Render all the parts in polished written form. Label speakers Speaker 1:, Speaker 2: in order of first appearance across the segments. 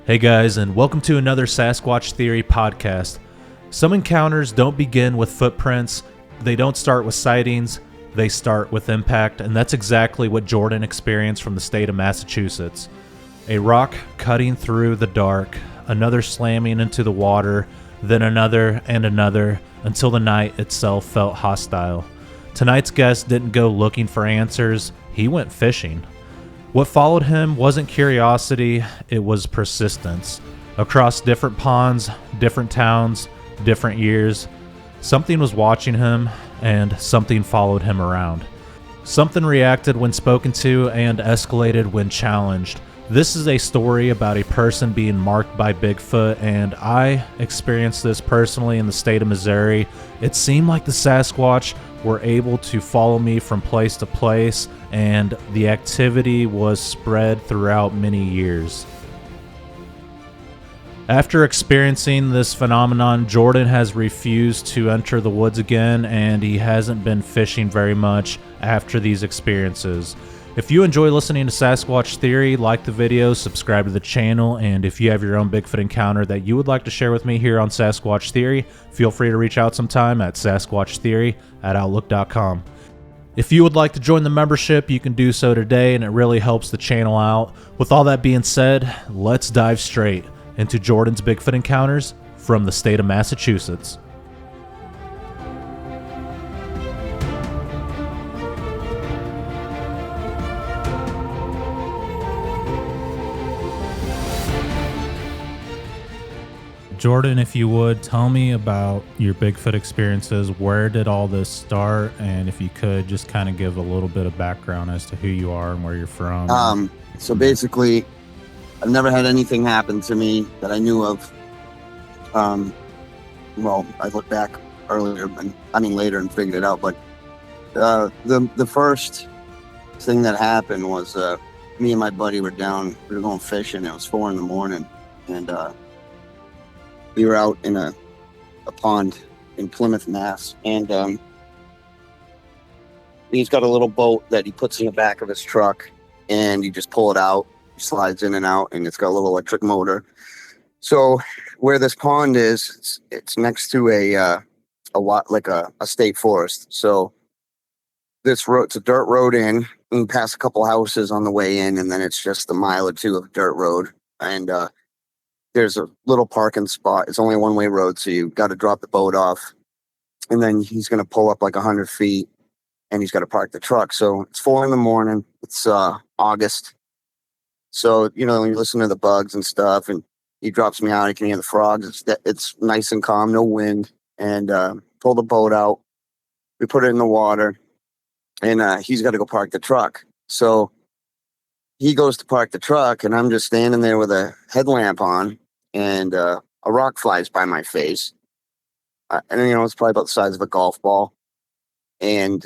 Speaker 1: Hey guys, and welcome to another Sasquatch Theory podcast. Some encounters don't begin with footprints, they don't start with sightings, they start with impact, and that's exactly what Jordan experienced from the state of Massachusetts. A rock cutting through the dark, another slamming into the water, then another and another, until the night itself felt hostile. Tonight's guest didn't go looking for answers, he went fishing. What followed him wasn't curiosity, it was persistence. Across different ponds, different towns, different years, something was watching him, and something followed him around. Something reacted when spoken to and escalated when challenged. This is a story about a person being marked by Bigfoot, and I experienced this personally in the state of Missouri. It seemed like the Sasquatch were able to follow me from place to place, and the activity was spread throughout many years. After experiencing this phenomenon, Jordan has refused to enter the woods again, and he hasn't been fishing very much after these experiences. If you enjoy listening to Sasquatch Theory, like the video, subscribe to the channel, and if you have your own Bigfoot encounter that you would like to share with me here on Sasquatch Theory, feel free to reach out sometime at sasquatchtheory@outlook.com. If you would like to join the membership, you can do so today, and it really helps the channel out. With all that being said, let's dive straight into Jordan's Bigfoot encounters from the state of Massachusetts. Jordan, if you would, tell me about your Bigfoot experiences. Where did all this start? And if you could, just kind of give a little bit of background as to who you are and where you're from.
Speaker 2: So basically, I've never had anything happen to me that I knew of. Well, I looked back earlier, later and figured it out. But the first thing that happened was me and my buddy were going fishing. It was 4 a.m, and we were out in a pond in Plymouth, Mass. And he's got a little boat that he puts in the back of his truck, and you just pull it out, slides in and out, and it's got a little electric motor. So where this pond is, it's next to a state forest. So this road, it's a dirt road in, and you pass a couple houses on the way in, and then it's just a mile or two of dirt road. And there's a little parking spot. It's only a one-way road, so you got to drop the boat off, and then he's going to pull up like 100 feet, and he's got to park the truck. So it's 4 a.m. It's August. So, when you listen to the bugs and stuff, and he drops me out, you can hear the frogs. It's nice and calm, no wind, and pull the boat out. We put it in the water, and he's got to go park the truck. So he goes to park the truck, and I'm just standing there with a headlamp on, and a rock flies by my face. And it's probably about the size of a golf ball. And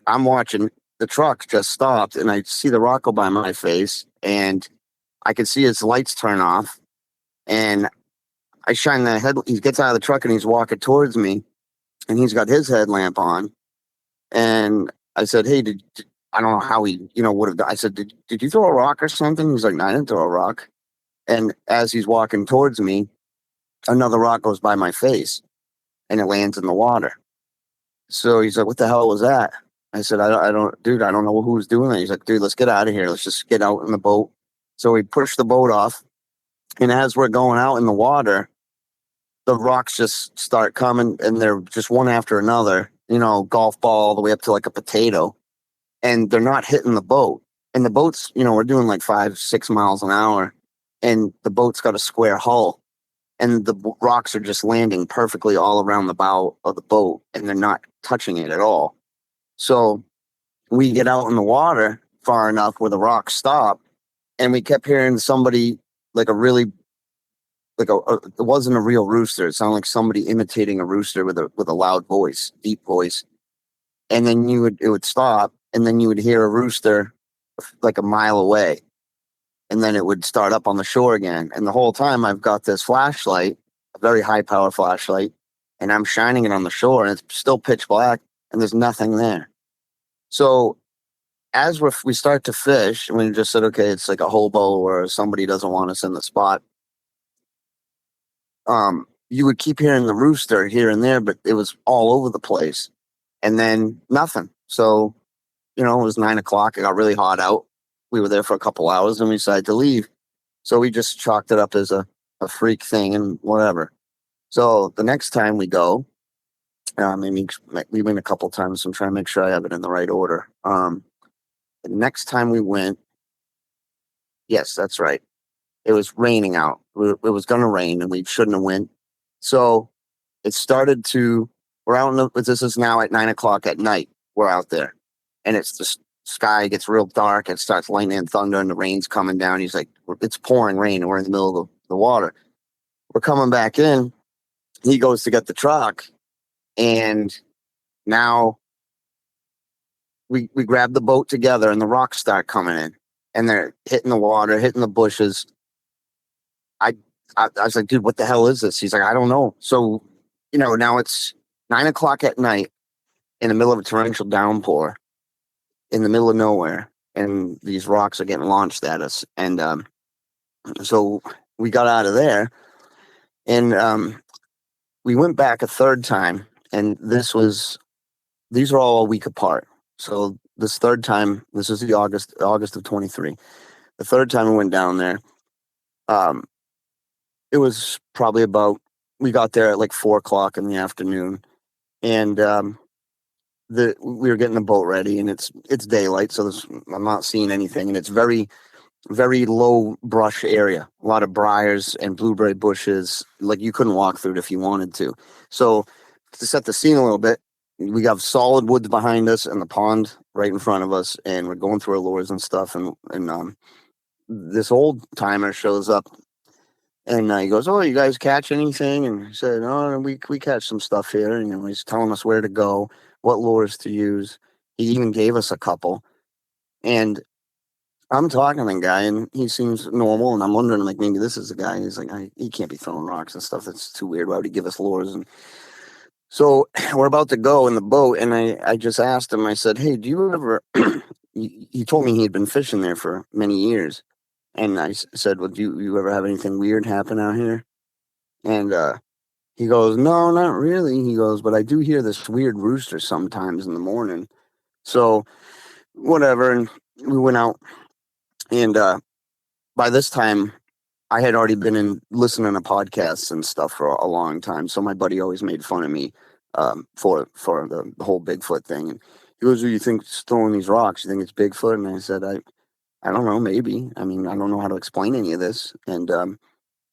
Speaker 2: I'm watching the truck just stopped, and I see the rock go by my face, and I can see his lights turn off. And I shine the head. He gets out of the truck, and he's walking towards me, and he's got his headlamp on. And I said, "Hey, I don't know how he, would have done." I said, did you throw a rock or something? He's like, "No, I didn't throw a rock." And as he's walking towards me, another rock goes by my face, and it lands in the water. So he's like, "What the hell was that?" I said, I don't know who was doing that." He's like, "Dude, let's get out of here. Let's just get out in the boat." So we pushed the boat off, and as we're going out in the water, the rocks just start coming, and they're just one after another, golf ball all the way up to like a potato. And they're not hitting the boat. And the boat's, we're doing like 5-6 miles an hour, and the boat's got a square hull, and the rocks are just landing perfectly all around the bow of the boat, and they're not touching it at all. So we get out in the water far enough where the rocks stop, and we kept hearing somebody it wasn't a real rooster. It sounded like somebody imitating a rooster with a loud voice, deep voice. And then it would stop, and then you would hear a rooster like a mile away, and then it would start up on the shore again. And the whole time I've got this flashlight, a very high power flashlight, and I'm shining it on the shore, and it's still pitch black, and there's nothing there. So as we start to fish, and we just said, okay, it's like a hobo or somebody doesn't want us in the spot. You would keep hearing the rooster here and there, but it was all over the place, and then nothing. So, it was 9 o'clock. It got really hot out. We were there for a couple hours, and we decided to leave. So we just chalked it up as a freak thing and whatever. So the next time we go, maybe we went a couple times. So I'm trying to make sure I have it in the right order. The next time we went, yes, that's right. It was raining out. It was going to rain, and we shouldn't have went. So it started to. We're out in the. This is now at 9 o'clock at night. We're out there, and it's the sky gets real dark. It starts lightning and thunder, and the rain's coming down. He's like, it's pouring rain, and we're in the middle of the water. We're coming back in. He goes to get the truck, and now we grab the boat together, and the rocks start coming in, and they're hitting the water, hitting the bushes. I was like, dude, what the hell is this? He's like, I don't know. So, now it's 9 o'clock at night in the middle of a torrential downpour in the middle of nowhere. And these rocks are getting launched at us. And so we got out of there, and we went back a third time. And these are all a week apart. So this third time, this is the August of 23. The third time we went down there, it was probably we got there at like 4 o'clock in the afternoon, and we were getting the boat ready, and it's daylight, so I'm not seeing anything, and it's very, very low brush area, a lot of briars and blueberry bushes, like you couldn't walk through it if you wanted to. So to set the scene a little bit, we have solid woods behind us and the pond right in front of us, and we're going through our lures and stuff, and this old timer shows up. And he goes, oh, you guys catch anything? And he said, oh, we catch some stuff here. And he's telling us where to go, what lures to use. He even gave us a couple. And I'm talking to the guy, and he seems normal. And I'm wondering, like, maybe this is the guy. He's like, he can't be throwing rocks and stuff. That's too weird. Why would he give us lures? And so we're about to go in the boat, and I just asked him, I said, hey, do you ever, he told me he had been fishing there for many years. And I said, well, do you ever have anything weird happen out here? And he goes, no, not really. He goes, but I do hear this weird rooster sometimes in the morning. So whatever. And we went out. And by this time, I had already been listening to podcasts and stuff for a long time. So my buddy always made fun of me for the whole Bigfoot thing. And he goes, do you think it's throwing these rocks? You think it's Bigfoot? And I said, I don't know, maybe. I mean, I don't know how to explain any of this. And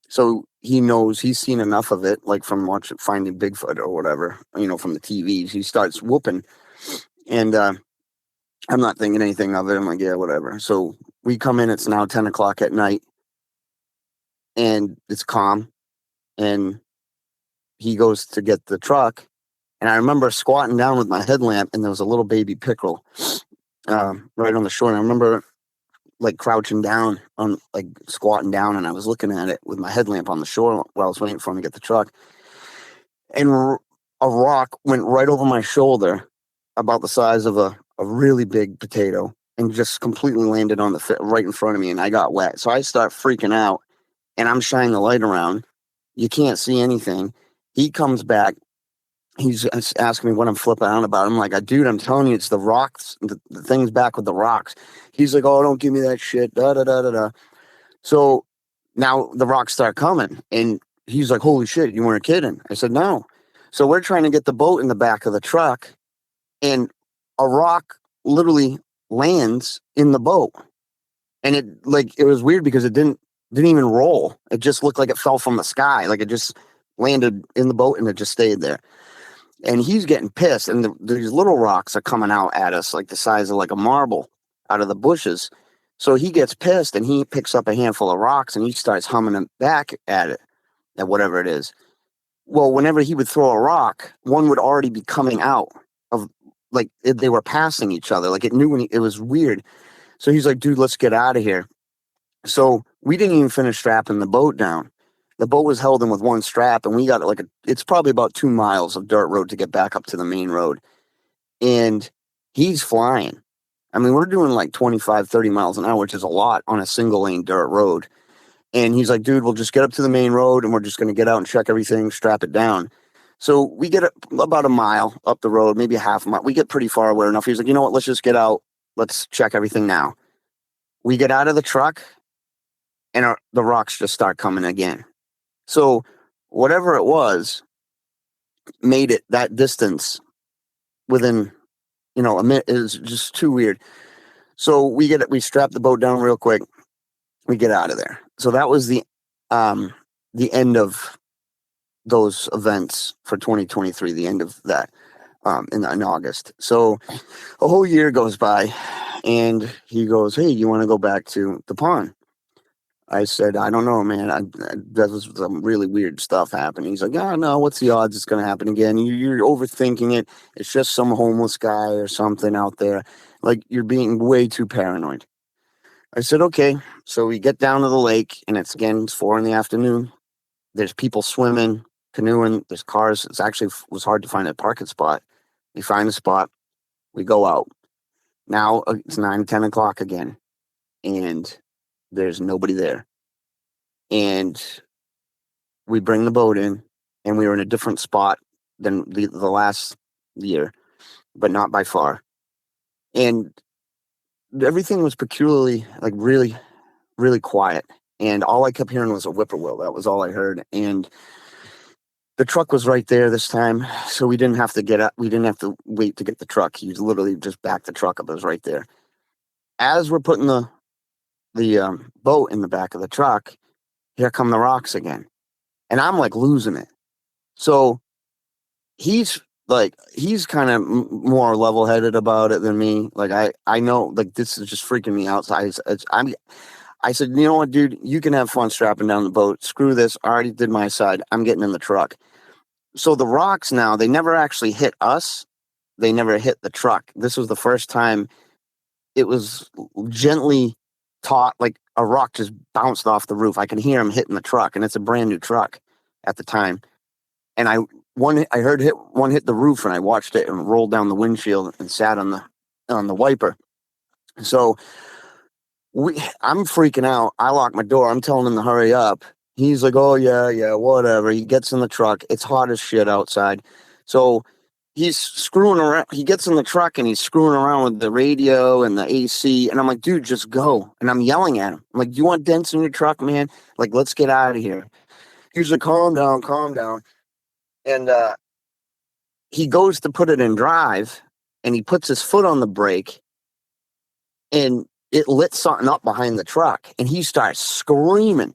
Speaker 2: so he knows, he's seen enough of it, like from Finding Bigfoot or whatever, from the TVs. He starts whooping. And I'm not thinking anything of it. I'm like, yeah, whatever. So we come in, it's now 10 o'clock at night, and it's calm. And he goes to get the truck. And I remember squatting down with my headlamp, and there was a little baby pickerel right on the shore. And I remember like crouching down squatting down, and I was looking at it with my headlamp on the shore while I was waiting for him to get the truck. And a rock went right over my shoulder, about the size of a really big potato, and just completely landed on right in front of me, and I got wet. So I start freaking out, and I'm shining the light around. You can't see anything. He comes back. He's asking me what I'm flipping out about. I'm like, dude, I'm telling you, it's the rocks, the thing's back with the rocks. He's like, oh, don't give me that shit, da da da da da. So now the rocks start coming, and he's like, holy shit, you weren't kidding. I said, no. So we're trying to get the boat in the back of the truck, and a rock literally lands in the boat. And it was weird because it didn't even roll. It just looked like it fell from the sky. Like it just landed in the boat, and it just stayed there. And he's getting pissed, and these little rocks are coming out at us like the size of like a marble out of the bushes. So he gets pissed, and he picks up a handful of rocks, and he starts humming them back at it, at whatever it is. Well, whenever he would throw a rock, one would already be coming out of, like, they were passing each other. Like it knew it was weird. So he's like, dude, let's get out of here. So we didn't even finish strapping the boat down. The boat was held in with one strap, and we got it's probably about 2 miles of dirt road to get back up to the main road. And he's flying. I mean, we're doing like 25, 30 miles an hour, which is a lot on a single lane dirt road. And he's like, dude, we'll just get up to the main road and we're just going to get out and check everything, strap it down. So we get about a mile up the road, maybe a half a mile. We get pretty far away enough. He's like, you know what? Let's just get out. Let's check everything now. We get out of the truck and the rocks just start coming again. So whatever it was made it that distance within, a minute. It was just too weird. So we strap the boat down real quick. We get out of there. So that was the end of those events for 2023, the end of that in August. So a whole year goes by and he goes, hey, you want to go back to the pond? I said, I don't know, man. That was some really weird stuff happening. He's like, oh, no, what's the odds it's going to happen again? You're overthinking it. It's just some homeless guy or something out there. Like, you're being way too paranoid. I said, okay. So we get down to the lake, and it's 4 p.m. There's people swimming, canoeing. There's cars. Was hard to find a parking spot. We find a spot. We go out. Now it's 9, 10 o'clock again, and there's nobody there. And we bring the boat in, and we were in a different spot than the last year, but not by far. And everything was peculiarly, like, really, really quiet. And all I kept hearing was a whippoorwill. That was all I heard. And the truck was right there this time, so we didn't have to get up. We didn't have to wait to get the truck. He was literally just backed the truck up. It was right there. As we're putting the boat in the back of the truck, here come the rocks again. And I'm like losing it. So he's kind of more level-headed about it than me. Like I know, like, this is just freaking me out. So I said, you know what, dude, you can have fun strapping down the boat. Screw this. I already did my side. I'm getting in the truck. So the rocks now, they never actually hit us. They never hit the truck. This was the first time it was gently taught, like a rock just bounced off the roof. I can hear him hitting the truck, and it's a brand new truck at the time. And I heard one hit the roof, and I watched it and rolled down the windshield and sat on the wiper. So I'm freaking out. I lock my door. I'm telling him to hurry up. He's like, oh yeah, whatever. He gets in the truck. It's hot as shit outside. So he's screwing around. He gets in the truck and he's screwing around with the radio and the AC. And I'm like, dude, just go. And I'm yelling at him. I'm like, you want dents in your truck, man? Like, let's get out of here. He's like, calm down, calm down. And he goes to put it in drive, and he puts his foot on the brake, and it lit something up behind the truck, and he starts screaming.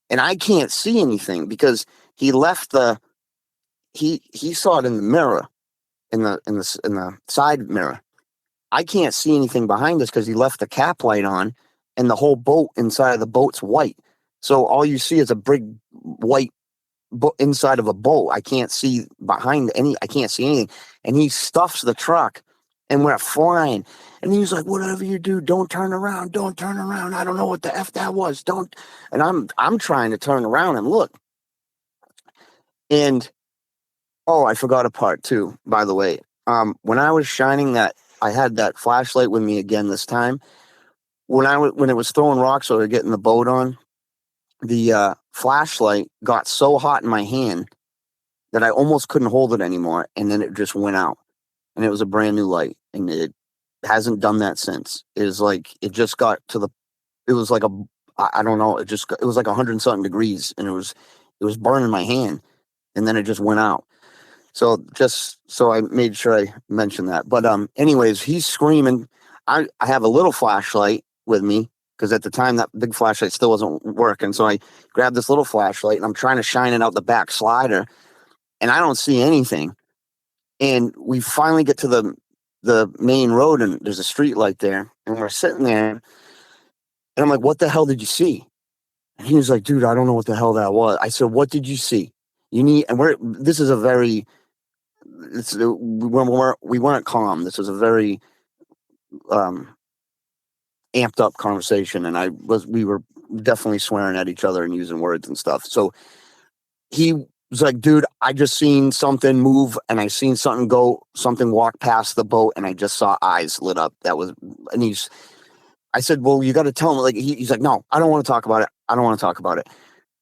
Speaker 2: And I can't see anything because he left he saw it in the mirror, in the side mirror. I can't see anything behind us because he left the cap light on, and the whole boat inside of the boat's white. So all you see is a big white inside of a boat. I can't see behind I can't see anything. And he stuffs the truck, and we're flying. And he's like, whatever you do, don't turn around. Don't turn around. I don't know what the F that was. Don't. And I'm trying to turn around and look. And, oh, I forgot a part too, by the way. When I was shining I had that flashlight with me again this time. When it was throwing rocks or getting the boat on, the flashlight got so hot in my hand that I almost couldn't hold it anymore. And then it just went out. And it was a brand new light. And it hasn't done that since. It was like, it just got to it was like I don't know, it was like 100 something degrees, and it was burning my hand, and then it just went out. So I made sure I mentioned that. But anyways, he's screaming. I have a little flashlight with me because at the time that big flashlight still wasn't working. So I grabbed this little flashlight, and I'm trying to shine it out the back slider, and I don't see anything. And we finally get to the main road, and there's a street light there, and we're sitting there, and I'm like, what the hell did you see? And he was like, dude, I don't know what the hell that was. I said, what did you see? This is a very, we weren't calm. This was a very amped up conversation, and we were definitely swearing at each other and using words and stuff. So he It's like, dude, I just seen something move and I seen something walk past the boat and I just saw eyes lit up. And I said, well, you got to tell him. Like, he's like, no, I don't want to talk about it. I don't want to talk about it.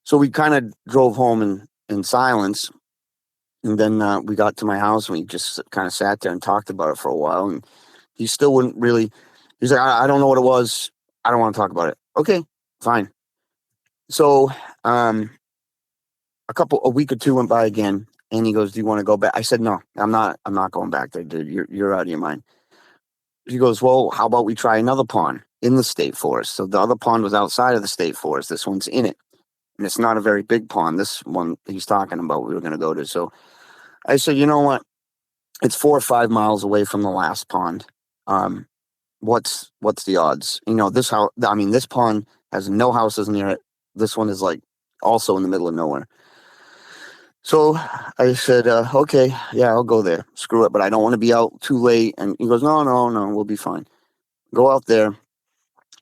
Speaker 2: So we kind of drove home in silence. And then we got to my house and we just kind of sat there and talked about it for a while. And he still wouldn't really, he's like, I don't know what it was. I don't want to talk about it. Okay, fine. So, a week or two went by again, and he goes, "Do you want to go back?" I said, "No, I'm not. I'm not going back there, dude. You're out of your mind." He goes, "Well, how about we try another pond in the state forest?" So the other pond was outside of the state forest. This one's in it, and it's not a very big pond. This one he's talking about, we were going to go to. So I said, "You know what? It's 4 or 5 miles away from the last pond. Um, what's the odds? This house. I mean, this pond has no houses near it. This one is like also in the middle of nowhere." So I said, okay, yeah, I'll go there. Screw it, but I don't want to be out too late. And he goes, no, we'll be fine. Go out there.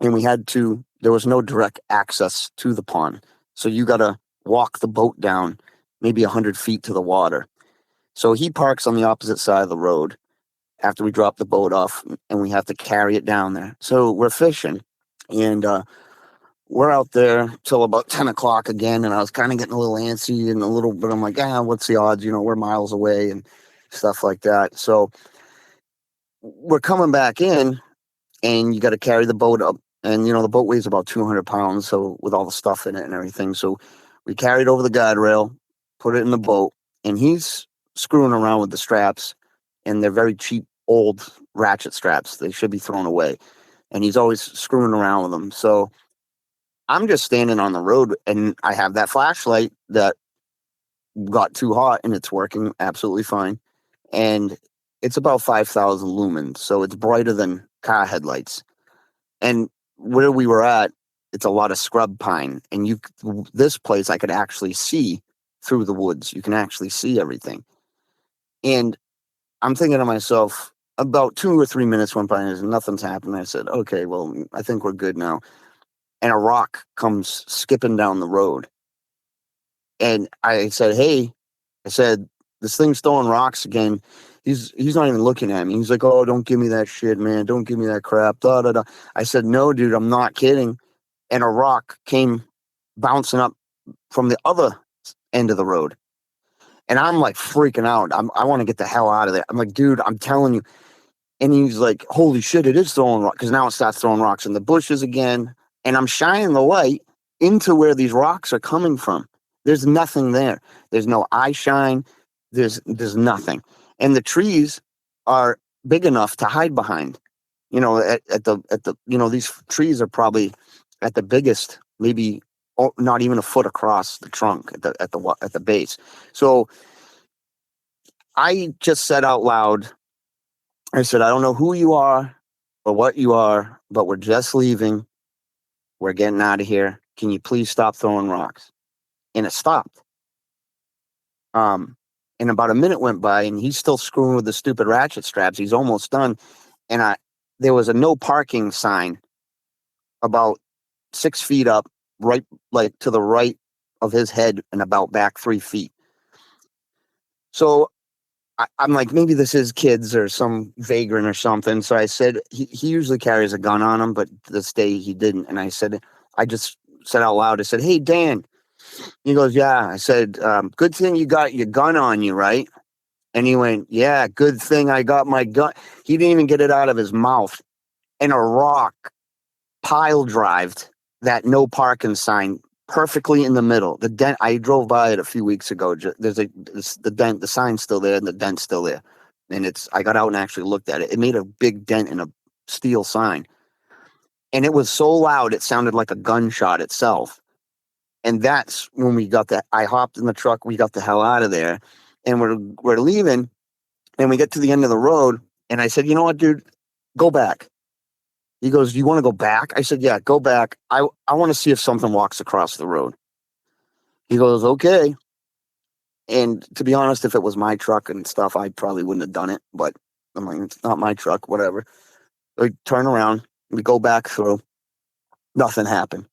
Speaker 2: And there was no direct access to the pond. So you got to walk the boat down maybe 100 feet to the water. So he parks on the opposite side of the road after we drop the boat off, and we have to carry it down there. So we're fishing, and we're out there till about 10 o'clock again, and I was kind of getting a little antsy and a little bit. I'm like, what's the odds? We're miles away and stuff like that. So we're coming back in, and you got to carry the boat up. And, the boat weighs about 200 pounds, so with all the stuff in it and everything. So we carried over the guardrail, put it in the boat, and he's screwing around with the straps, and they're very cheap, old ratchet straps. They should be thrown away. And he's always screwing around with them. So I'm just standing on the road, and I have that flashlight that got too hot, and it's working absolutely fine. And it's about 5,000 lumens, so it's brighter than car headlights. And where we were at, it's a lot of scrub pine, and this place I could actually see through the woods. You can actually see everything. And I'm thinking to myself, about 2 or 3 minutes went by, and nothing's happened. I said, okay, well, I think we're good now. And a rock comes skipping down the road. And I said, hey, this thing's throwing rocks again. He's not even looking at me. He's like, oh, don't give me that shit, man. Don't give me that crap. Da, da, da. I said, no, dude, I'm not kidding. And a rock came bouncing up from the other end of the road. And I'm like freaking out. I want to get the hell out of there. I'm like, dude, I'm telling you. And he's like, holy shit, it is throwing rocks. Because now it starts throwing rocks in the bushes again. And I'm shining the light into where these rocks are coming from. There's nothing there. There's no eye shine. There's nothing. And the trees are big enough to hide behind. At the these trees are probably at the biggest, maybe not even a foot across the trunk at the base. So I just said out loud, I said, I don't know who you are or what you are, but we're just leaving. We're getting out of here. Can you please stop throwing rocks? And it stopped. And about a minute went by, and he's still screwing with the stupid ratchet straps. He's almost done. And there was a no parking sign about 6 feet up, right, like to the right of his head, and about back 3 feet. So I'm like, maybe this is kids or some vagrant or something. So I said, he usually carries a gun on him, but this day he didn't. And I just said out loud, I said, hey, Dan. He goes, yeah. I said, good thing you got your gun on you, right? And he went, yeah, good thing I got my gun. He didn't even get it out of his mouth. And a rock pile drived that no parking sign perfectly in the middle. The dent, I drove by it a few weeks ago. The dent, the sign's still there, and the dent's still there. And I got out and actually looked at it. It made a big dent in a steel sign. And it was so loud, it sounded like a gunshot itself. And that's when I hopped in the truck, we got the hell out of there. And we're leaving, and we get to the end of the road, and I said, you know what, dude, go back. He goes, you want to go back? I said, yeah, go back. I want to see if something walks across the road. He goes, okay. And to be honest, if it was my truck and stuff, I probably wouldn't have done it. But I'm like, it's not my truck, whatever. We turn around, we go back through. Nothing happened.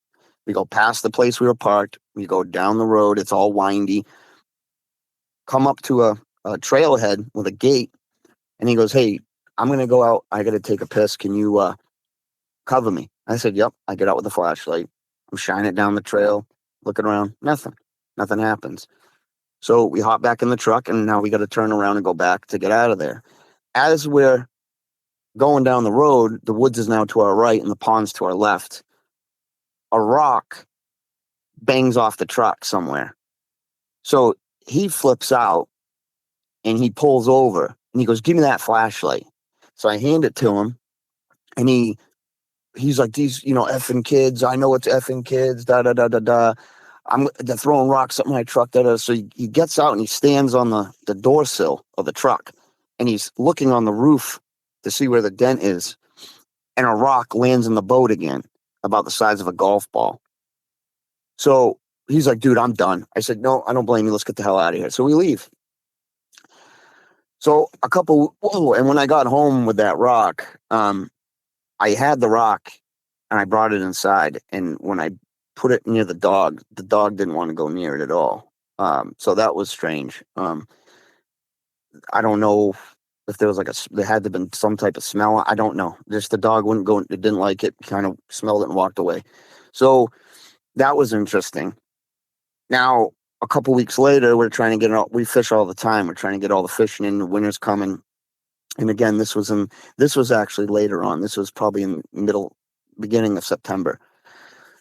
Speaker 2: We go past the place we were parked. We go down the road. It's all windy. come up to a trailhead with a gate, and he goes, "Hey, I'm going to go out. I got to take a piss. Can you cover me?" I said, "Yep." I get out with a flashlight. I'm shining it down the trail, looking around. Nothing happens. So we hop back in the truck, and now we got to turn around and go back to get out of there. As we're going down the road, the woods is now to our right and the pond's to our left. A rock bangs off the truck somewhere. So he flips out and he pulls over and he goes, "Give me that flashlight." So I hand it to him, and he's like, "These, effing kids. I know it's effing kids. Da da da da da. They're throwing rocks at my truck." Da da. So he gets out and he stands on the door sill of the truck, and he's looking on the roof to see where the dent is, and a rock lands in the boat again, about the size of a golf ball. So he's like, "Dude, I'm done." I said, "No, I don't blame you. Let's get the hell out of here." So we leave. So and when I got home with that rock, I had the rock and I brought it inside. And when I put it near the dog didn't want to go near it at all. So that was strange. I don't know if there was there had to have been some type of smell. I don't know. Just the dog wouldn't go. It didn't like it, kind of smelled it and walked away. So that was interesting. Now, a couple weeks later, we're trying to get we fish all the time. We're trying to get all the fishing in. The winter's coming. And again, this was actually later on. This was probably in beginning of September.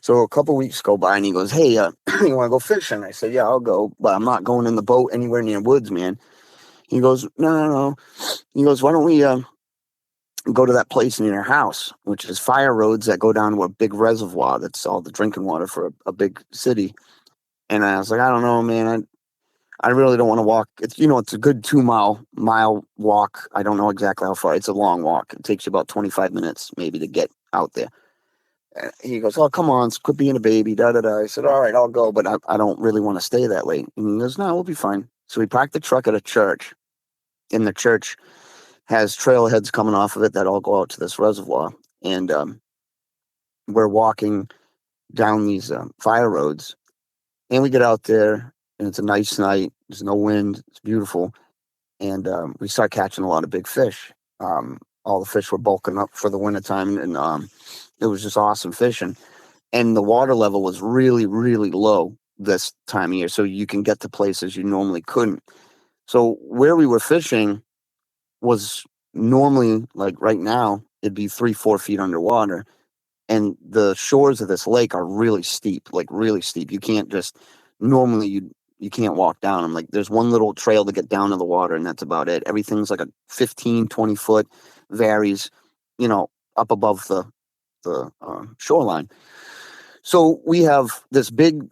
Speaker 2: So a couple weeks go by and he goes, "Hey, you want to go fishing?" I said, "Yeah, I'll go, but I'm not going in the boat anywhere near woods, man." He goes, No. He goes, "Why don't we go to that place near your house, which is fire roads that go down to a big reservoir that's all the drinking water for a big city." And I was like, "I don't know, man. I really don't want to walk. It's a good 2-mile walk. I don't know exactly how far. It's a long walk. It takes you about 25 minutes maybe to get out there." And he goes, "Oh, come on, quit being a baby, da da da." I said, "All right, I'll go, but I don't really want to stay that late." And he goes, "No, we'll be fine." So we parked the truck at a church, and the church has trailheads coming off of it that all go out to this reservoir. And we're walking down these fire roads, and we get out there, and it's a nice night. There's no wind. It's beautiful. And we start catching a lot of big fish. All the fish were bulking up for the wintertime, and it was just awesome fishing. And the water level was really, really low this time of year, so you can get to places you normally couldn't. So where we were fishing was normally, like right now, it'd be 3-4 feet underwater. And the shores of this lake are really steep, like really steep. You can't just normally you can't walk down them. Like there's one little trail to get down to the water, and that's about it. Everything's like a 15-20 foot, varies, up above the shoreline. So we have this big,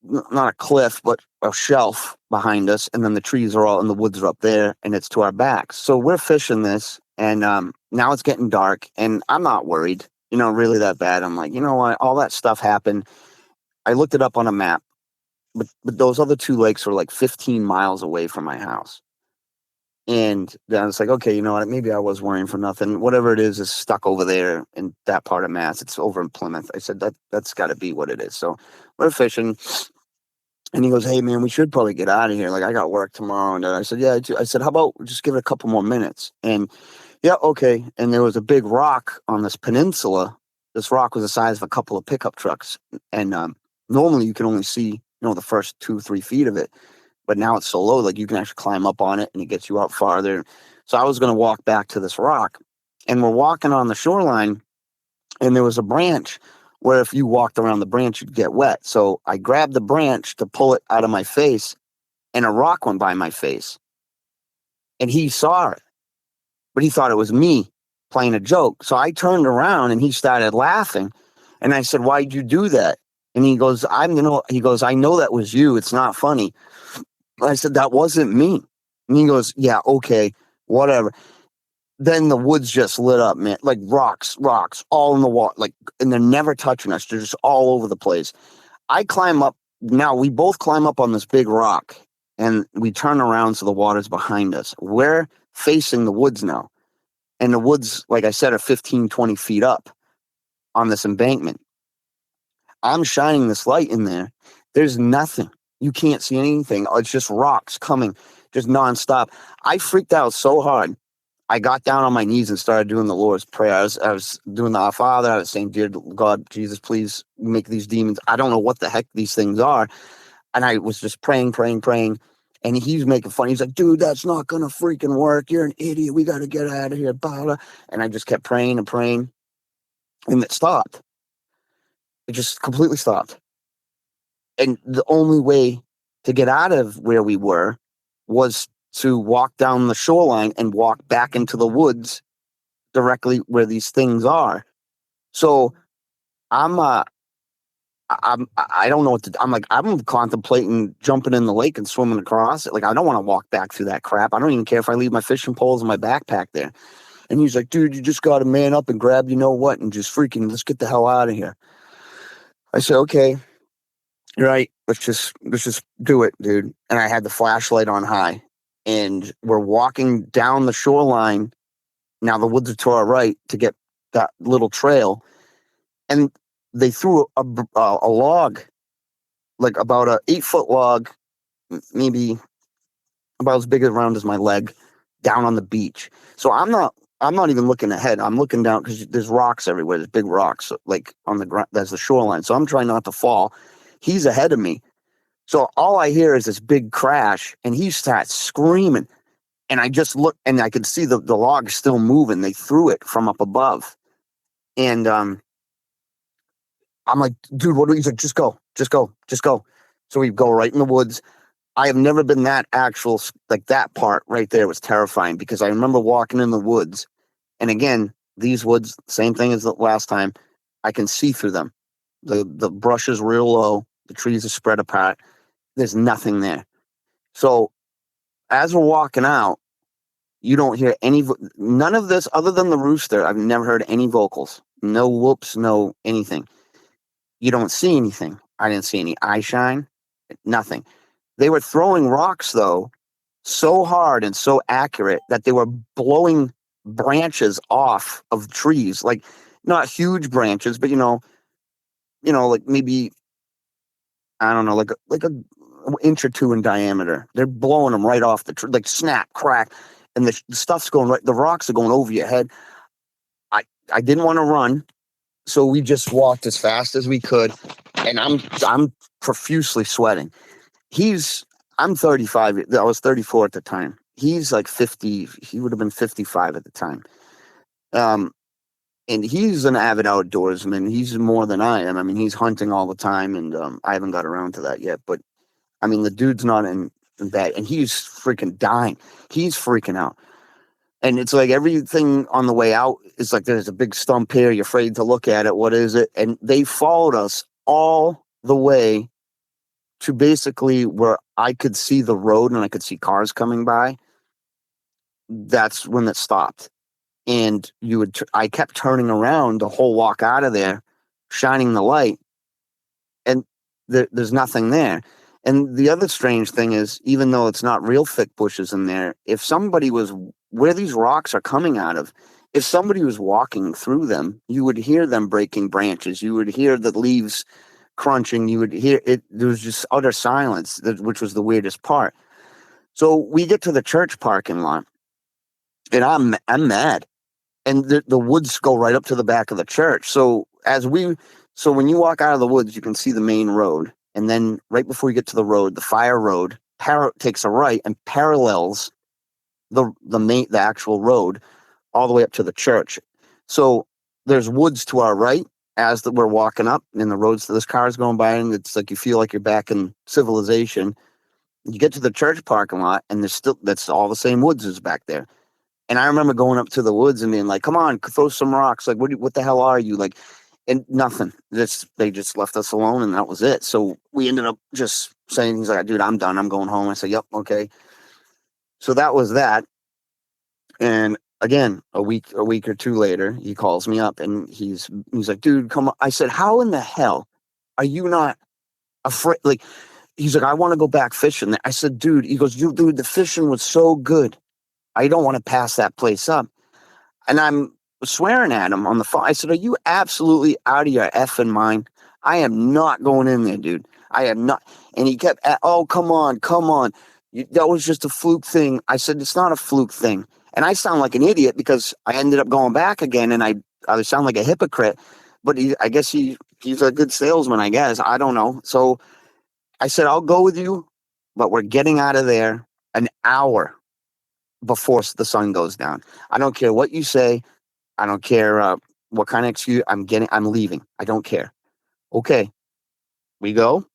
Speaker 2: not a cliff, but a shelf behind us, and then the trees are all, and the woods are up there, and it's to our backs. So we're fishing this, and now it's getting dark, and I'm not worried, really that bad. I'm like, you know what, all that stuff happened. I looked it up on a map, but those other 2 lakes were like 15 miles away from my house. And then I was like, okay, you know what, maybe I was worrying for nothing. Whatever it is stuck over there in that part of Mass. It's over in Plymouth. I said, that's got to be what it is. So we're fishing. And he goes, "Hey, man, we should probably get out of here. Like, I got work tomorrow." And I said, "Yeah, I do." I said, "How about just give it a couple more minutes?" And yeah, okay. And there was a big rock on this peninsula. This rock was the size of a couple of pickup trucks. And normally you can only see, the first 2-3 feet of it. But now it's so low, like you can actually climb up on it and it gets you out farther. So I was going to walk back to this rock. And we're walking on the shoreline, and there was a branch where if you walked around the branch, you'd get wet. So I grabbed the branch to pull it out of my face, and a rock went by my face. And he saw it, but he thought it was me playing a joke. So I turned around and he started laughing. And I said, "Why'd you do that?" And he goes, "I know that was you. It's not funny." I said, "That wasn't me." And he goes, "Yeah, okay, whatever." Then the woods just lit up, man. Like rocks, all in the water, and they're never touching us. They're just all over the place. I climb up. Now we both climb up on this big rock, and we turn around so the water's behind us. We're facing the woods now. And the woods, like I said, are 15-20 feet up on this embankment. I'm shining this light in there. There's nothing. You can't see anything. It's just rocks coming, just nonstop. I freaked out so hard. I got down on my knees and started doing the Lord's Prayer. I was doing the Our Father. I was saying, dear God, Jesus, please make these demons. I don't know what the heck these things are. And I was just praying, praying, praying. And he's making fun. He's like, dude, that's not going to freaking work. You're an idiot. We got to get out of here. Blah, blah. And I just kept praying and praying. And it stopped. It just completely stopped. And the only way to get out of where we were was to walk down the shoreline and walk back into the woods directly where these things are. So I don't know what to do. I'm contemplating jumping in the lake and swimming across it. Like, I don't want to walk back through that crap. I don't even care if I leave my fishing poles in my backpack there. And he's like, dude, you just got to man up and grab, you know what, and just freaking, let's get the hell out of here. I said, okay, you're right. Let's just do it, dude. And I had the flashlight on high, and we're walking down the shoreline. Now the woods are to our right to get that little trail. And they threw a log, like about a 8-foot log, maybe about as big around as my leg, down on the beach. So I'm not even looking ahead. I'm looking down because there's rocks everywhere. There's big rocks like on the ground. That's the shoreline. So I'm trying not to fall. He's ahead of me. So all I hear is this big crash, and he starts screaming. And I just look, and I could see the log still moving. They threw it from up above. And I'm like, dude, what do you say? Just go. So we go right in the woods. I have never been that actual, like that part right there was terrifying, because I remember walking in the woods. And again, these woods, same thing as the last time, I can see through them. The brush is real low. The trees are spread apart. There's nothing there. So as we're walking out, you don't hear none of this other than the rooster. I've never heard any vocals. No whoops, no anything. You don't see anything. I didn't see any eye shine, nothing. They were throwing rocks, though, so hard and so accurate that they were blowing branches off of trees. Like, not huge branches, but, like maybe, I don't know, like a inch or two in diameter. They're blowing them right off the tree, like snap, crack, and the stuff's going right. The rocks are going over your head. I didn't want to run, so we just walked as fast as we could, and I'm profusely sweating. I'm 35. I was 34 at the time. He's like 50. He would have been 55 at the time. And he's an avid outdoorsman. He's more than I am. I mean, he's hunting all the time, and I haven't got around to that yet. But I mean, the dude's not in bed, and he's freaking dying. He's freaking out. And it's like everything on the way out is like, there's a big stump here. You're afraid to look at it. What is it? And they followed us all the way to basically where I could see the road and I could see cars coming by. That's when it stopped. And I kept turning around the whole walk out of there, shining the light, and there's nothing there. And the other strange thing is, even though it's not real thick bushes in there, if somebody was where these rocks are coming out of, if somebody was walking through them, you would hear them breaking branches. You would hear the leaves crunching. You would hear it. There was just utter silence, which was the weirdest part. So we get to the church parking lot, and I'm mad. And the woods go right up to the back of the church. So when you walk out of the woods, you can see the main road. And then right before you get to the road, the fire road takes a right and parallels the actual road all the way up to the church. So there's woods to our right as we're walking up, and the roads that this car is going by, and it's like you feel like you're back in civilization. You get to the church parking lot, and that's all the same woods is back there. And I remember going up to the woods and being like, come on, throw some rocks. Like, what the hell are you? Like, and nothing. They just left us alone, and that was it. So we ended up just saying, he's like, dude, I'm done. I'm going home. I said, yep, okay. So that was that. And again, a week or two later, he calls me up, and he's like, dude, come on. I said, how in the hell are you not afraid? Like, he's like, I want to go back fishing. I said, dude, he goes, dude, the fishing was so good. I don't want to pass that place up. And I'm swearing at him on the phone. I said, "Are you absolutely out of your effing mind? I am not going in there, dude. I am not." And he kept, "Oh, come on, come on. That was just a fluke thing." I said, "It's not a fluke thing." And I sound like an idiot because I ended up going back again, and I sound like a hypocrite. But I guess he's a good salesman, I guess. I don't know. So I said, "I'll go with you, but we're getting out of there an hour before the sun goes down. I don't care what you say. I don't care what kind of excuse I'm getting. I'm leaving. I don't care." Okay, we go.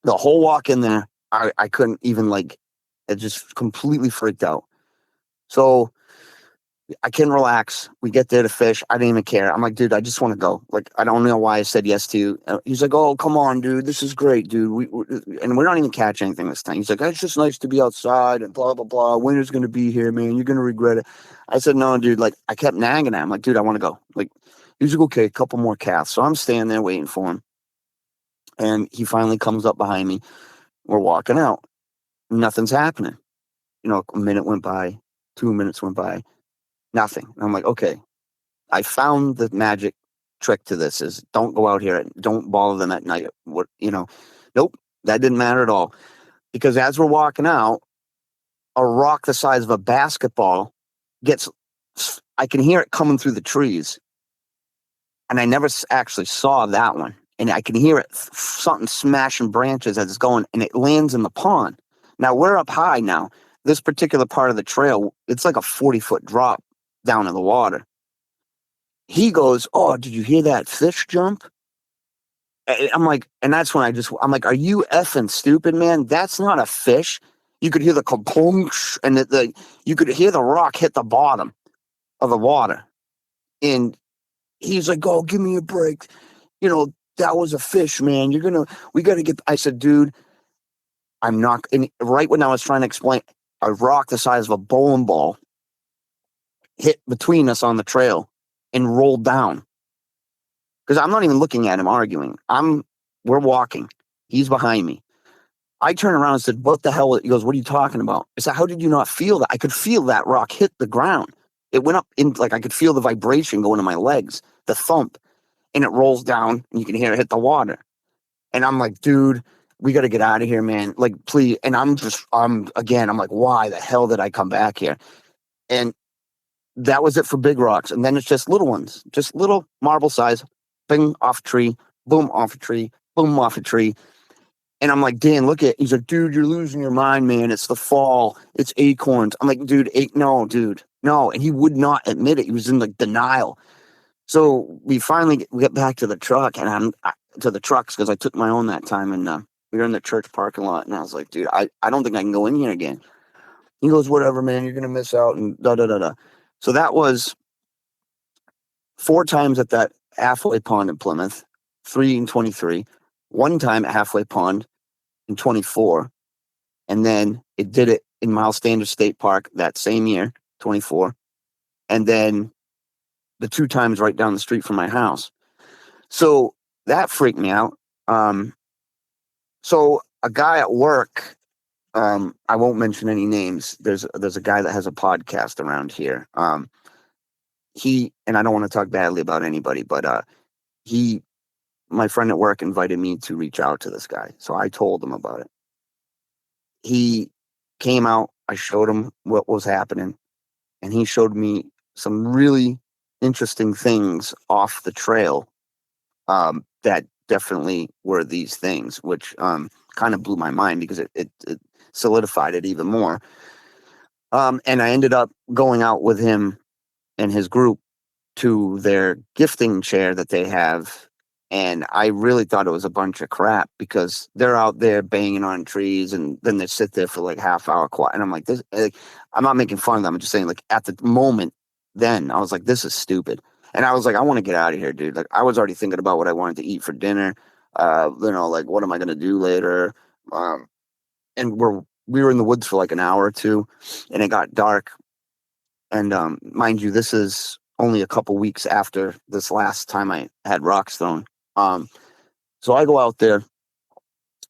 Speaker 2: The whole walk in there, I couldn't even like. It just completely freaked out. So I can relax. We get there to fish. I didn't even care. I'm like, "Dude, I just want to go. Like, I don't know why I said yes to you." He's like, "Oh, come on, dude. This is great, dude. And we're not even catch anything this time." He's like, "It's just nice to be outside and blah, blah, blah. Winter's going to be here, man. You're going to regret it." I said, "No, dude." Like, I kept nagging at him. Like, "Dude, I want to go." Like, he's like, "Okay, a couple more casts." So I'm standing there waiting for him. And he finally comes up behind me. We're walking out. Nothing's happening. A minute went by, 2 minutes went by, nothing. And I'm like, okay, I found the magic trick to this is don't go out here. Don't bother them at night. Nope, that didn't matter at all. Because as we're walking out, a rock the size of a basketball I can hear it coming through the trees. And I never actually saw that one. And I can hear it, something smashing branches as it's going, and it lands in the pond. Now, we're up high now. This particular part of the trail, it's like a 40-foot drop down in the water. He goes, "Oh, did you hear that fish jump?" I'm like, and that's when I'm like, "Are you effing stupid, man? That's not a fish." You could hear the kaplunk, and you could hear the rock hit the bottom of the water. And he's like, "Oh, give me a break. That was a fish, man. We got to get." I said, "Dude, I'm not." And right when I was trying to explain, a rock the size of a bowling ball hit between us on the trail and rolled down. Because I'm not even looking at him arguing. We're walking. He's behind me. I turn around and said, "What the hell?" He goes, "What are you talking about?" I said, "How did you not feel that?" I could feel that rock hit the ground. It went up like I could feel the vibration going to my legs, the thump, and it rolls down and you can hear it hit the water. And I'm like, "Dude, we got to get out of here, man. Like, please." And I'm like, why the hell did I come back here? And that was it for big rocks. And then it's just little ones, just little marble size, bing, off a tree, boom, off a tree, boom, off a tree. And I'm like, "Dan, look at." He's like, "Dude, you're losing your mind, man. It's the fall. It's acorns." I'm like, "Dude, no, dude, no." And he would not admit it. He was in like denial. So we finally get back to the truck, and to the trucks because I took my own that time, and we were in the church parking lot, and I was like, "Dude, I don't think I can go in here again." He goes, "Whatever, man. You're gonna miss out," and da da da da. So that was 4 times at that halfway pond in Plymouth, 3 in 23, 1 time at halfway pond in 24, and then it did it in Miles Standish State Park that same year, 24, and then the 2 times right down the street from my house. So that freaked me out. So a guy at work, I won't mention any names. There's a guy that has a podcast around here. And I don't want to talk badly about anybody, but my friend at work invited me to reach out to this guy. So I told him about it. He came out, I showed him what was happening, and he showed me some really interesting things off the trail that definitely were these things, which kind of blew my mind because it solidified it even more. And I ended up going out with him and his group to their gifting chair that they have. And I really thought it was a bunch of crap because they're out there banging on trees and then they sit there for like half hour quiet. And I'm like, I'm not making fun of them. I'm just saying, like, at the moment then I was like, this is stupid. And I was like, I want to get out of here, dude. Like, I was already thinking about what I wanted to eat for dinner. Like, what am I going to do later? And we were in the woods for like an hour or two and it got dark. And mind you, this is only a couple weeks after this last time I had rocks thrown. So I go out there,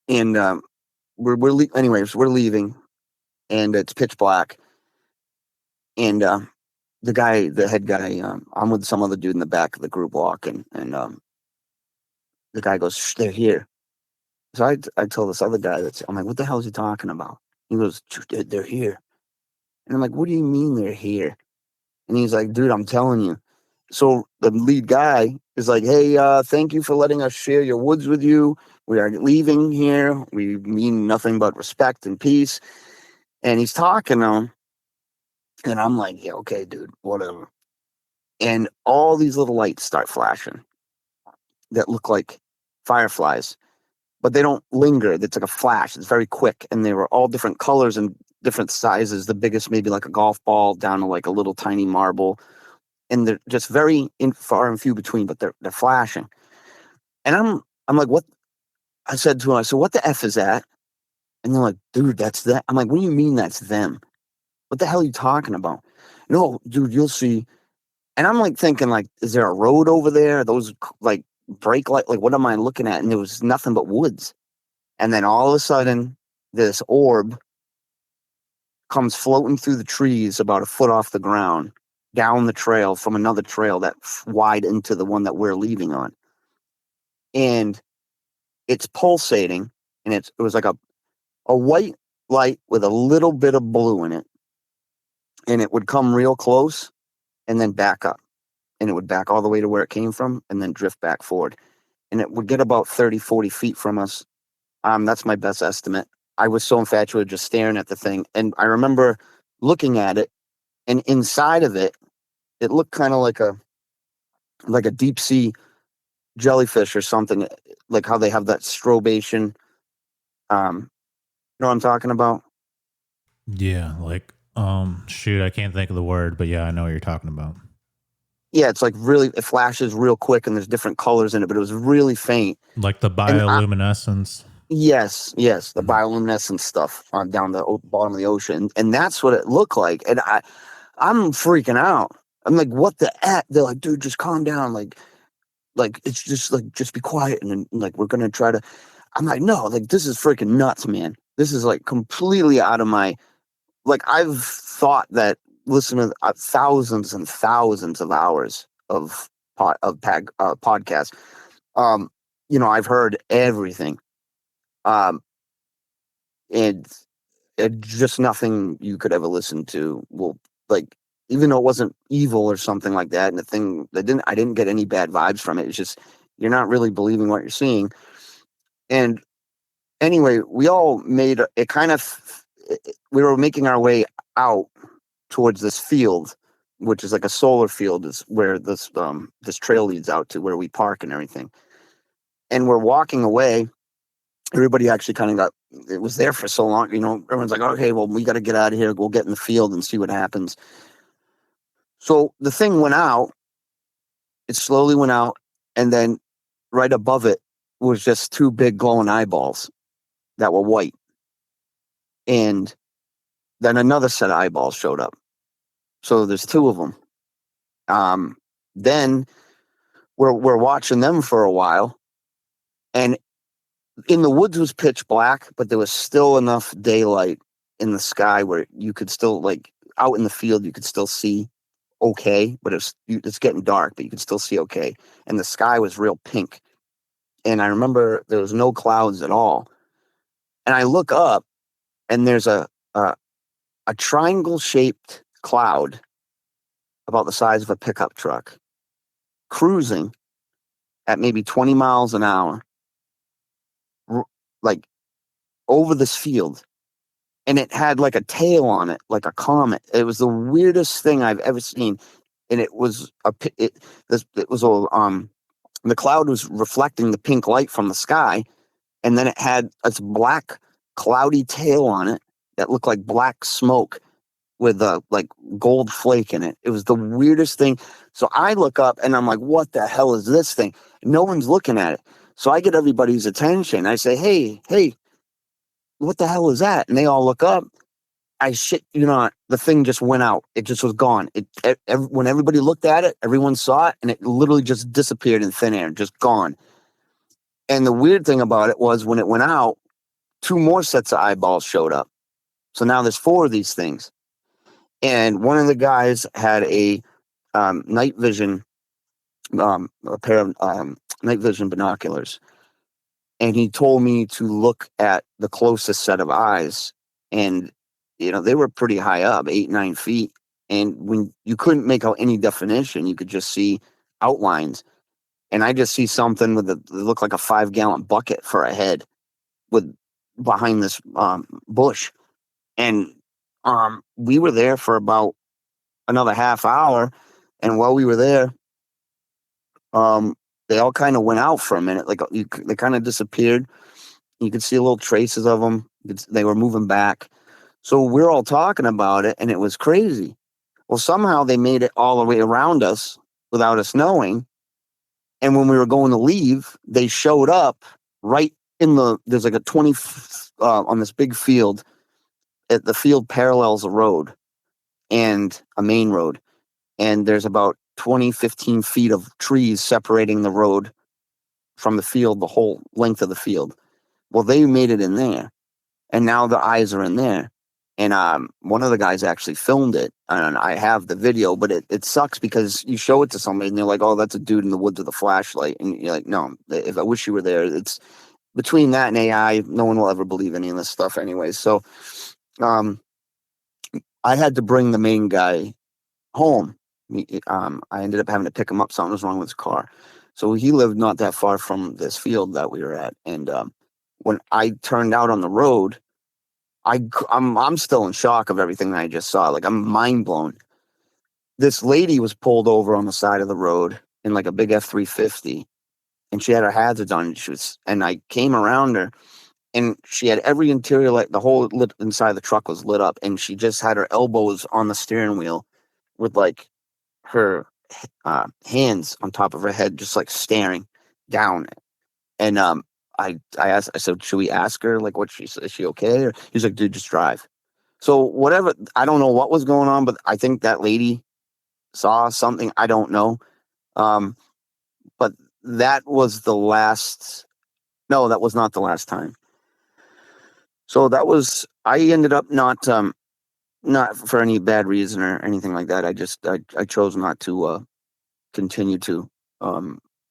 Speaker 2: and we're leaving, and it's pitch black, and the head guy, I'm with some other dude in the back of the group walking, and the guy goes, "Shh, they're here." So I told this other guy I'm like, "What the hell is he talking about?" He goes, "They're here," and I'm like, "What do you mean they're here?" And he's like, "Dude, I'm telling you." So the lead guy is like, "Hey, thank you for letting us share your woods with you. We are leaving here. We mean nothing but respect and peace." And he's talking to him, and I'm like, "Yeah, okay, dude, whatever." And all these little lights start flashing that look like fireflies, but they don't linger. It's like a flash. It's very quick, and they were all different colors and different sizes. The biggest maybe like a golf ball down to like a little tiny marble, and they're just very far and few between. But they're flashing, and I'm like, "What?" I said to him, "I said, what the f is that?" And they're like, "Dude, that's that." I'm like, "What do you mean that's them? What the hell are you talking about?" "No, dude, you'll see." And I'm like thinking, like, is there a road over there? Those like brake light, like what am I looking at? And there was nothing but woods. And then all of a sudden, this orb comes floating through the trees about a foot off the ground, down the trail from another trail that wide into the one that we're leaving on. And it's pulsating, and it was like a white light with a little bit of blue in it. And it would come real close and then back up. And it would back all the way to where it came from and then drift back forward. And it would get about 30, 40 feet from us. That's my best estimate. I was so infatuated just staring at the thing. And I remember looking at it, and inside of it, it looked kind of like a deep sea jellyfish or something, like how they have that strobation. You know what I'm talking about?
Speaker 1: Yeah, like shoot, I can't think of the word, but yeah, I know what you're talking about.
Speaker 2: Yeah, it's like really, it flashes real quick and there's different colors in it, but it was really faint.
Speaker 1: Like the
Speaker 2: And
Speaker 1: bioluminescence.
Speaker 2: yes, the
Speaker 1: Mhm.
Speaker 2: bioluminescent stuff on down the bottom of the ocean, and that's what it looked like. And I'm freaking out. I'm like, "What the f?" They're like, "Dude, just calm down. Like it's just like just be quiet, and then like we're gonna try to." I'm like, "No, like this is freaking nuts, man. This is like completely out of my like." I've thought that listening to thousands and thousands of hours of podcasts. Um, I've heard everything. Um, and just nothing you could ever listen to will like, even though it wasn't evil or something like that, and the thing that I didn't get any bad vibes from it. It's just you're not really believing what you're seeing. And anyway, we all made it kind of we were making our way out towards this field, which is like a solar field, is where this trail leads out to where we park and everything. And we're walking away. Everybody actually kind of got, it was there for so long, everyone's like, "Okay, well, we got to get out of here, we'll get in the field and see what happens." So the thing went out, it slowly went out, and then right above it was just two big glowing eyeballs that were white. And then another set of eyeballs showed up. So there's two of them. Then we're watching them for a while, and in the woods was pitch black, but there was still enough daylight in the sky where you could still, like, out in the field you could still see okay, but it's getting dark, but you could still see okay. And the sky was real pink. And I remember there was no clouds at all. And I look up, and there's a triangle shaped cloud about the size of a pickup truck cruising at maybe 20 miles an hour, like over this field. And it had like a tail on it, like a comet. It was the weirdest thing I've ever seen. And it was it was all the cloud was reflecting the pink light from the sky, and then it had a black cloudy tail on it that looked like black smoke with a like gold flake in it. It was the weirdest thing. So I look up and I'm like, "What the hell is this thing?" No one's looking at it. So I get everybody's attention. I say, hey, what the hell is that?" And they all look up. I shit you not, the thing just went out. It just was gone. When everybody looked at it, everyone saw it, and it literally just disappeared in thin air, just gone. And the weird thing about it was when it went out, two more sets of eyeballs showed up. So now there's four of these things. And one of the guys had a night vision, a pair of night vision binoculars, and he told me to look at the closest set of eyes, and they were pretty high up, 8, 9 feet, and when you couldn't make out any definition, you could just see outlines. And I just see something with it looked like a 5-gallon bucket for a head with behind this bush. And we were there for about another half hour, and while we were there, they all kind of went out for a minute, like they kind of disappeared. You could see little traces of them. They were moving back. So we're all talking about it, and it was crazy. Well, somehow they made it all the way around us without us knowing. And when we were going to leave, they showed up right there's like a 20 on this big field. The field parallels a road and a main road. And there's about 20, 15 feet of trees separating the road from the field, the whole length of the field. Well, they made it in there, and now the eyes are in there. And one of the guys actually filmed it, and I have the video, but it sucks because you show it to somebody and they're like, oh, that's a dude in the woods with a flashlight. And you're like, no, if I wish you were there. It's between that and AI, no one will ever believe any of this stuff anyway. So I had to bring the main guy home. I ended up having to pick him up. Something was wrong with his car. So he lived not that far from this field that we were at. And when I turned out on the road, I'm still in shock of everything that I just saw. Like, I'm mind blown. This lady was pulled over on the side of the road in like a big F-350, and she had her hazards on. And I came around her, and she had every interior, like the whole inside of the truck was lit up, and she just had her elbows on the steering wheel with like her hands on top of her head, just like staring down. And I asked, I said, should we ask her like what is she okay? Or he's like, dude, just drive. So whatever, I don't know what was going on, but I think that lady saw something. I don't know. But that was the last. No, that was not the last time. So I ended up not for any bad reason or anything like that. I chose not to continue to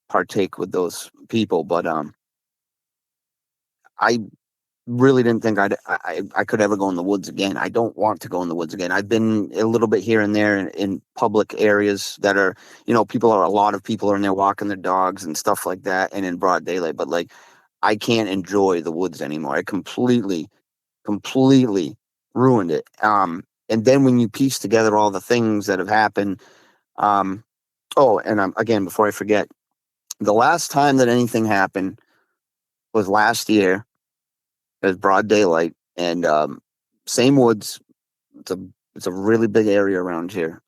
Speaker 2: partake with those people, but I really didn't think I could ever go in the woods again. I don't want to go in the woods again. I've been a little bit here and there in public areas that are, a lot of people are in there walking their dogs and stuff like that, and in broad daylight. But like, I can't enjoy the woods anymore. I completely ruined it. And then when you piece together all the things that have happened, and again, before I forget, the last time that anything happened was last year. It was broad daylight, and same woods. It's a really big area around here.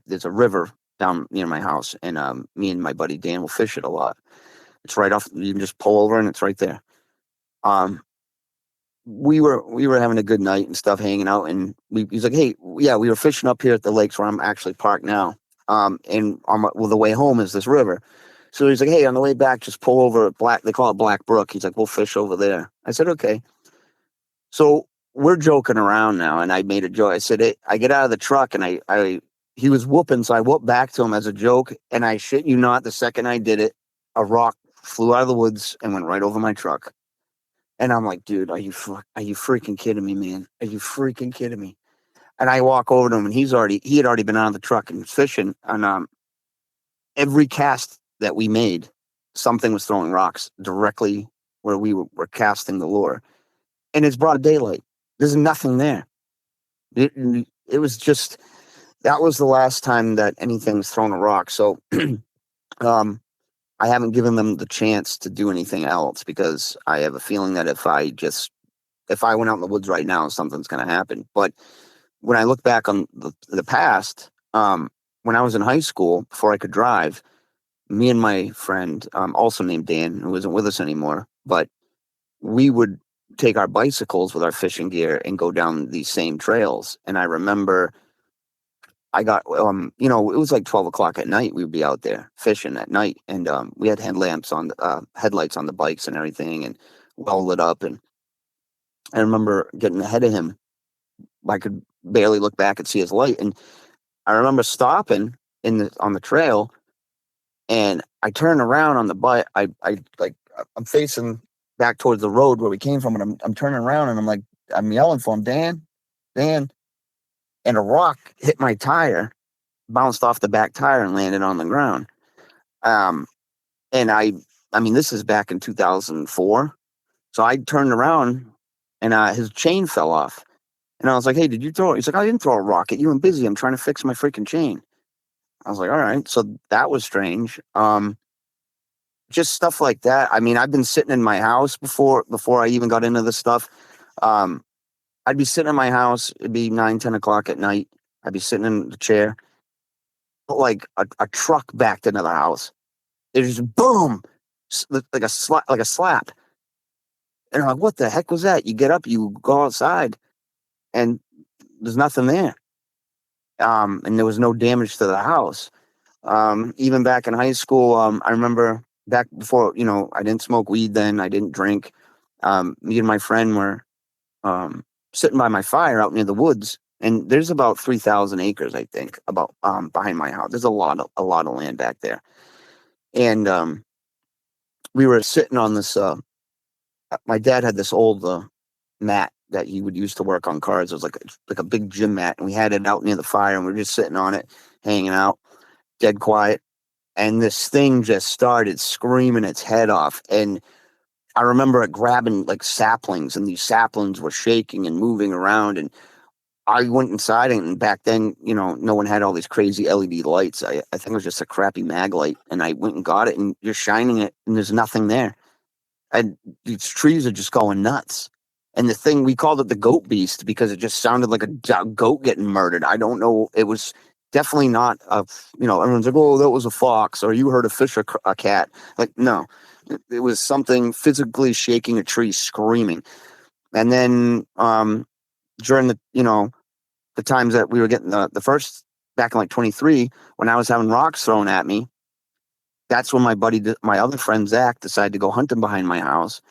Speaker 2: There's a river down near my house, and me and my buddy Dan will fish it a lot. It's right off. You can just pull over, and it's right there. We were having a good night and stuff, hanging out, and he's like, "Hey, yeah, we were fishing up here at the lakes where I'm actually parked now. And the way home is this river." So he's like, "Hey, on the way back, just pull over at They call it Black Brook." He's like, "We'll fish over there." I said, "Okay." So we're joking around now, and I made a joke. I said, hey, I get out of the truck, and he was whooping, so I whooped back to him as a joke, and I shit you not, the second I did it, a rock flew out of the woods and went right over my truck. And I'm like, dude, are you freaking kidding me, man? Are you freaking kidding me? And I walk over to him, and he had already been out of the truck and was fishing, and every cast that we made, something was throwing rocks directly where we were casting the lure. And it's broad daylight. There's nothing there. It was just, that was the last time that anything's thrown a rock. So I haven't given them the chance to do anything else, because I have a feeling that if I went out in the woods right now, something's going to happen. But when I look back on the past, when I was in high school, before I could drive, me and my friend, also named Dan, who isn't with us anymore, but we would take our bicycles with our fishing gear and go down these same trails. And I remember I got, it was like 12 o'clock at night. We would be out there fishing at night, and we had headlights on the bikes and everything, and well lit up. And I remember getting ahead of him. I could barely look back and see his light. And I remember stopping on the trail, and I turned around on the bike. I'm facing back towards the road where we came from, and I'm turning around, and I'm yelling for him, Dan, Dan, and a rock hit my tire, bounced off the back tire, and landed on the ground. And I mean, this is back in 2004. So I turned around, and his chain fell off. And I was like, hey, did you throw it? He's like, I didn't throw a rock at you. I'm busy. I'm trying to fix my freaking chain. I was like, all right. So that was strange. Just stuff like that. I mean, I've been sitting in my house before I even got into this stuff. I'd be sitting in my house. It'd be 9, 10 o'clock at night. I'd be sitting in the chair. Like a truck backed into the house. It just boom, like a slap. And I'm like, what the heck was that? You get up, you go outside, and there's nothing there. And there was no damage to the house. Even back in high school, I remember back before, I didn't smoke weed then, I didn't drink. Me and my friend were sitting by my fire out near the woods, and there's about 3,000 acres, I think, about behind my house. There's a lot of land back there. And we were sitting on this. My dad had this old mat that he would use to work on cars. It was like a big gym mat, and we had it out near the fire, and we were just sitting on it, hanging out, dead quiet. And this thing just started screaming its head off. And I remember it grabbing like saplings, and these saplings were shaking and moving around. And I went inside, and back then, no one had all these crazy LED lights. I think it was just a crappy mag light. And I went and got it, and you're shining it, and there's nothing there. And these trees are just going nuts. And the thing, we called it the goat beast because it just sounded like a goat getting murdered. I don't know. It was definitely not everyone's like, oh, that was a fox, or you heard a fish or a cat. Like, no, it was something physically shaking a tree, screaming. And then during the times that we were getting the first, back in like 23, when I was having rocks thrown at me, that's when my other friend Zach, decided to go hunting behind my house.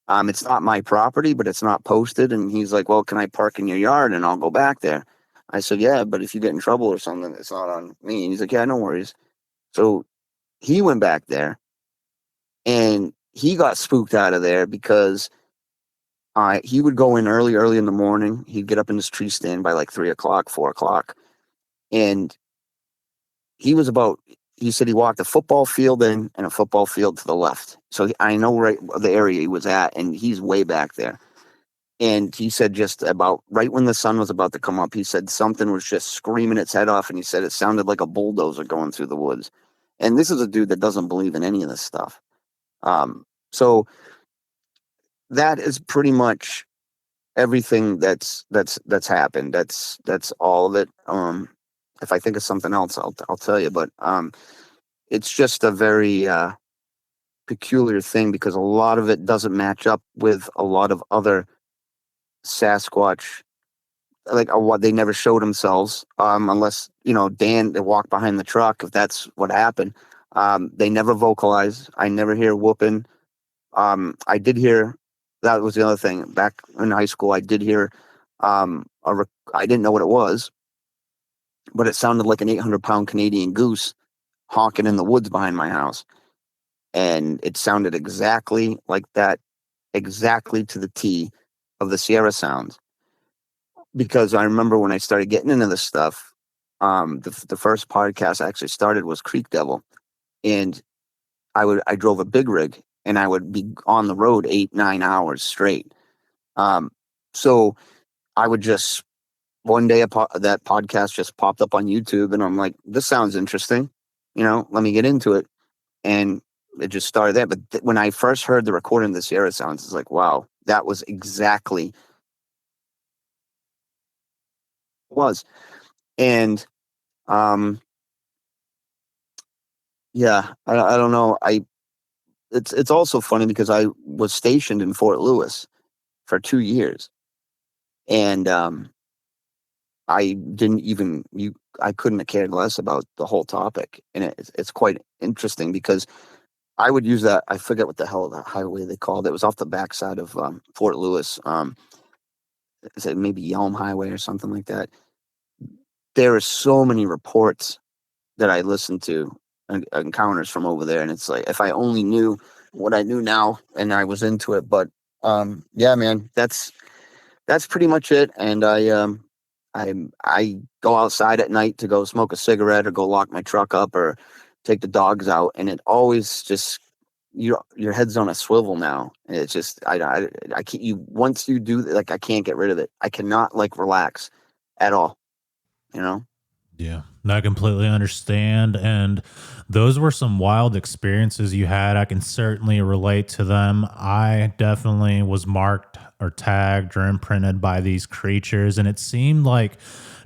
Speaker 2: It's not my property, but it's not posted. And he's like, well, can I park in your yard and I'll go back there? I said, yeah, but if you get in trouble or something, it's not on me. And he's like, yeah, no worries. So he went back there, and he got spooked out of there because he would go in early in the morning. He'd get up in his tree stand by like 3 o'clock, 4 o'clock. And he said he walked a football field in and a football field to the left. So I know right the area he was at, and he's way back there. And he said just about right when the sun was about to come up, he said something was just screaming its head off, and he said it sounded like a bulldozer going through the woods. And this is a dude that doesn't believe in any of this stuff. So that is pretty much everything that's happened. That's all of it. If I think of something else, I'll tell you. But it's just a very peculiar thing because a lot of it doesn't match up with a lot of other Sasquatch. Like what they never showed themselves, unless Dan, they walked behind the truck. If that's what happened, they never vocalize. I never hear whooping. I did hear, that was the other thing. Back in high school, I did hear I didn't know what it was, but it sounded like an 800-pound Canadian goose honking in the woods behind my house. And it sounded exactly like that, exactly to the T of the Sierra Sounds. Because I remember when I started getting into this stuff, the first podcast I actually started was Creek Devil. And I drove a big rig, and I would be on the road 8-9 hours straight. So I would just, one day that podcast just popped up on YouTube, and I'm like, this sounds interesting. Let me get into it. And it just started there. But when I first heard the recording of the Sierra Sounds, it's like, wow, that was exactly what it was. And yeah, I don't know. It's also funny because I was stationed in Fort Lewis for 2 years, and I couldn't have cared less about the whole topic. And it's quite interesting because I would use that. I forget what the hell the highway they called it. It was off the backside of Fort Lewis. is it maybe Yelm Highway or something like that. There are so many reports that I listened to, encounters from over there, and it's like if I only knew what I knew now and I was into it. But yeah, man, that's pretty much it. And I go outside at night to go smoke a cigarette or go lock my truck up or take the dogs out, and it always just your head's on a swivel now. And it's just I can't, you once you do, like, I can't get rid of it. I cannot, like, relax at all, you know.
Speaker 1: Yeah, I completely understand. And those were some wild experiences you had. I can certainly relate to them. I definitely was marked or tagged or imprinted by these creatures. And it seemed like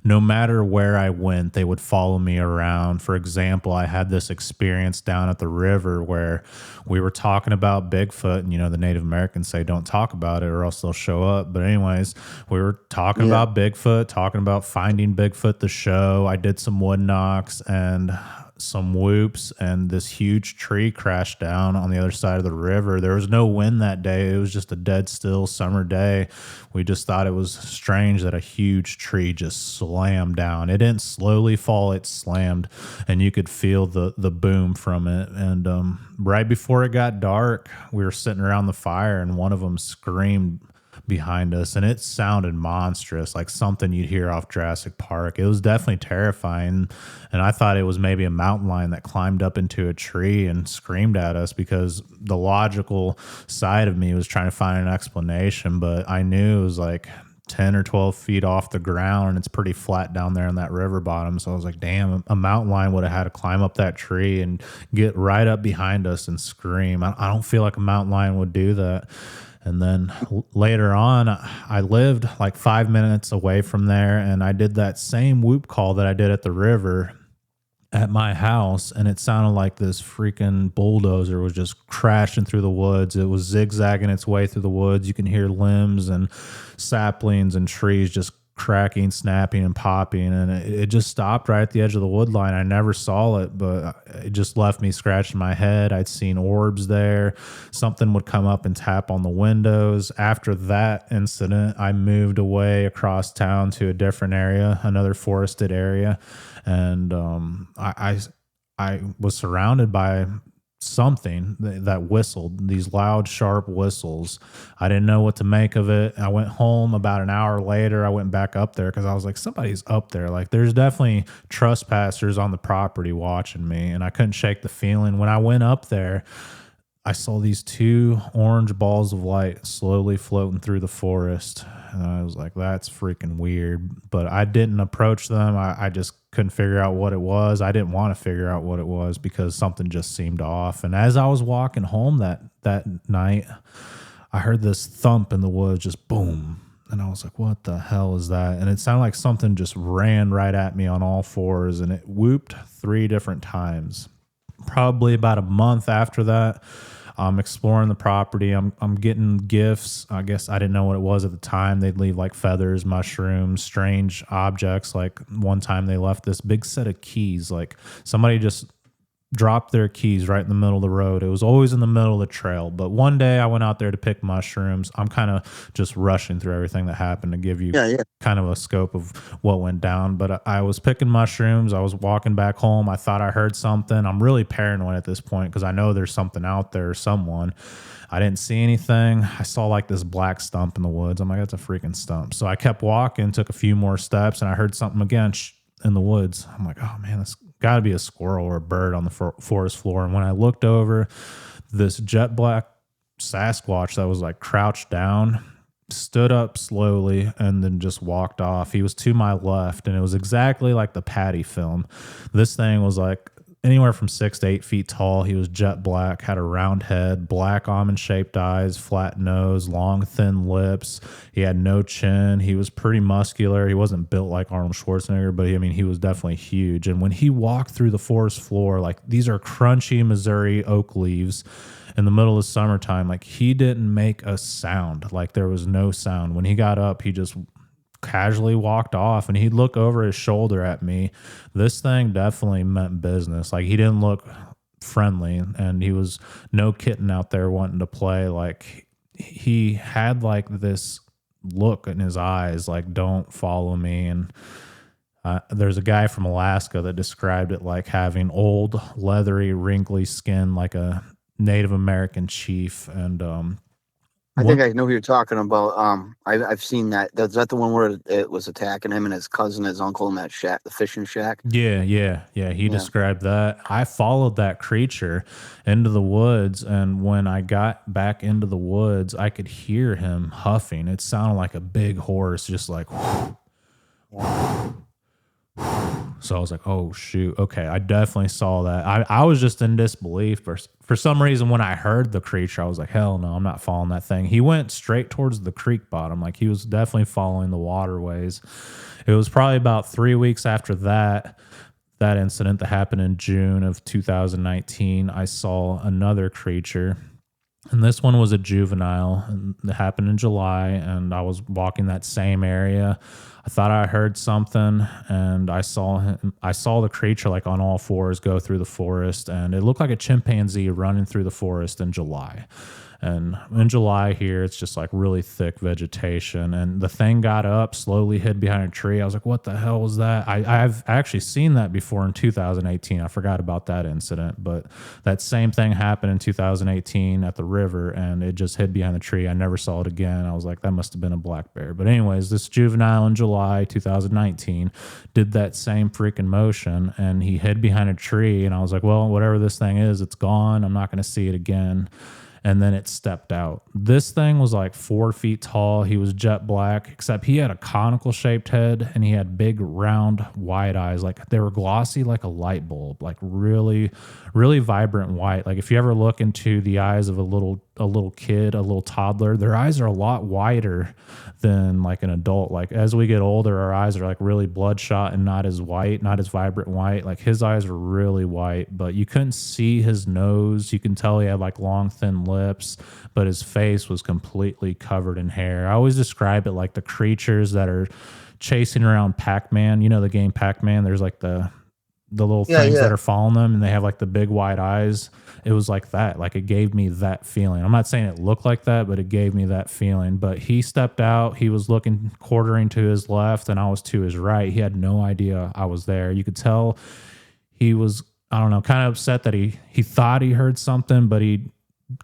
Speaker 1: no matter where I went, they would follow me around. For example, I had this experience down at the river where we were talking about Bigfoot, and the Native Americans say don't talk about it or else they'll show up. But anyways, we were talking
Speaker 2: Yeah.
Speaker 1: about Bigfoot, talking about Finding Bigfoot, the show. I did some wood knocks and some whoops, and this huge tree crashed down on the other side of the river. There was no wind that day. It was just a dead still summer day. We just thought it was strange that a huge tree just slammed down. It didn't slowly fall, it slammed, and you could feel the boom from it. And right before it got dark, we were sitting around the fire, and one of them screamed behind us, and it sounded monstrous, like something you'd hear off Jurassic Park. It was definitely terrifying, and I thought it was maybe a mountain lion that climbed up into a tree and screamed at us, because the logical side of me was trying to find an explanation, but I knew it was like 10 or 12 feet off the ground, and it's pretty flat down there in that river bottom. So I was like, damn, a mountain lion would have had to climb up that tree and get right up behind us and scream. I don't feel like a mountain lion would do that. And then later on, I lived like 5 minutes away from there, and I did that same whoop call that I did at the river at my house, and it sounded like this freaking bulldozer was just crashing through the woods. It was zigzagging its way through the woods. You can hear limbs and saplings and trees just cracking, snapping, and popping, and it just stopped right at the edge of the wood line. I never saw it, but it just left me scratching my head. I'd seen orbs there. Something would come up and tap on the windows. After that incident, I moved away across town to a different area, another forested area, and I was surrounded by something that whistled, these loud, sharp whistles. I didn't know what to make of it. I went home about an hour later. I went back up there because I was like, somebody's up there. Like, there's definitely trespassers on the property watching me, and I couldn't shake the feeling. When I went up there, I saw these two orange balls of light slowly floating through the forest. And I was like, that's freaking weird. But I didn't approach them. I just couldn't figure out what it was. I didn't want to figure out what it was because something just seemed off. And as I was walking home that night, I heard this thump in the woods, just boom. And I was like, what the hell is that? And it sounded like something just ran right at me on all fours, and it whooped 3 different times. Probably about a month after that, I'm exploring the property. I'm getting gifts. I guess I didn't know what it was at the time. They'd leave like feathers, mushrooms, strange objects. Like one time they left this big set of keys. Like somebody just dropped their keys right in the middle of the road. It was always in the middle of the trail. But one day I went out there to pick mushrooms. I'm kind of just rushing through everything that happened to give you kind of a scope of what went down. But I was picking mushrooms. I was walking back home. I thought I heard something. I'm really paranoid at this point because I know there's something out there or someone. I didn't see anything. I saw like this black stump in the woods. I'm like, that's a freaking stump. So I kept walking, took a few more steps, and I heard something again in the woods. I'm like, oh man, this got to be a squirrel or a bird on the forest floor. And when I looked over, this jet black Sasquatch that was like crouched down stood up slowly and then just walked off. He was to my left, and it was exactly like the Patty film. This thing was like anywhere from 6 to 8 feet tall. He was jet black, had a round head, black almond-shaped eyes, flat nose, long, thin lips. He had no chin. He was pretty muscular. He wasn't built like Arnold Schwarzenegger, but he was definitely huge. And when he walked through the forest floor, like these are crunchy Missouri oak leaves in the middle of summertime, like he didn't make a sound. Like there was no sound. When he got up, he just casually walked off, and he'd look over his shoulder at me. This thing definitely meant business. Like he didn't look friendly, and he was no kitten out there wanting to play. Like he had like this look in his eyes, like, don't follow me. And there's a guy from Alaska that described it like having old, leathery, wrinkly skin, like a Native American chief. And
Speaker 2: I think I know who you're talking about. I've seen that. Is that the one where it was attacking him and his cousin, his uncle in that shack, the fishing shack?
Speaker 1: Yeah. He described that. I followed that creature into the woods, and when I got back into the woods, I could hear him huffing. It sounded like a big horse, just like. So I was like, oh, shoot. Okay, I definitely saw that. I was just in disbelief. For some reason, when I heard the creature, I was like, hell no, I'm not following that thing. He went straight towards the creek bottom. Like, he was definitely following the waterways. It was probably about 3 weeks after that incident that happened in June of 2019. I saw another creature. And this one was a juvenile, and it happened in July, and I was walking that same area. I thought I heard something, and I saw the creature like on all fours go through the forest, and it looked like a chimpanzee running through the forest in July. And in July here, it's just like really thick vegetation. And the thing got up, slowly hid behind a tree. I was like, what the hell was that? I've actually seen that before in 2018. I forgot about that incident. But that same thing happened in 2018 at the river, and it just hid behind the tree. I never saw it again. I was like, that must have been a black bear. But anyways, this juvenile in July 2019 did that same freaking motion, and he hid behind a tree. And I was like, well, whatever this thing is, it's gone. I'm not going to see it again. And then it stepped out. This thing was like 4 feet tall. He was jet black, except he had a conical shaped head, and he had big, round, wide eyes. Like, they were glossy like a light bulb, like really, really vibrant white. Like, if you ever look into the eyes of a little kid, a little toddler, their eyes are a lot wider than like an adult. Like, as we get older, our eyes are like really bloodshot and not as white, not as vibrant white. Like, his eyes were really white, but you couldn't see his nose. You can tell he had like long, thin lips, but his face was completely covered in hair. I always describe it like the creatures that are chasing around Pac-Man. You know the game Pac-Man? There's like the little things that are following them, and they have like the big wide eyes. It was like that. Like, it gave me that feeling. I'm not saying it looked like that, but it gave me that feeling. But he stepped out. He was looking, quartering to his left, and I was to his right. He had no idea I was there. You could tell he was, I don't know, kind of upset that he thought he heard something, but he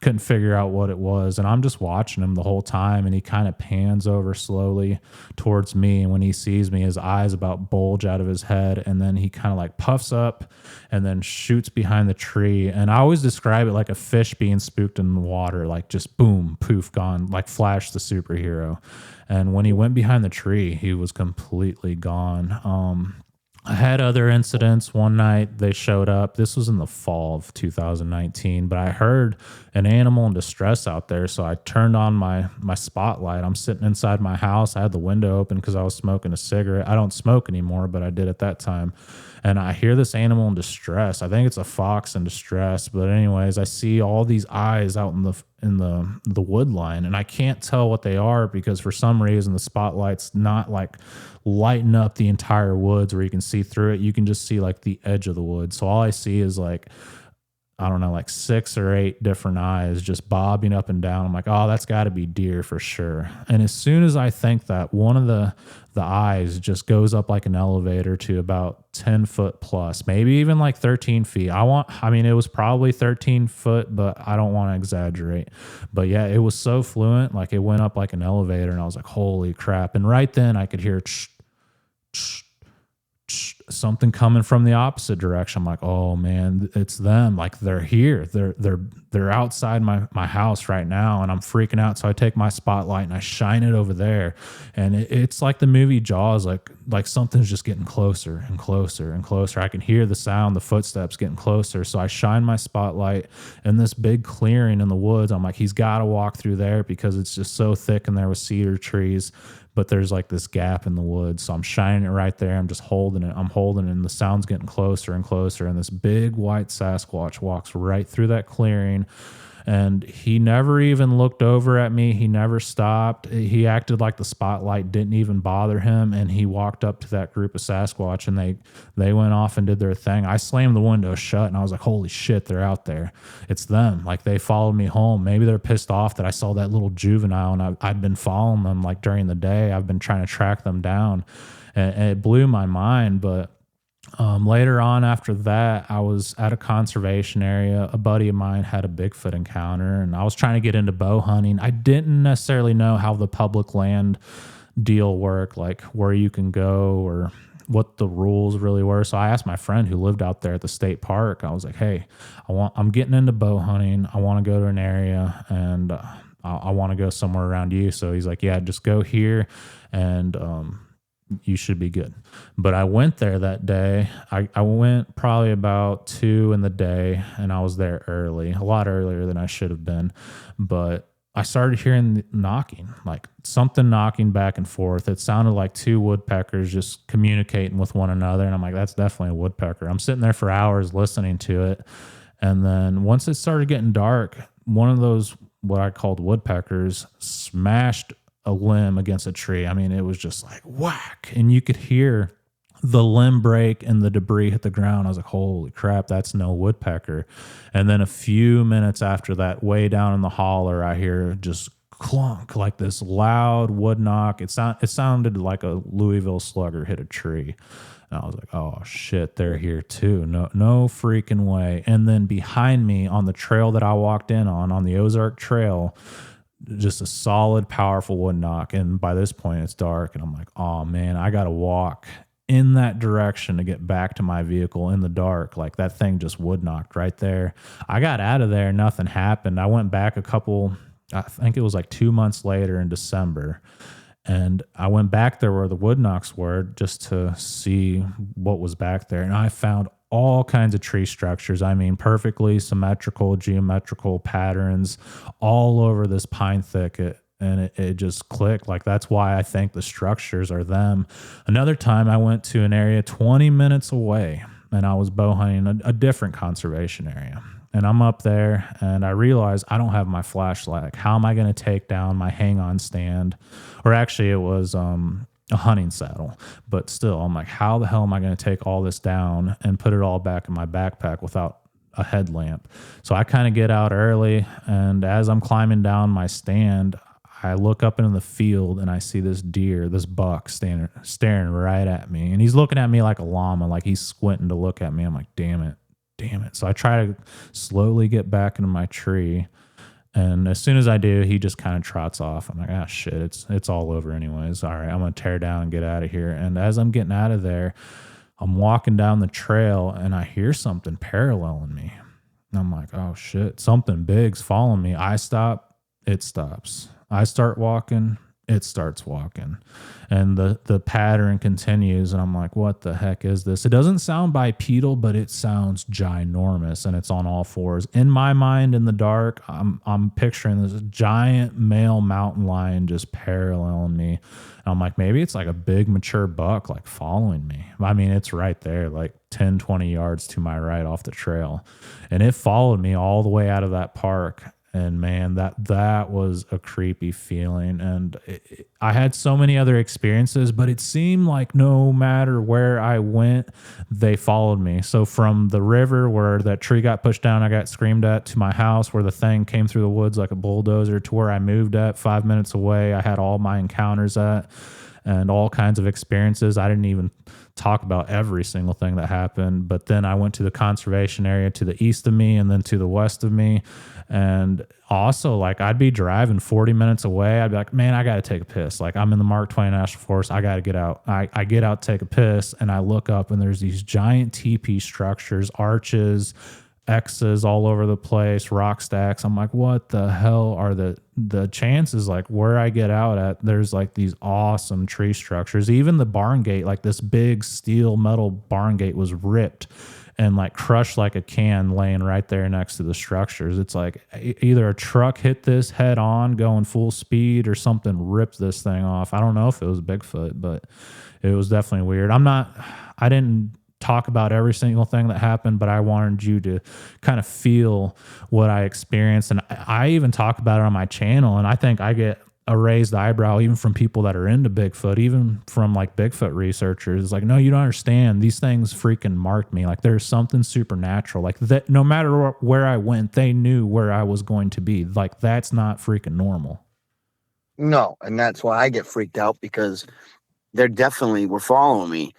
Speaker 1: couldn't figure out what it was. And I'm just watching him the whole time, and he kind of pans over slowly towards me, and when he sees me, his eyes about bulge out of his head, and then he kind of like puffs up and then shoots behind the tree. And I always describe it like a fish being spooked in the water, like just boom, poof, gone, like Flash the superhero. And when he went behind the tree, he was completely gone. I had other incidents. One night they showed up. This was in the fall of 2019, but I heard an animal in distress out there. So I turned on my spotlight. I'm sitting inside my house. I had the window open because I was smoking a cigarette. I don't smoke anymore, but I did at that time. And I hear this animal in distress. I think it's a fox in distress. But anyways, I see all these eyes out in the wood line, and I can't tell what they are because for some reason the spotlight's not like lighting up the entire woods where you can see through it. You can just see like the edge of the wood. So all I see is like, I don't know, like 6 or 8 different eyes just bobbing up and down. I'm like, oh, that's got to be deer for sure. And as soon as I think that, one of the eyes just goes up like an elevator to about 10 foot plus, maybe even like 13 feet. I mean, it was probably 13 foot, but I don't want to exaggerate. But yeah, it was so fluent, like it went up like an elevator, and I was like, holy crap. And right then I could hear something coming from the opposite direction. I'm like, oh man, it's them. Like, they're here. They're outside my house right now, and I'm freaking out. So I take my spotlight and I shine it over there, and it's like the movie Jaws. Like something's just getting closer and closer and closer. I can hear the sound, the footsteps getting closer. So I shine my spotlight in this big clearing in the woods. I'm like, he's got to walk through there because it's just so thick in there with cedar trees. But there's like this gap in the woods. So I'm shining it right there. I'm just holding it. I'm holding it, and the sound's getting closer and closer. And this big white Sasquatch walks right through that clearing. And he never even looked over at me. He never stopped. He acted like the spotlight didn't even bother him. And he walked up to that group of Sasquatch, and they went off and did their thing. I slammed the window shut, and I was like, holy shit, they're out there. It's them. Like, they followed me home. Maybe they're pissed off that I saw that little juvenile, and I'd been following them like during the day. I've been trying to track them down, and it blew my mind. But later on after that, I was at a conservation area. A buddy of mine had a Bigfoot encounter, and I was trying to get into bow hunting. I didn't necessarily know how the public land deal worked, like where you can go or what the rules really were. So I asked my friend who lived out there at the state park. I was like, hey, I'm getting into bow hunting. I want to go to an area, and I want to go somewhere around you. So he's like, yeah, just go here, and you should be good. But I went there that day. I went probably about 2 in the day, and I was there early, a lot earlier than I should have been. But I started hearing knocking, like something knocking back and forth. It sounded like 2 woodpeckers just communicating with one another. And I'm like, that's definitely a woodpecker. I'm sitting there for hours listening to it. And then once it started getting dark, one of those, what I called woodpeckers, smashed a limb against a tree. I mean, it was just like whack, and you could hear the limb break and the debris hit the ground. I was like, holy crap, that's no woodpecker. And then a few minutes after that, way down in the holler, I hear just clunk, like this loud wood knock. It sounded like a Louisville slugger hit a tree. And I was like, oh shit, they're here too. No freaking way. And then behind me on the trail that I walked in on the Ozark Trail, just a solid, powerful wood knock. And by this point, it's dark, and I'm like, oh man, I got to walk in that direction to get back to my vehicle in the dark. Like, that thing just wood knocked right there. I got out of there. Nothing happened. I went back I think it was like 2 months later in December. And I went back there where the wood knocks were just to see what was back there. And I found all kinds of tree structures. I mean, perfectly symmetrical, geometrical patterns all over this pine thicket. And it just clicked. Like, that's why I think the structures are them. Another time I went to an area 20 minutes away, and I was bow hunting a different conservation area. And I'm up there, and I realized I don't have my flashlight. Like, how am I going to take down my hang-on stand? Or actually, it was a hunting saddle. But still, I'm like, how the hell am I going to take all this down and put it all back in my backpack without a headlamp? So I kind of get out early, and as I'm climbing down my stand, I look up into the field, and I see this deer, this buck, staring right at me. And he's looking at me like a llama, like he's squinting to look at me. I'm like, damn it. So I try to slowly get back into my tree. And as soon as I do, he just kind of trots off. I'm like, ah, shit, it's all over anyways. All right, I'm going to tear down and get out of here. And as I'm getting out of there, I'm walking down the trail, and I hear something paralleling me. And I'm like, oh, shit, something big's following me. I stop, it stops. I start walking, it starts walking. And the pattern continues, and I'm like, what the heck is this? It doesn't sound bipedal, but it sounds ginormous, and it's on all fours. In my mind, in the dark, I'm picturing this giant male mountain lion just paralleling me. And I'm like, maybe it's like a big mature buck like following me. I mean, it's right there, like 10, 20 yards to my right off the trail. And it followed me all the way out of that park. And man, that was a creepy feeling. And I had so many other experiences, but it seemed like no matter where I went, they followed me. So from the river where that tree got pushed down, I got screamed at, to my house where the thing came through the woods like a bulldozer, to where I moved at 5 minutes away, I had all my encounters at, and all kinds of experiences. I didn't even talk about every single thing that happened. But then I went to the conservation area to the east of me, and then to the west of me. And also, like, I'd be driving 40 minutes away. I'd be like, man, I got to take a piss. Like, I'm in the Mark Twain National Forest. I got to get out. I get out, take a piss, and I look up, and there's these giant teepee structures, arches, X's all over the place, rock stacks. I'm like, what the hell are the chances? Like, where I get out at, there's like these awesome tree structures. Even the barn gate, like this big steel metal barn gate, was ripped and like crushed like a can, laying right there next to the structures. It's like either a truck hit this head on going full speed, or something ripped this thing off. I don't know if it was Bigfoot, but it was definitely weird. I didn't talk about every single thing that happened, but I wanted you to kind of feel what I experienced. And I even talk about it on my channel, and I think I get a raised eyebrow even from people that are into Bigfoot, even from like Bigfoot researchers. Like, no, you don't understand. These things freaking marked me. Like, there's something supernatural. Like that, no matter where I went, they knew where I was going to be. Like, that's not freaking normal.
Speaker 2: No, and that's why I get freaked out, because they're definitely were following me,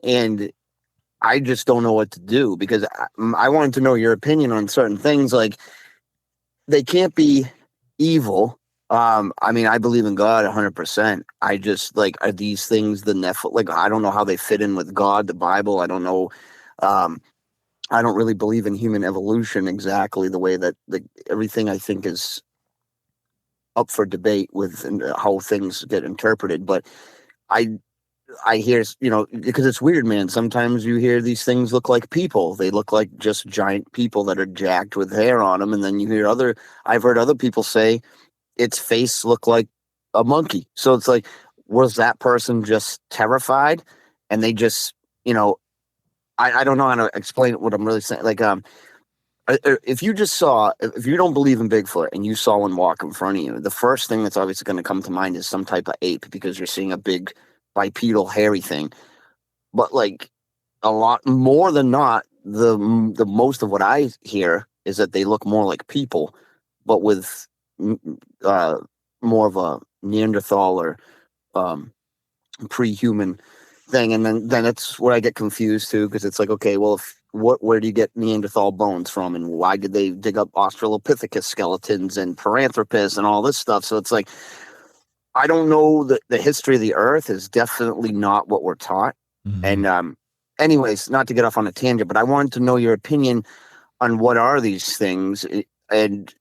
Speaker 2: and I just don't know what to do, because I wanted to know your opinion on certain things. Like, they can't be evil. I mean, I believe in God 100%. I just, like, are these things the Nephilim? Like, I don't know how they fit in with God, the Bible. I don't know. I don't really believe in human evolution exactly the way that everything I think is up for debate with how things get interpreted. But I I hear, because it's weird, man. Sometimes you hear these things look like people. They look like just giant people that are jacked with hair on them. And then you hear I've heard other people say its face looked like a monkey. So it's like, was that person just terrified? And they just, I don't know how to explain what I'm really saying. Like, if you don't believe in Bigfoot and you saw one walk in front of you, the first thing that's obviously going to come to mind is some type of ape, because you're seeing a big bipedal hairy thing. But like, a lot more than not, the most of what I hear is that they look more like people, but with more of a Neanderthal or pre-human thing. And then that's where I get confused too, because it's like, okay, well, where do you get Neanderthal bones from, and why did they dig up Australopithecus skeletons and Paranthropus and all this stuff? So it's like, I don't know. The history of the Earth is definitely not what we're taught.
Speaker 1: Mm-hmm.
Speaker 2: And anyways, not to get off on a tangent, but I wanted to know your opinion on what are these things, and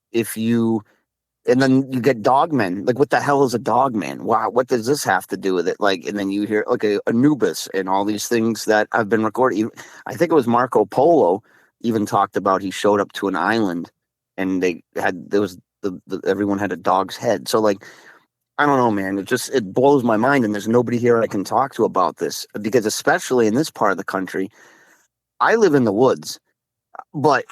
Speaker 2: then you get dogmen. Like, what the hell is a dogman? Wow, what does this have to do with it? Like, and then you hear like a Anubis and all these things that have been recorded. I think it was Marco Polo even talked about, he showed up to an island and everyone had a dog's head. So like, I don't know, man. It blows my mind, and there's nobody here I can talk to about this, because especially in this part of the country, I live in the woods, but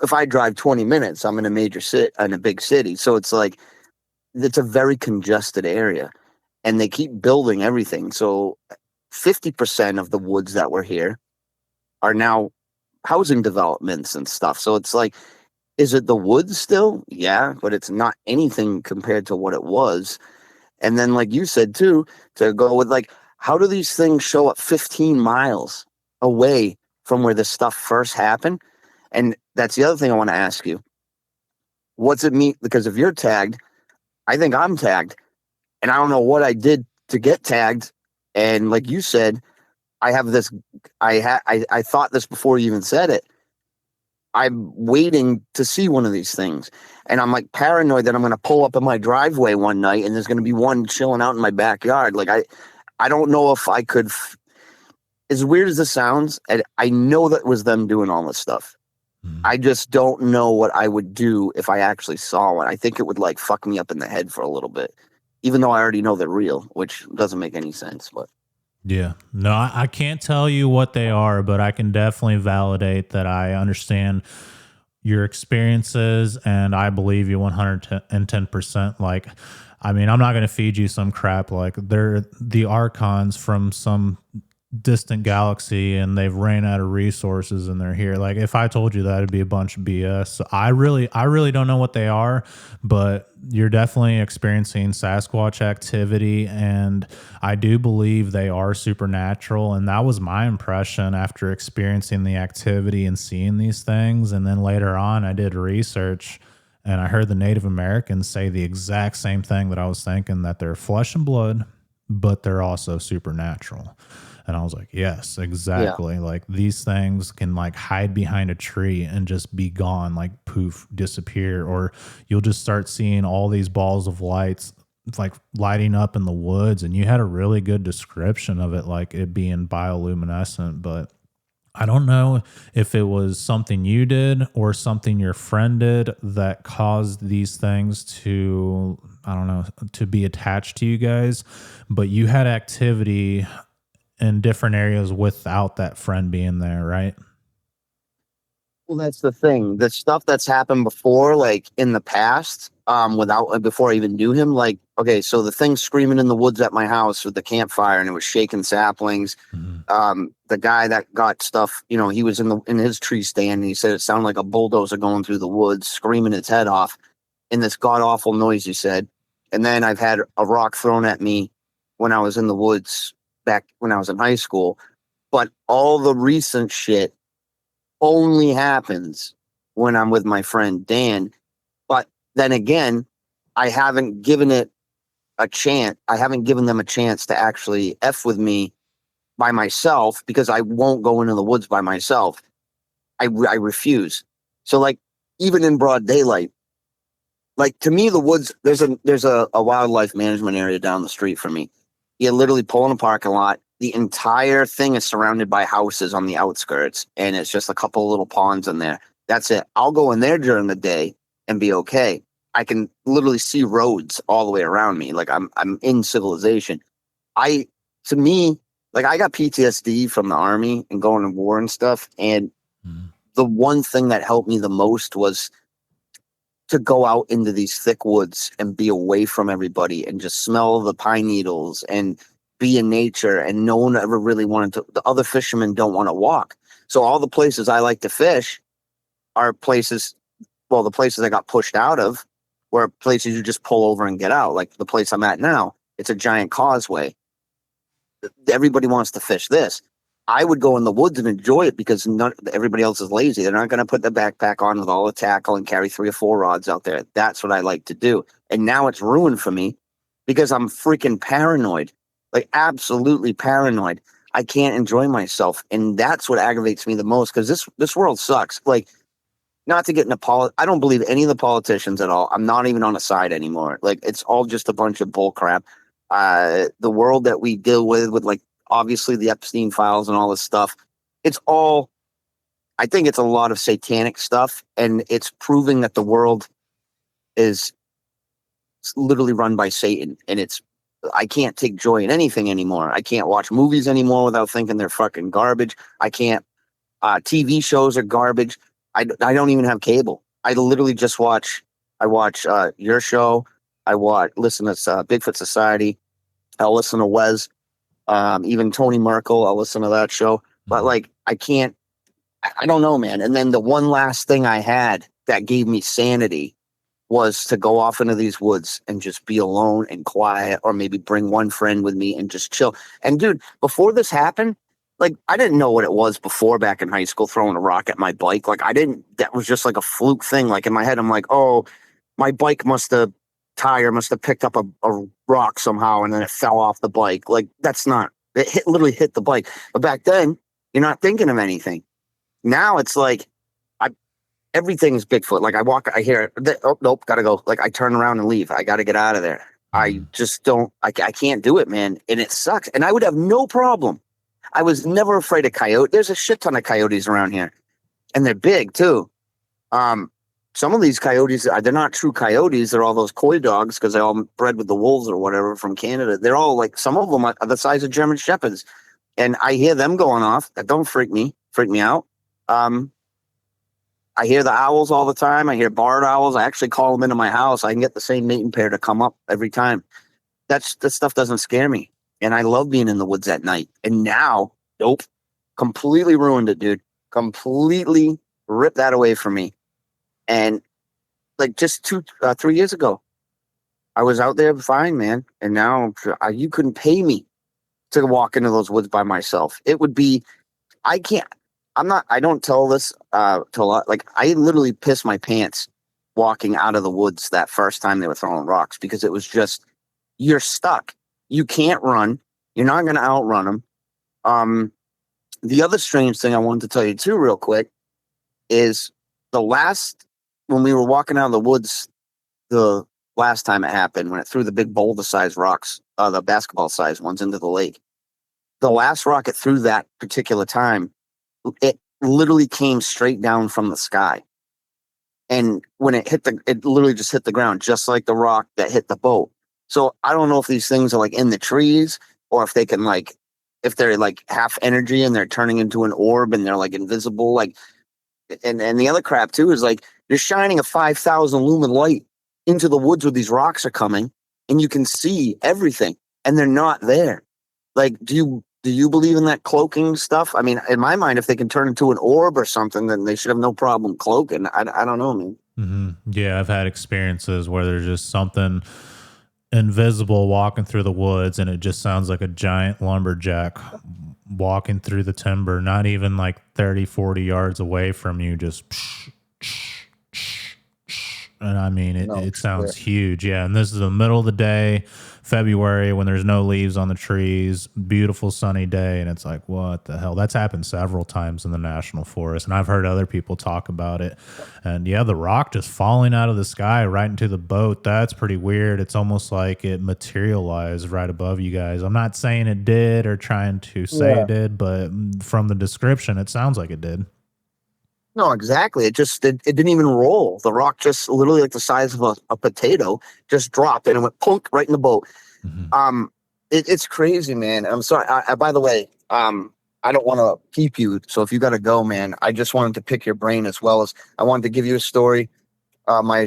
Speaker 2: if I drive 20 minutes, I'm in a big city. So it's like, it's a very congested area, and they keep building everything. So 50% of the woods that were here are now housing developments and stuff. So it's like, is it the woods still? Yeah, but it's not anything compared to what it was. And then, like you said too, to go with like, how do these things show up 15 miles away from where this stuff first happened? And that's the other thing I want to ask you. What's it mean? Because if you're tagged, I think I'm tagged, and I don't know what I did to get tagged. And like you said, I have this. I thought this before you even said it. I'm waiting to see one of these things, and I'm like paranoid that I'm going to pull up in my driveway one night and there's going to be one chilling out in my backyard. Like, I don't know if I could. As weird as this sounds, and I know that was them doing all this stuff. I just don't know what I would do if I actually saw one. I think it would like fuck me up in the head for a little bit, even though I already know they're real, which doesn't make any sense. But
Speaker 1: Yeah. No, I can't tell you what they are, but I can definitely validate that I understand your experiences, and I believe you 110%. Like, I mean, I'm not going to feed you some crap like they're the Archons from some distant galaxy and they've ran out of resources and they're here. Like, if I told you that, it'd be a bunch of BS. So I really don't know what they are, but you're definitely experiencing Sasquatch activity, and I do believe they are supernatural. And that was my impression after experiencing the activity and seeing these things. And then later on, I did research and I heard the Native Americans say the exact same thing that I was thinking, that they're flesh and blood, but they're also supernatural. And I was like, yes, exactly.
Speaker 2: yeah,
Speaker 1: Like, these things can like hide behind a tree and just be gone, like poof, disappear. Or you'll just start seeing all these balls of lights like lighting up in the woods. And you had a really good description of it, like it being bioluminescent. But I don't know if it was something you did or something your friend did that caused these things to, I don't know, to be attached to you guys. But you had activity in different areas without that friend being there, right?
Speaker 2: Well, that's the thing. The stuff that's happened before, like in the past, without before I even knew him, like okay, so the thing screaming in the woods at my house with the campfire and it was shaking saplings.
Speaker 1: Mm-hmm.
Speaker 2: The guy that got stuff, he was in his tree stand and he said it sounded like a bulldozer going through the woods, screaming its head off in this god awful noise, he said. And then I've had a rock thrown at me when I was in the woods back when I was in high school. But all the recent shit only happens when I'm with my friend Dan. But then again, I haven't given it a chance. I haven't given them a chance to actually F with me by myself because I won't go into the woods by myself. I refuse. So like even in broad daylight, like to me, the woods, there's a wildlife management area down the street from me. You literally pull in a parking lot. The entire thing is surrounded by houses on the outskirts, and it's just a couple of little ponds in there. That's it. I'll go in there during the day and be okay. I can literally see roads all the way around me. Like I'm in civilization. I to me, like I got PTSD from the army and going to war and stuff. And
Speaker 1: Mm-hmm.
Speaker 2: the one thing that helped me the most was to go out into these thick woods and be away from everybody and just smell the pine needles and be in nature. And no one ever really wanted to, the other fishermen don't want to walk. So all the places I like to fish are places, well, the places I got pushed out of were places you just pull over and get out. Like the place I'm at now, it's a giant causeway. Everybody wants to fish this. I would go in the woods and enjoy it because everybody else is lazy. They're not going to put the backpack on with all the tackle and carry 3 or 4 rods out there. That's what I like to do. And now it's ruined for me because I'm freaking paranoid, like absolutely paranoid. I can't enjoy myself. And that's what aggravates me the most because this world sucks. Like, not to get into I don't believe any of the politicians at all. I'm not even on a side anymore. Like, it's all just a bunch of bull crap. The world that we deal with like, obviously the Epstein files and all this stuff, it's all, I think it's a lot of satanic stuff, and it's proving that the world is literally run by Satan. And I can't take joy in anything anymore. I can't watch movies anymore without thinking they're fucking garbage. I can't, TV shows are garbage. I don't even have cable. I literally just I watch your show. Listen to Bigfoot Society. I'll listen to Wes. Even Tony Merkel, I'll listen to that show. But like, I don't know, man. And then the one last thing I had that gave me sanity was to go off into these woods and just be alone and quiet, or maybe bring one friend with me and just chill. And dude, before this happened, like I didn't know what it was before back in high school, throwing a rock at my bike. Like that was just like a fluke thing. Like in my head, I'm like, oh, my bike tire must have picked up a rock somehow and then it fell off the bike. Like that's not, literally hit the bike. But back then, you're not thinking of anything. Now it's like, everything is Bigfoot. Like I hear, oh, nope, gotta go. Like I turn around and leave. I gotta get out of there. I just don't, I can't do it, man. And it sucks. And I would have no problem. I was never afraid of coyote. There's a shit ton of coyotes around here, and they're big too. Some of these coyotes, they're not true coyotes. They're all those coy dogs because they all bred with the wolves or whatever from Canada. They're all like, some of them are the size of German shepherds. And I hear them going off. That don't freak me out. I hear the owls all the time. I hear barred owls. I actually call them into my house. I can get the same mating pair to come up every time. That stuff doesn't scare me. And I love being in the woods at night. And now, nope, completely ruined it, dude. Completely ripped that away from me. And like just 3 years ago, I was out there fine, man. And now you couldn't pay me to walk into those woods by myself. It would be, I can't, I don't tell this to a lot. Like I literally pissed my pants walking out of the woods that first time they were throwing rocks because it was just, you're stuck. You can't run. You're not going to outrun them. The other strange thing I wanted to tell you too, real quick, is when we were walking out of the woods, the last time it happened, when it threw the big boulder-sized rocks, the basketball-sized ones into the lake. The last rock it threw that particular time, it literally came straight down from the sky. And when it literally just hit the ground, just like the rock that hit the boat. So I don't know if these things are like in the trees or if they can like if they're like half energy and they're turning into an orb and they're like invisible, like, and the other crap too is like you're shining a 5,000 lumen light into the woods where these rocks are coming, and you can see everything, and they're not there. Like, do you believe in that cloaking stuff? I mean, in my mind, if they can turn into an orb or something, then they should have no problem cloaking. I don't know, man.
Speaker 1: Yeah, I've had experiences where there's just something invisible walking through the woods, and it just sounds like a giant lumberjack walking through the timber, not even like 30, 40 yards away from you, just and I mean, it sounds huge. Yeah. And this is the middle of the day, February, when there's no leaves on the trees, beautiful sunny day. And it's like, what the hell? That's happened several times in the national forest. And I've heard other people talk about it. And yeah, the rock just falling out of the sky right into the boat. That's pretty weird. It's almost like it materialized right above you guys. I'm not saying it did or trying to say it did, but from the description, it sounds like it did.
Speaker 2: No, exactly. It didn't even roll. The rock just literally like the size of a potato just dropped and it went plunk right in the boat. It's crazy, man. I'm sorry. By the way, I don't want to keep you. So if you got to go, man, I just wanted to pick your brain as well as I wanted to give you a story. My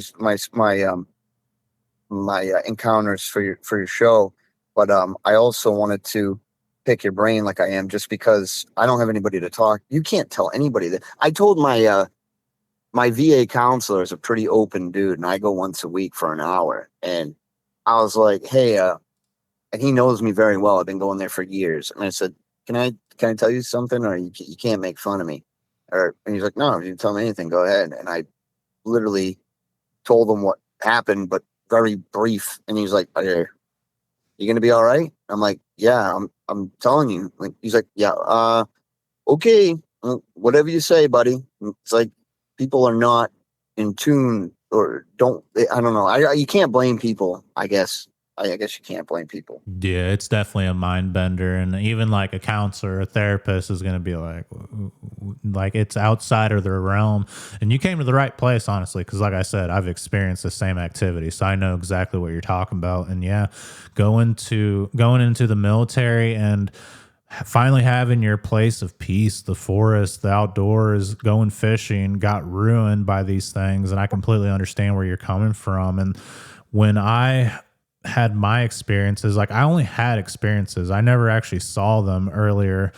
Speaker 2: encounters for your show, but I also wanted to pick your brain like I am, just because I don't have anybody to talk. You can't tell anybody that. I told my VA counselor is a pretty open dude, and I go once a week for an hour. And I was like, hey, and he knows me very well. I've been going there for years. And I said, can I tell you something, or you can't make fun of me? And he's like, no, if you tell me anything, go ahead. And I literally told him what happened, but very brief. And he's like, you gonna be all right? I'm like, yeah, I'm telling you. Like, he's like, yeah, okay, whatever you say, buddy. It's like people are not in tune, or I don't know. You can't blame people, I guess. I guess you can't blame people.
Speaker 1: Yeah, it's definitely a mind bender. And even like a counselor, a therapist is going to be like it's outside of their realm. And you came to the right place, honestly, because like I said, I've experienced the same activity. So I know exactly what you're talking about. And yeah, going into the military and finally having your place of peace, the forest, the outdoors, going fishing, got ruined by these things. And I completely understand where you're coming from. And when I had my experiences, like I only had experiences, I never actually saw them earlier,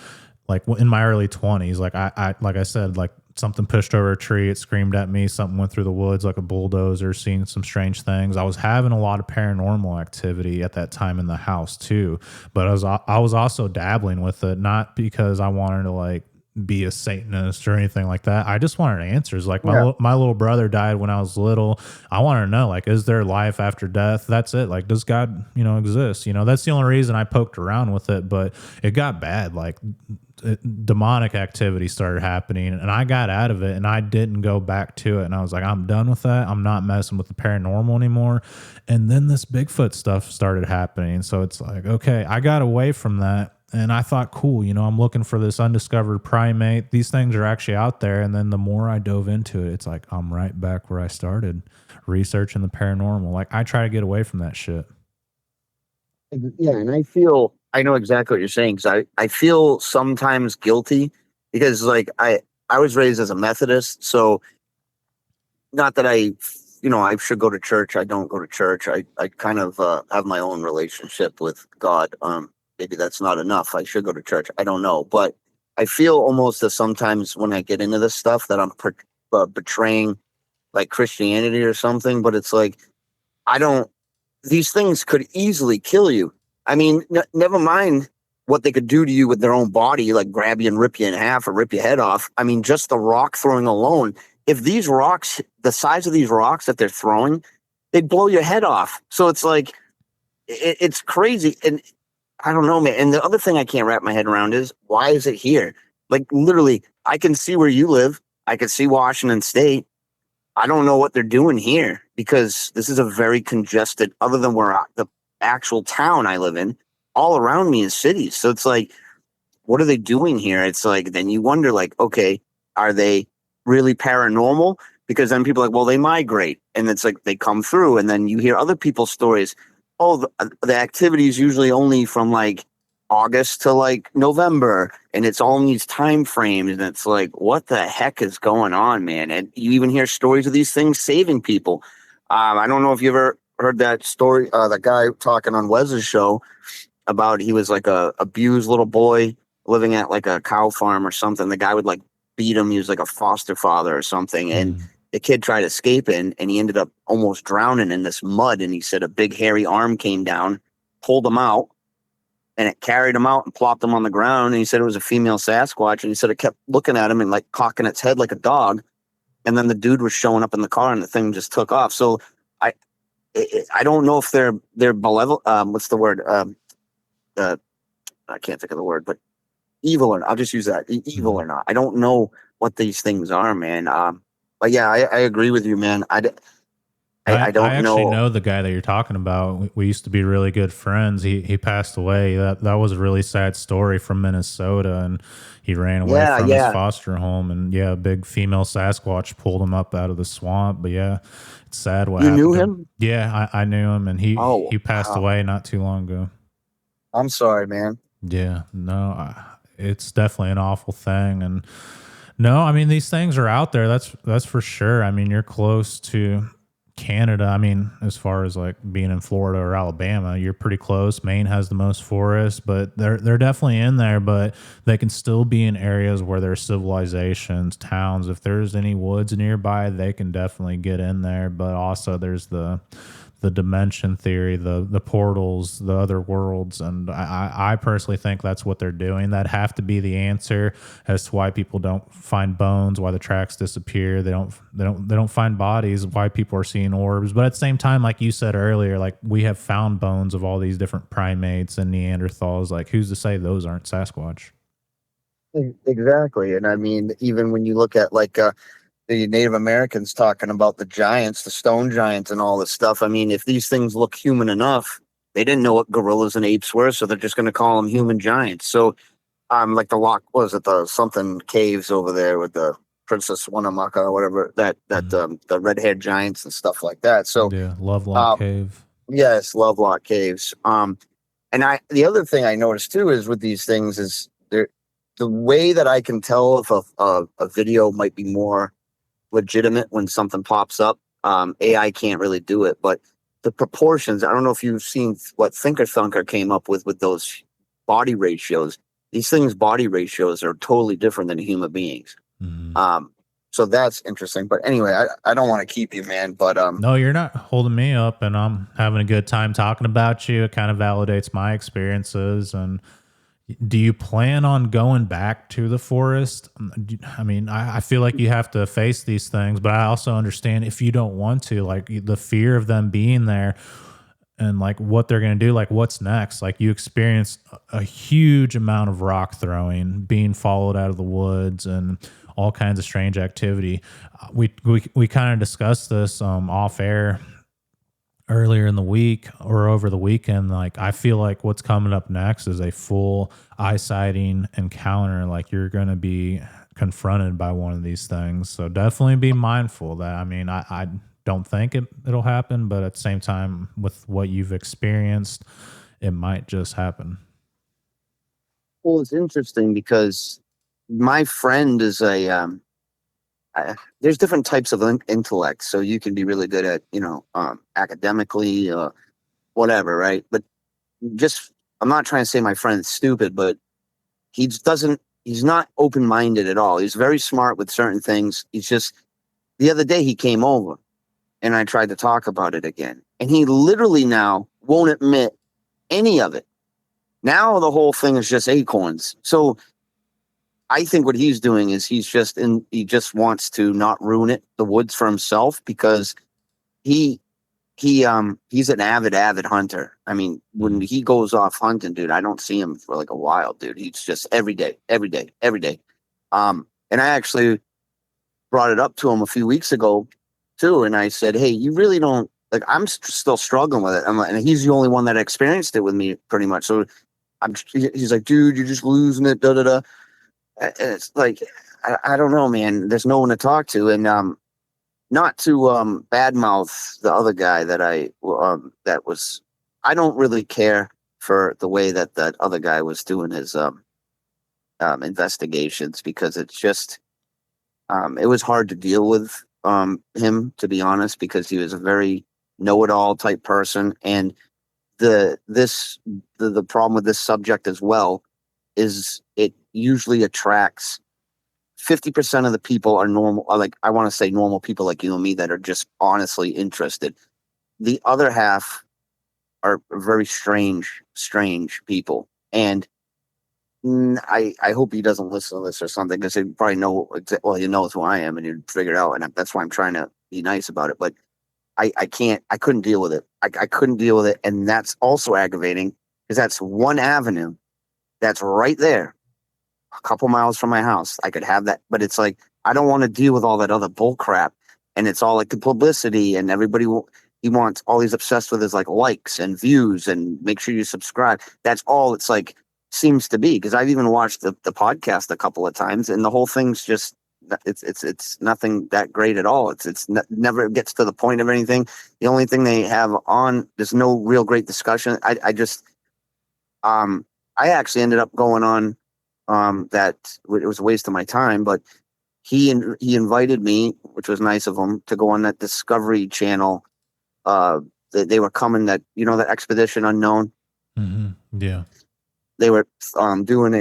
Speaker 1: like in my early 20s. Like I said, like something pushed over a tree, it screamed at me, something went through the woods like a bulldozer, seeing some strange things. I was having a lot of paranormal activity at that time in the house too, but I was also dabbling with it, not because I wanted to like be a Satanist or anything like that. I just wanted answers. Like my little brother died when I was little. I wanted to know, like, is there life after death? That's it. Like, does God, exist? That's the only reason I poked around with it, but it got bad. Like demonic activity started happening and I got out of it and I didn't go back to it. And I was like, I'm done with that. I'm not messing with the paranormal anymore. And then this Bigfoot stuff started happening. So it's like, okay, I got away from that. And I thought, cool, I'm looking for this undiscovered primate. These things are actually out there. And then the more I dove into it, it's like, I'm right back where I started, researching the paranormal. Like, I try to get away from that shit.
Speaker 2: Yeah, and I know exactly what you're saying, because I feel sometimes guilty because, like, I was raised as a Methodist. So not that I should go to church. I don't go to church. I kind of have my own relationship with God. Maybe that's not enough. I should go to church. I don't know. But I feel almost that sometimes when I get into this stuff that I'm betraying like Christianity or something. But it's like, these things could easily kill you. I mean, never mind what they could do to you with their own body, like grab you and rip you in half or rip your head off. I mean, just the rock throwing alone. If these rocks, the size of these rocks that they're throwing, they'd blow your head off. So it's like, it's crazy. And I don't know, man. And the other thing I can't wrap my head around is, why is it here? Like, literally, I can see where you live. I can see Washington State. I don't know what they're doing here, because this is a very congested, other than where the actual town I live in, all around me is cities. So it's like, what are they doing here? It's like, then you wonder, like, okay, are they really paranormal? Because then people are like, well, they migrate. And it's like, they come through, and then you hear other people's stories. Oh, the activity is usually only from like August to like November, and it's all in these time frames, and it's like, what the heck is going on, man? And you even hear stories of these things saving people. I don't know if you ever heard that story, that guy talking on Wes's show about, he was like a abused little boy living at like a cow farm or something. The guy would like beat him. He was like a foster father or something, and the kid tried escaping, and he ended up almost drowning in this mud. And he said a big hairy arm came down, pulled him out, and it carried him out and plopped him on the ground. And he said it was a female Sasquatch. And he said it kept looking at him and like cocking its head like a dog. And then the dude was showing up in the car, and the thing just took off. So I don't know if they're malevolent. What's the word? I can't think of the word, but evil, or I'll just use that, evil or not. I don't know what these things are, man. But yeah, I agree with you, man. I don't
Speaker 1: actually know the guy that you're talking about. We used to be really good friends. He passed away. That was a really sad story from Minnesota, and he ran away from his foster home. And yeah, a big female Sasquatch pulled him up out of the swamp. But yeah, it's sad what happened.
Speaker 2: You knew him?
Speaker 1: Yeah, I knew him, and he passed away not too long ago.
Speaker 2: I'm sorry, man.
Speaker 1: Yeah, no, it's definitely an awful thing. And no, I mean, these things are out there. That's for sure. I mean, you're close to Canada. I mean, as far as like being in Florida or Alabama, you're pretty close. Maine has the most forests, but they're definitely in there, but they can still be in areas where there's civilizations, towns. If there's any woods nearby, they can definitely get in there. But also there's the dimension theory, the portals, the other worlds, and I personally think that's what they're doing. That have to be the answer as to why people don't find bones, why the tracks disappear. They don't find bodies, why people are seeing orbs. But at the same time, like you said earlier, like we have found bones of all these different primates and Neanderthals. Like who's to say those aren't Sasquatch?
Speaker 2: Exactly. And I mean, even when you look at like the Native Americans talking about the giants, the stone giants, and all this stuff. I mean, if these things look human enough, they didn't know what gorillas and apes were, so they're just going to call them human giants. So, like the the something caves over there with the Princess Wanamaca or whatever, the red-haired giants and stuff like that. So,
Speaker 1: yeah, Lovelock Cave.
Speaker 2: Yes, Lovelock Caves. And the other thing I noticed too is with these things is the way that I can tell if a video might be more legitimate when something pops up. AI can't really do it, but the proportions, I don't know if you've seen what Thinker Thunker came up with those body ratios. These things' body ratios are totally different than human beings. So that's interesting. But anyway, I don't want to keep you, man, but
Speaker 1: no, you're not holding me up, and I'm having a good time talking about you. It kind of validates my experiences. And do you plan on going back to the forest? I mean, I feel like you have to face these things, but I also understand if you don't want to, like the fear of them being there and like what they're going to do, like what's next. Like you experience a huge amount of rock throwing, being followed out of the woods, and all kinds of strange activity. We kind of discussed this off air earlier in the week or over the weekend. Like I feel like what's coming up next is a full eye sighting encounter. Like you're going to be confronted by one of these things. So definitely be mindful that, I mean, I don't think it'll happen, but at the same time with what you've experienced, it might just happen.
Speaker 2: Well, it's interesting because my friend is there's different types of intellect. So you can be really good at, academically, whatever, right? But I'm not trying to say my friend's stupid, but he's not open-minded at all. He's very smart with certain things. He's just, the other day he came over and I tried to talk about it again. And he literally now won't admit any of it. Now the whole thing is just acorns. So I think what he's doing is he just wants to not ruin the woods for himself, because he's an avid hunter. I mean, when he goes off hunting, dude, I don't see him for like a while, dude. He's just every day. And I actually brought it up to him a few weeks ago too. And I said, hey, you really don't, like, I'm still struggling with it. And he's the only one that experienced it with me pretty much. So he's like, dude, you're just losing it. Da, da, da. It's like, I don't know, man. There's no one to talk to. And not to badmouth the other guy that I don't really care for the way that that other guy was doing his investigations, because it's just it was hard to deal with him, to be honest, because he was a very know-it-all type person. And the problem with this subject as well is it usually attracts 50% of the people are normal, are like, I want to say normal people like you and me that are just honestly interested. The other half are very strange people. And I hope he doesn't listen to this or something, because he probably well, he knows who I am and he'd figure it out. And that's why I'm trying to be nice about it. But I couldn't deal with it. I couldn't deal with it. And that's also aggravating, because that's one avenue that's right there, a couple miles from my house. I could have that, but it's like, I don't want to deal with all that other bull crap. And it's all like the publicity, and everybody he wants, all he's obsessed with is like likes and views and make sure you subscribe. That's all it's like seems to be. Because I've even watched the podcast a couple of times, and the whole thing's just, it's nothing that great at all. Never gets to the point of anything. The only thing they have on, there's no real great discussion. I actually ended up going on that it was a waste of my time, but he invited me, which was nice of him, to go on that Discovery Channel. They were coming, that, that Expedition Unknown.
Speaker 1: Mm-hmm. Yeah.
Speaker 2: They were doing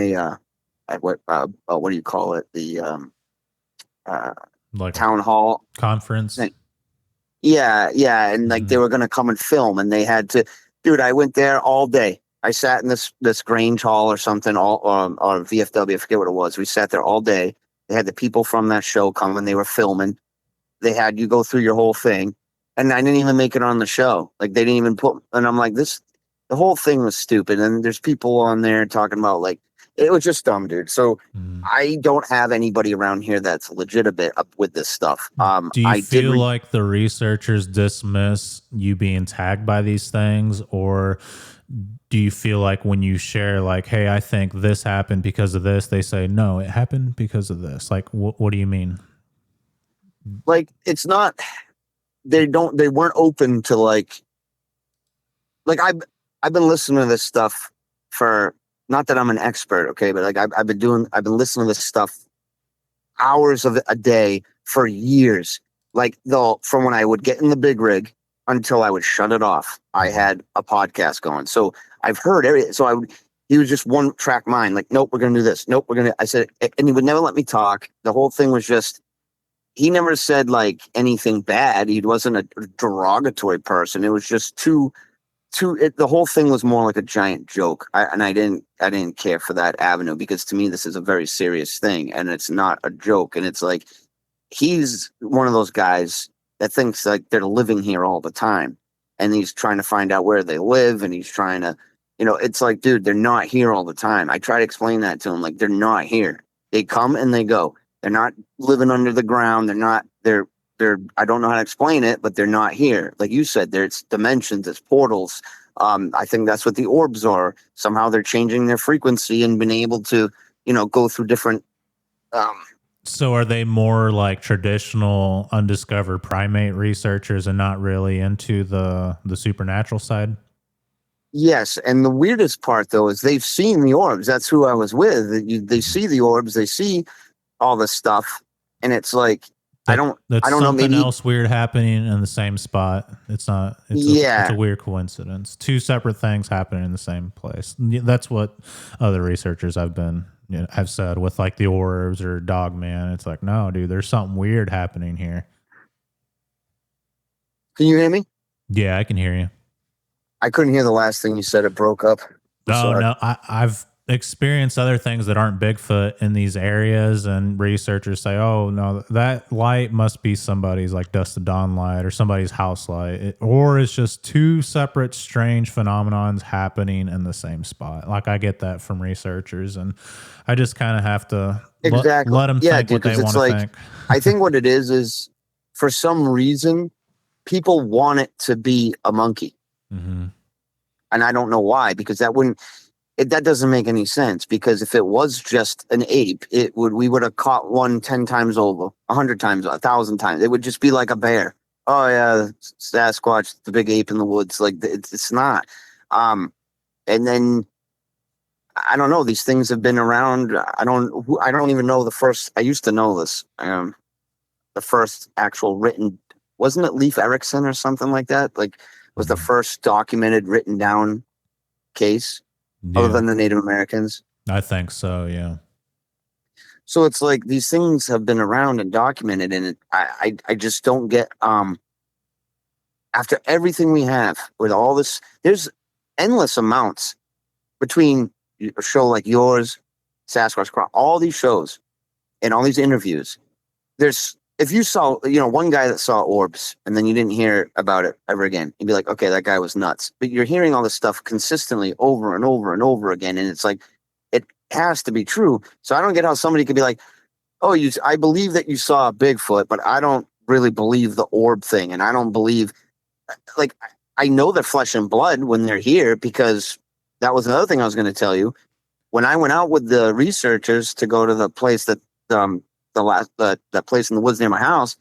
Speaker 2: what do you call it? The
Speaker 1: like
Speaker 2: town hall
Speaker 1: conference.
Speaker 2: Yeah. And like, they were going to come and film, and they had to, dude, I went there all day. I sat in this Grange Hall or something, or VFW, I forget what it was. We sat there all day. They had the people from that show come, and they were filming. They had you go through your whole thing. And I didn't even make it on the show. Like, they didn't even put, and I'm like, the whole thing was stupid. And there's people on there talking about, like, it was just dumb, dude. So I don't have anybody around here that's legitimate up with this stuff.
Speaker 1: Do you feel like the researchers dismiss you being tagged by these things, or do you feel like when you share, like, hey, I think this happened because of this, they say, no, it happened because of this? Like, what do you mean?
Speaker 2: Like, it's not, they weren't open to like I've been listening to this stuff for, not that I'm an expert, okay, but like I've been listening to this stuff hours of a day for years. Like, from when I would get in the big rig until I would shut it off, I had a podcast going. So I've heard everything. So he was just one track mind. Like, nope, we're going to do this. Nope, I said, and he would never let me talk. The whole thing was just, he never said like anything bad. He wasn't a derogatory person. It was just the whole thing was more like a giant joke. I didn't care for that avenue, because to me, this is a very serious thing, and it's not a joke. And it's like, he's one of those guys that thinks like they're living here all the time, and he's trying to find out where they live, and he's trying to, it's like, dude, they're not here all the time. I try to explain that to him. Like, they're not here. They come and they go. They're not living under the ground. They're I don't know how to explain it, but they're not here. Like you said, there's dimensions, it's portals. I think that's what the orbs are. Somehow they're changing their frequency and been able to, go through different.
Speaker 1: So are they more like traditional undiscovered primate researchers and not really into the supernatural side?
Speaker 2: Yes. And the weirdest part, though, is they've seen the orbs. That's who I was with. They see the orbs. They see all this stuff. And it's like, I don't know.
Speaker 1: Something else weird happening in the same spot. It's not. It's a weird coincidence. Two separate things happening in the same place. That's what other researchers have said with like the Orbs or Dogman. It's like, no, dude, there's something weird happening here.
Speaker 2: Can you hear me?
Speaker 1: Yeah, I can hear you.
Speaker 2: I couldn't hear the last thing you said. It broke up.
Speaker 1: No, I've experienced other things that aren't Bigfoot in these areas, and researchers say, oh no, that light must be somebody's like dusk to dawn light or somebody's house light, or it's just two separate strange phenomenons happening in the same spot. Like, I get that from researchers, and I just kind of have to let them think what they want to think.
Speaker 2: I think what it is for some reason people want it to be a monkey.
Speaker 1: Mm-hmm.
Speaker 2: And I don't know why, because that doesn't make any sense, because if it was just an ape, we would have caught one 10 times over, 100 times, 1,000 times. It would just be like a bear. Oh yeah, Sasquatch, the big ape in the woods. Like, it's not. And And then I don't know. These things have been around. I don't even know the first. I used to know this. The first actual written, wasn't it Leif Erikson or something like that? Like, was the first documented written down case other
Speaker 1: Yeah,
Speaker 2: than the Native Americans.
Speaker 1: I think so. Yeah.
Speaker 2: So it's like these things have been around and documented, and I just don't get after everything we have with all this. There's endless amounts between a show like yours, Sasquatch, all these shows and all these interviews. There's if you saw one guy that saw orbs and then you didn't hear about it ever again, you'd be like, okay, that guy was nuts. But you're hearing all this stuff consistently over and over and over again, and it's like it has to be true. So I don't get how somebody could be like, oh, I believe that you saw a Bigfoot, but I don't really believe the orb thing, and I don't believe like I know they're flesh and blood when they're here, because that was another thing I was going to tell you. When I went out with the researchers to go to the place that that place in the woods near my house,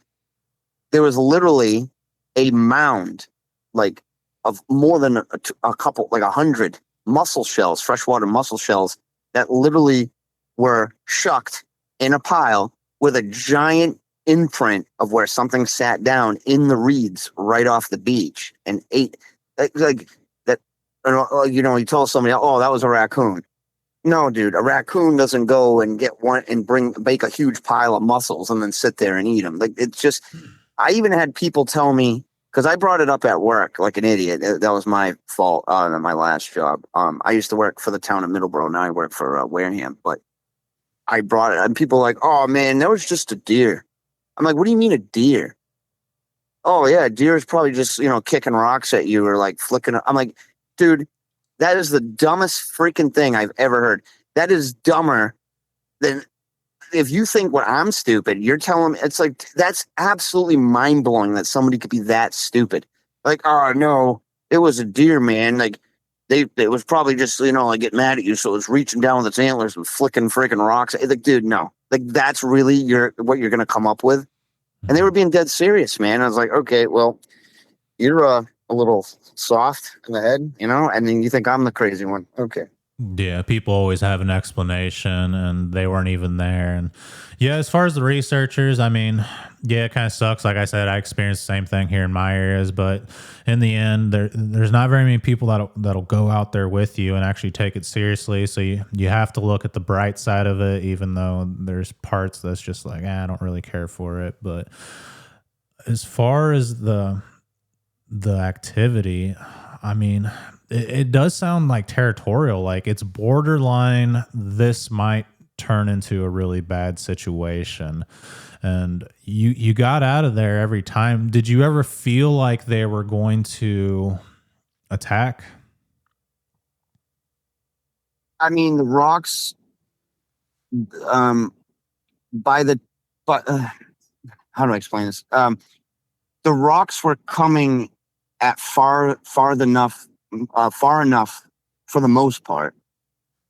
Speaker 2: there was literally a mound like of more than a couple, like 100 mussel shells, freshwater mussel shells that literally were shucked in a pile with a giant imprint of where something sat down in the reeds right off the beach and ate like that. You told somebody, oh, that was a raccoon. No, dude, a raccoon doesn't go and get one and bake a huge pile of mussels and then sit there and eat them. Like, it's just, I even had people tell me, because I brought it up at work like an idiot. That was my fault on my last job. I used to work for the town of Middleborough. Now I work for Wareham, but I brought it, and people were like, oh man, that was just a deer. I'm like, what do you mean a deer? Oh yeah, a deer is probably just, kicking rocks at you or like flicking. I'm like, dude, that is the dumbest freaking thing I've ever heard. That is dumber than if you think what I'm stupid, you're telling me. It's like, that's absolutely mind blowing that somebody could be that stupid. Like, oh no, it was a deer, man. Like it was probably just, like get mad at you. So it was reaching down with its antlers and flicking freaking rocks. Like, dude, no, like that's really what you're going to come up with. And they were being dead serious, man. I was like, okay, well, you're a little soft in the head, and then you think I'm the crazy one. Okay.
Speaker 1: Yeah, people always have an explanation, and they weren't even there. And yeah, as far as the researchers, I mean, yeah, it kind of sucks. Like I said, I experienced the same thing here in my areas, but in the end, there's not very many people that'll go out there with you and actually take it seriously. So you have to look at the bright side of it, even though there's parts that's just like, I don't really care for it. But as far as the activity, I mean, it does sound like territorial, like it's borderline. This might turn into a really bad situation. And you got out of there every time. Did you ever feel like they were going to attack?
Speaker 2: I mean, the rocks, but how do I explain this? The rocks were coming at far enough for the most part,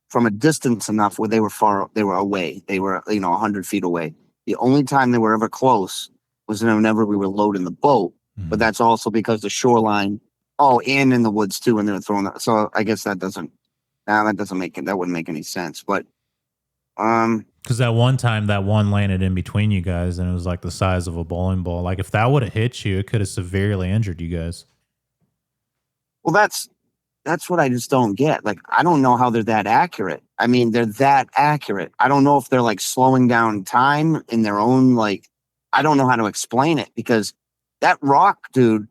Speaker 2: from a distance enough where they were away. They were, 100 feet away. The only time they were ever close was whenever we were loading the boat. Mm-hmm. But that's also because the shoreline, and in the woods too, when they were throwing that. So I guess that wouldn't make any sense. But,
Speaker 1: because that one time, that one landed in between you guys, and it was like the size of a bowling ball. Like if that would have hit you, it could have severely injured you guys.
Speaker 2: Well, that's what I just don't get. Like, I don't know how they're that accurate. I mean, they're that accurate. I don't know if they're like slowing down time in their own, like, I don't know how to explain it, because that rock, dude,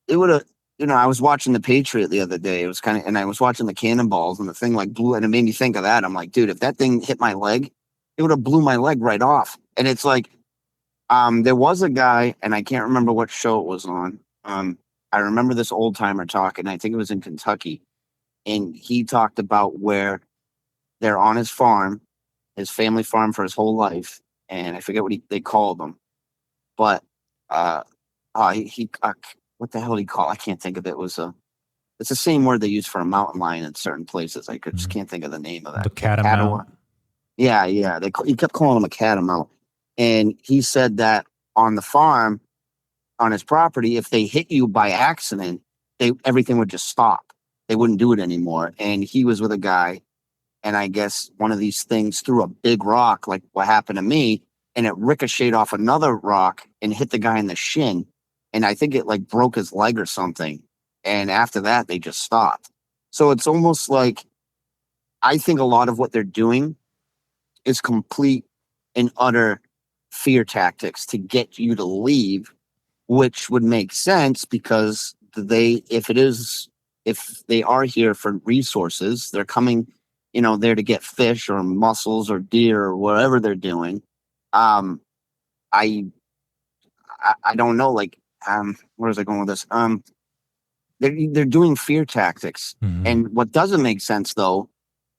Speaker 2: it would have, I was watching The Patriot the other day. It was and I was watching the cannonballs, and the thing like blew, and it made me think of that. I'm like, dude, if that thing hit my leg, it would have blew my leg right off. And it's like, there was a guy, and I can't remember what show it was on. I remember this old timer talking. I think it was in Kentucky, and he talked about where they're on his farm, his family farm for his whole life, and I forget what they called them, but what the hell did he call? I can't think of it. It's the same word they use for a mountain lion in certain places. I just can't think of the name of that.
Speaker 1: The catamount.
Speaker 2: Yeah. He kept calling him a catamount, and he said that on the farm, on his property, if they hit you by accident, everything would just stop. they wouldn't do it anymore. And he was with a guy, and I guess one of these things threw a big rock, like what happened to me, and it ricocheted off another rock and hit the guy in the shin. And I think it like broke his leg or something. And after that, they just stopped. So it's almost like I think a lot of what they're doing is complete and utter fear tactics to get you to leave, which would make sense because if they are here for resources, they're coming, there to get fish or mussels or deer or whatever they're doing. I don't know, like, where was I going with this? They're doing fear tactics.
Speaker 1: Mm-hmm.
Speaker 2: And what doesn't make sense though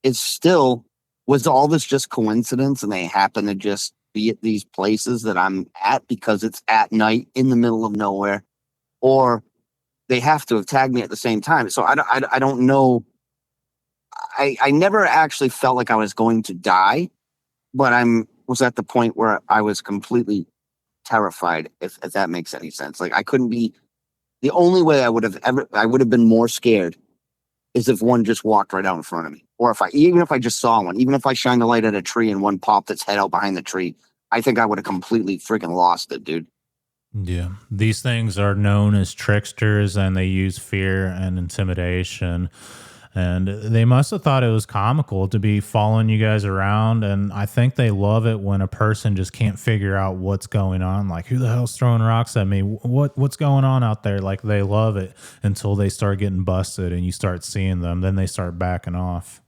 Speaker 2: is still, was all this just coincidence and they happen to just be at these places that I'm at because it's at night in the middle of nowhere, or they have to have tagged me at the same time. So I don't know. I never actually felt like I was going to die, but was at the point where I was completely terrified, if that makes any sense. Like I couldn't be, the only way I would have been more scared is if one just walked right out in front of me. Or even if I just saw one, even if I shined a light at a tree and one popped its head out behind the tree, I think I would have completely freaking lost it, dude.
Speaker 1: Yeah. These things are known as tricksters, and they use fear and intimidation. And they must have thought it was comical to be following you guys around. And I think they love it when a person just can't figure out what's going on. Like, who the hell's throwing rocks at me? What's going on out there? Like, they love it until they start getting busted and you start seeing them. Then they start backing off.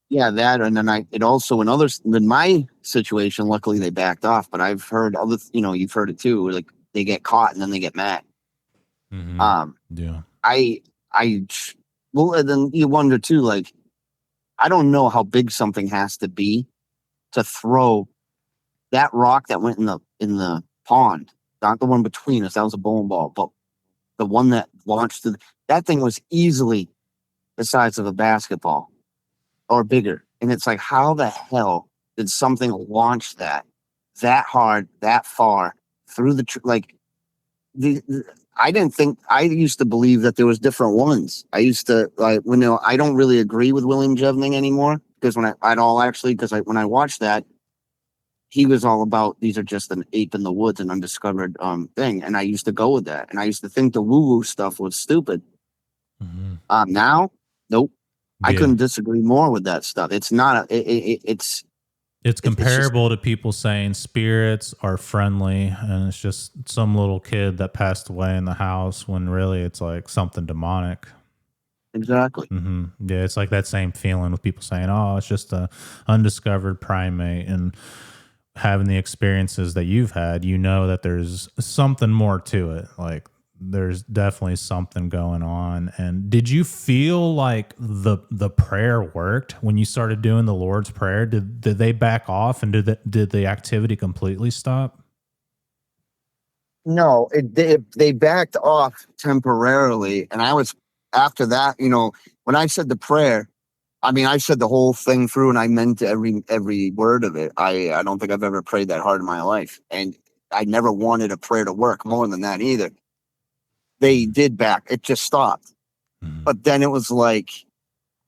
Speaker 2: Yeah, that. And then in my situation, luckily they backed off, but I've heard you've heard it too. Like they get caught and then they get mad.
Speaker 1: Mm-hmm. Yeah.
Speaker 2: Well, and then you wonder too, like, I don't know how big something has to be to throw that rock that went in the pond, not the one between us. That was a bowling ball, but the one that launched that thing was easily the size of a basketball or bigger. And it's like, how the hell did something launch that hard, that far through I used to believe that there was different ones. I used to I don't really agree with William Jevning anymore because when I watched that, he was all about these are just an ape in the woods, an undiscovered thing. And I used to go with that. And I used to think the woo-woo stuff was stupid.
Speaker 1: Mm-hmm.
Speaker 2: Now, nope.
Speaker 1: Yeah.
Speaker 2: I couldn't disagree more with that stuff. It's not
Speaker 1: it's comparable to people saying spirits are friendly and it's just some little kid that passed away in the house when really it's like something demonic.
Speaker 2: Exactly.
Speaker 1: Mm-hmm. Yeah, it's like that same feeling with people saying, oh, it's just a undiscovered primate, and having the experiences that you've had, that there's something more to it. Like there's definitely something going on. And did you feel like the prayer worked when you started doing the Lord's Prayer? Did they back off, and did the activity completely stop?
Speaker 2: No, they backed off temporarily, and I was after that. When I said the prayer, I said the whole thing through, and I meant every word of it. I don't think I've ever prayed that hard in my life, and I never wanted a prayer to work more than that either. They did back. It just stopped. Mm-hmm. But then it was like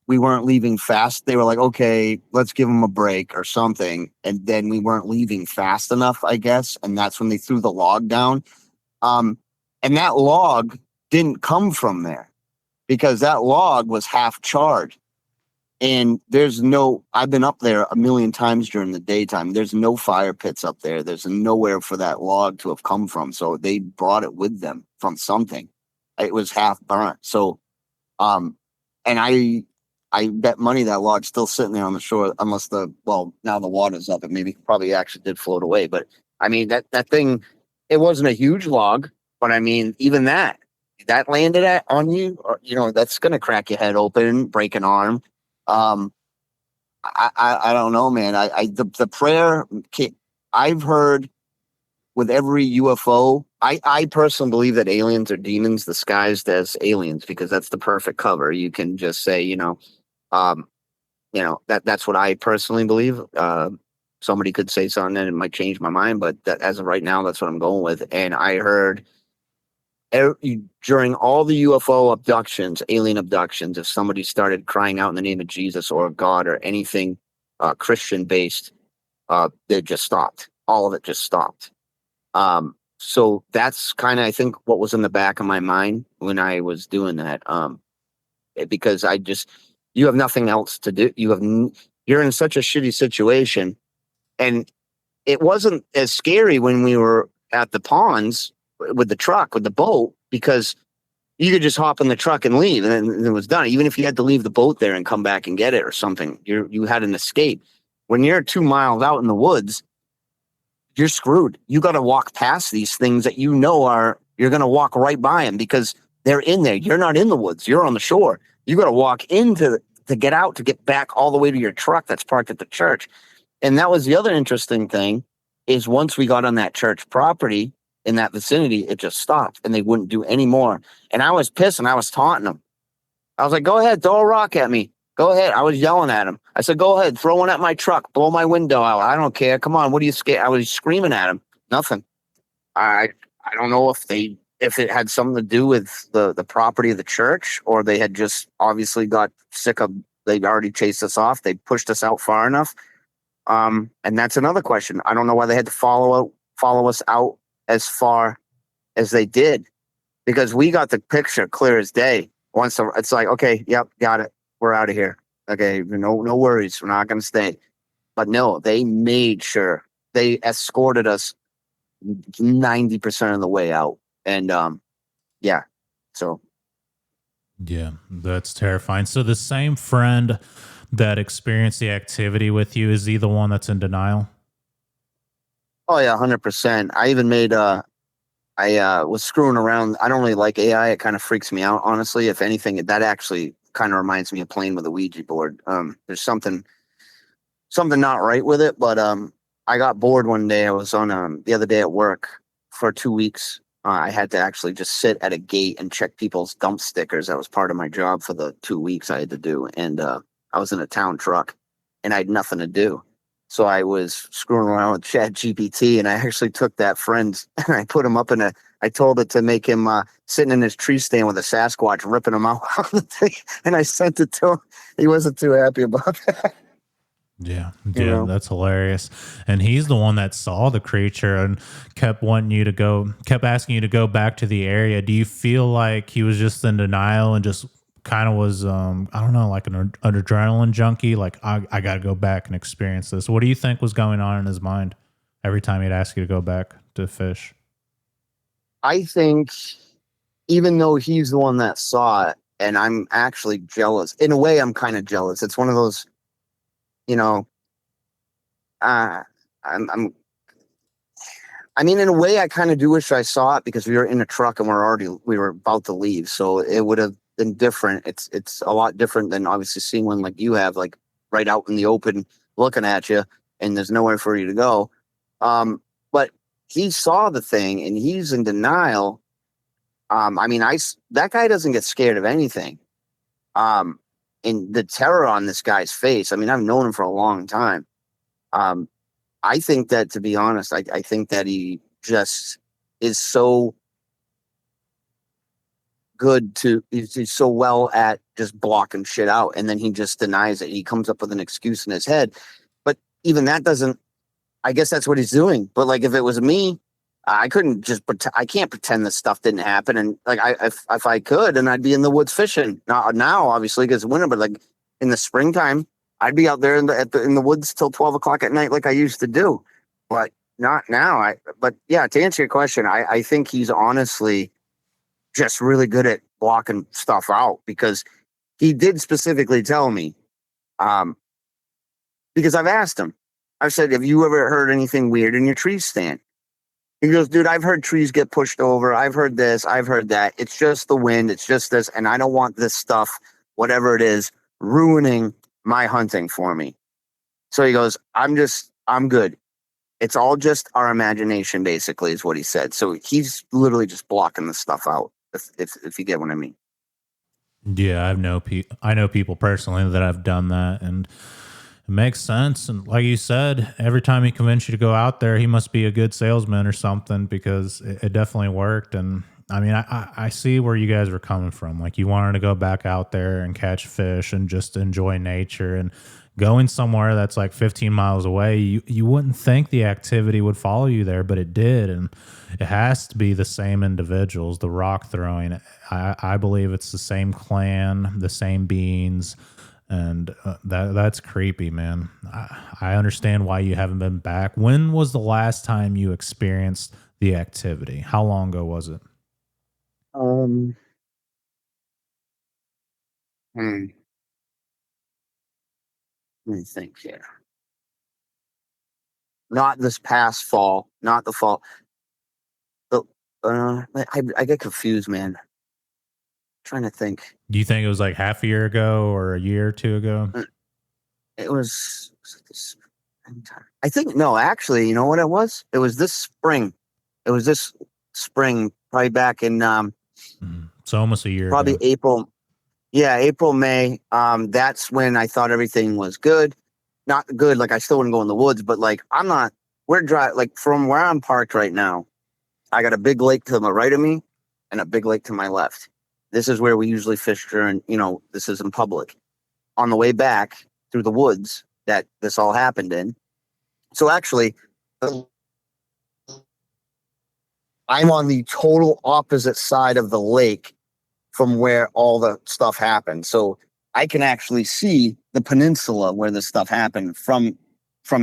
Speaker 2: we weren't leaving fast. They were like, okay, let's give them a break or something. And then we weren't leaving fast enough, I guess. And that's when they threw the log down. And that log didn't come from there because that log was half charred. And I've been up there a million times during the daytime. There's no fire pits up there. There's nowhere for that log to have come from. So they brought it with them from something. It was half burnt. So, and I bet money that log's still sitting there on the shore, unless now the water's up. It probably actually did float away. But that thing, it wasn't a huge log, but even that landed on you, or, that's going to crack your head open, break an arm. I don't know, man. The prayer I've heard with every UFO. I personally believe that aliens are demons disguised as aliens because that's the perfect cover. You can just say, that's what I personally believe. Somebody could say something and it might change my mind, but as of right now, that's what I'm going with. And I heard during all the UFO abductions, alien abductions, if somebody started crying out in the name of Jesus or God or anything Christian based, they just stopped. All of it just stopped. So that's kind of, I think, what was in the back of my mind when I was doing that. Because you have nothing else to do. You're in such a shitty situation, and it wasn't as scary when we were at the ponds with the truck, with the boat, because you could just hop in the truck and leave, and then it was done. Even if you had to leave the boat there and come back and get it or something, you had an escape. When you're 2 miles out in the woods, you're screwed. You got to walk past these things that you're going to walk right by them because they're in there. You're not in the woods. You're on the shore. You got to walk to get out, to get back all the way to your truck that's parked at the church. And that was the other interesting thing, is once we got on that church property in that vicinity, it just stopped and they wouldn't do any more. And I was pissed and I was taunting them. I was like, go ahead, throw a rock at me. Go ahead. I was yelling at him. I said, go ahead, throw one at my truck, blow my window out. I don't care. Come on. What are you scared? I was screaming at him. Nothing. I don't know if it had something to do with the property of the church, or they had just obviously got sick of, they'd already chased us off. They pushed us out far enough. And that's another question. I don't know why they had to follow us out as far as they did, because we got the picture clear as day. It's like, okay, yep, got it. We're out of here. Okay, no worries. We're not going to stay. But no, they made sure they escorted us 90% of the way out. And yeah, so.
Speaker 1: Yeah, that's terrifying. So the same friend that experienced the activity with you, is he the one that's in denial?
Speaker 2: Oh yeah, 100%. I even made I was screwing around. I don't really like AI. It kind of freaks me out, honestly. If anything, that actually kind of reminds me of playing with a Ouija board. There's something not right with it, but I got bored one day. I was on the other day at work for 2 weeks. I had to actually just sit at a gate and check people's dump stickers. That was part of my job for the 2 weeks I had to do. And I was in a town truck and I had nothing to do. So I was screwing around with Chat GPT, and I actually took that friend and I put him up I told it to make him sitting in his tree stand with a Sasquatch ripping him out of the thing. And I sent it to him. He wasn't too happy about that.
Speaker 1: Yeah, that's hilarious. And he's the one that saw the creature and kept asking you to go back to the area. Do you feel like he was just in denial and just kind of was, I don't know, like an adrenaline junkie? Like, I got to go back and experience this. What do you think was going on in his mind every time he'd ask you to go back to fish?
Speaker 2: I think even though he's the one that saw it, and I'm actually jealous. In a way, I'm kind of jealous. It's one of those, you know, I mean, in a way, I kind of do wish I saw it, because we were in a truck and we were about to leave. So it would have been different. It's a lot different than obviously seeing one like you have, like right out in the open looking at you and there's nowhere for you to go. But he saw the thing and he's in denial. I mean, that guy doesn't get scared of anything. And the terror on this guy's face, I mean, I've known him for a long time. I think that, to be honest, I think that he just is so good he's so well at just blocking shit out, and then he just denies it. He comes up with an excuse in his head. But even that doesn't, I guess that's what he's doing. But like, if it was me, I couldn't just I can't pretend this stuff didn't happen. And like, if I could, then I'd be in the woods fishing. Not now, obviously, because it's winter, but like in the springtime, I'd be out there in the woods till 12 o'clock at night, like I used to do. But not now. But yeah, to answer your question, I think he's honestly just really good at blocking stuff out, because he did specifically tell me, because I've asked him, I've said, have you ever heard anything weird in your tree stand? He goes, dude, I've heard trees get pushed over. I've heard this. I've heard that. It's just the wind. It's just this. And I don't want this stuff, whatever it is, ruining my hunting for me. So he goes, I'm good. It's all just our imagination, basically, is what he said. So he's literally just blocking the stuff out, if you get what I mean.
Speaker 1: Yeah, I know people personally that have done that, and it makes sense. And like you said, every time he convinced you to go out there, he must be a good salesman or something, because it definitely worked. And I mean, I see where you guys were coming from. Like, you wanted to go back out there and catch fish and just enjoy nature, and going somewhere that's like 15 miles away. You wouldn't think the activity would follow you there, but it did. And it has to be the same individuals, the rock throwing. I believe it's the same clan, the same beings. And that's creepy, man. I understand why you haven't been back. When was the last time you experienced the activity? How long ago was it?
Speaker 2: Um, hmm, let me think here. Not this past fall, not the fall. The, I get confused, man. Trying to think.
Speaker 1: Do you think it was like half a year ago or a year or two ago?
Speaker 2: Uh, was it this springtime? I think no, actually, you know what it was? It was this spring. It was this spring, probably back in
Speaker 1: So almost a year
Speaker 2: probably
Speaker 1: ago.
Speaker 2: April. Yeah, April, May. That's when I thought everything was good. Not good, like I still wouldn't go in the woods, but like I'm not. We're dry. Like from where I'm parked right now, I got a big lake to the right of me and a big lake to my left. This is where we usually fish during. This is in public. On the way back through the woods that this all happened in. So actually, I'm on the total opposite side of the lake from where all the stuff happened. So I can actually see the peninsula where this stuff happened from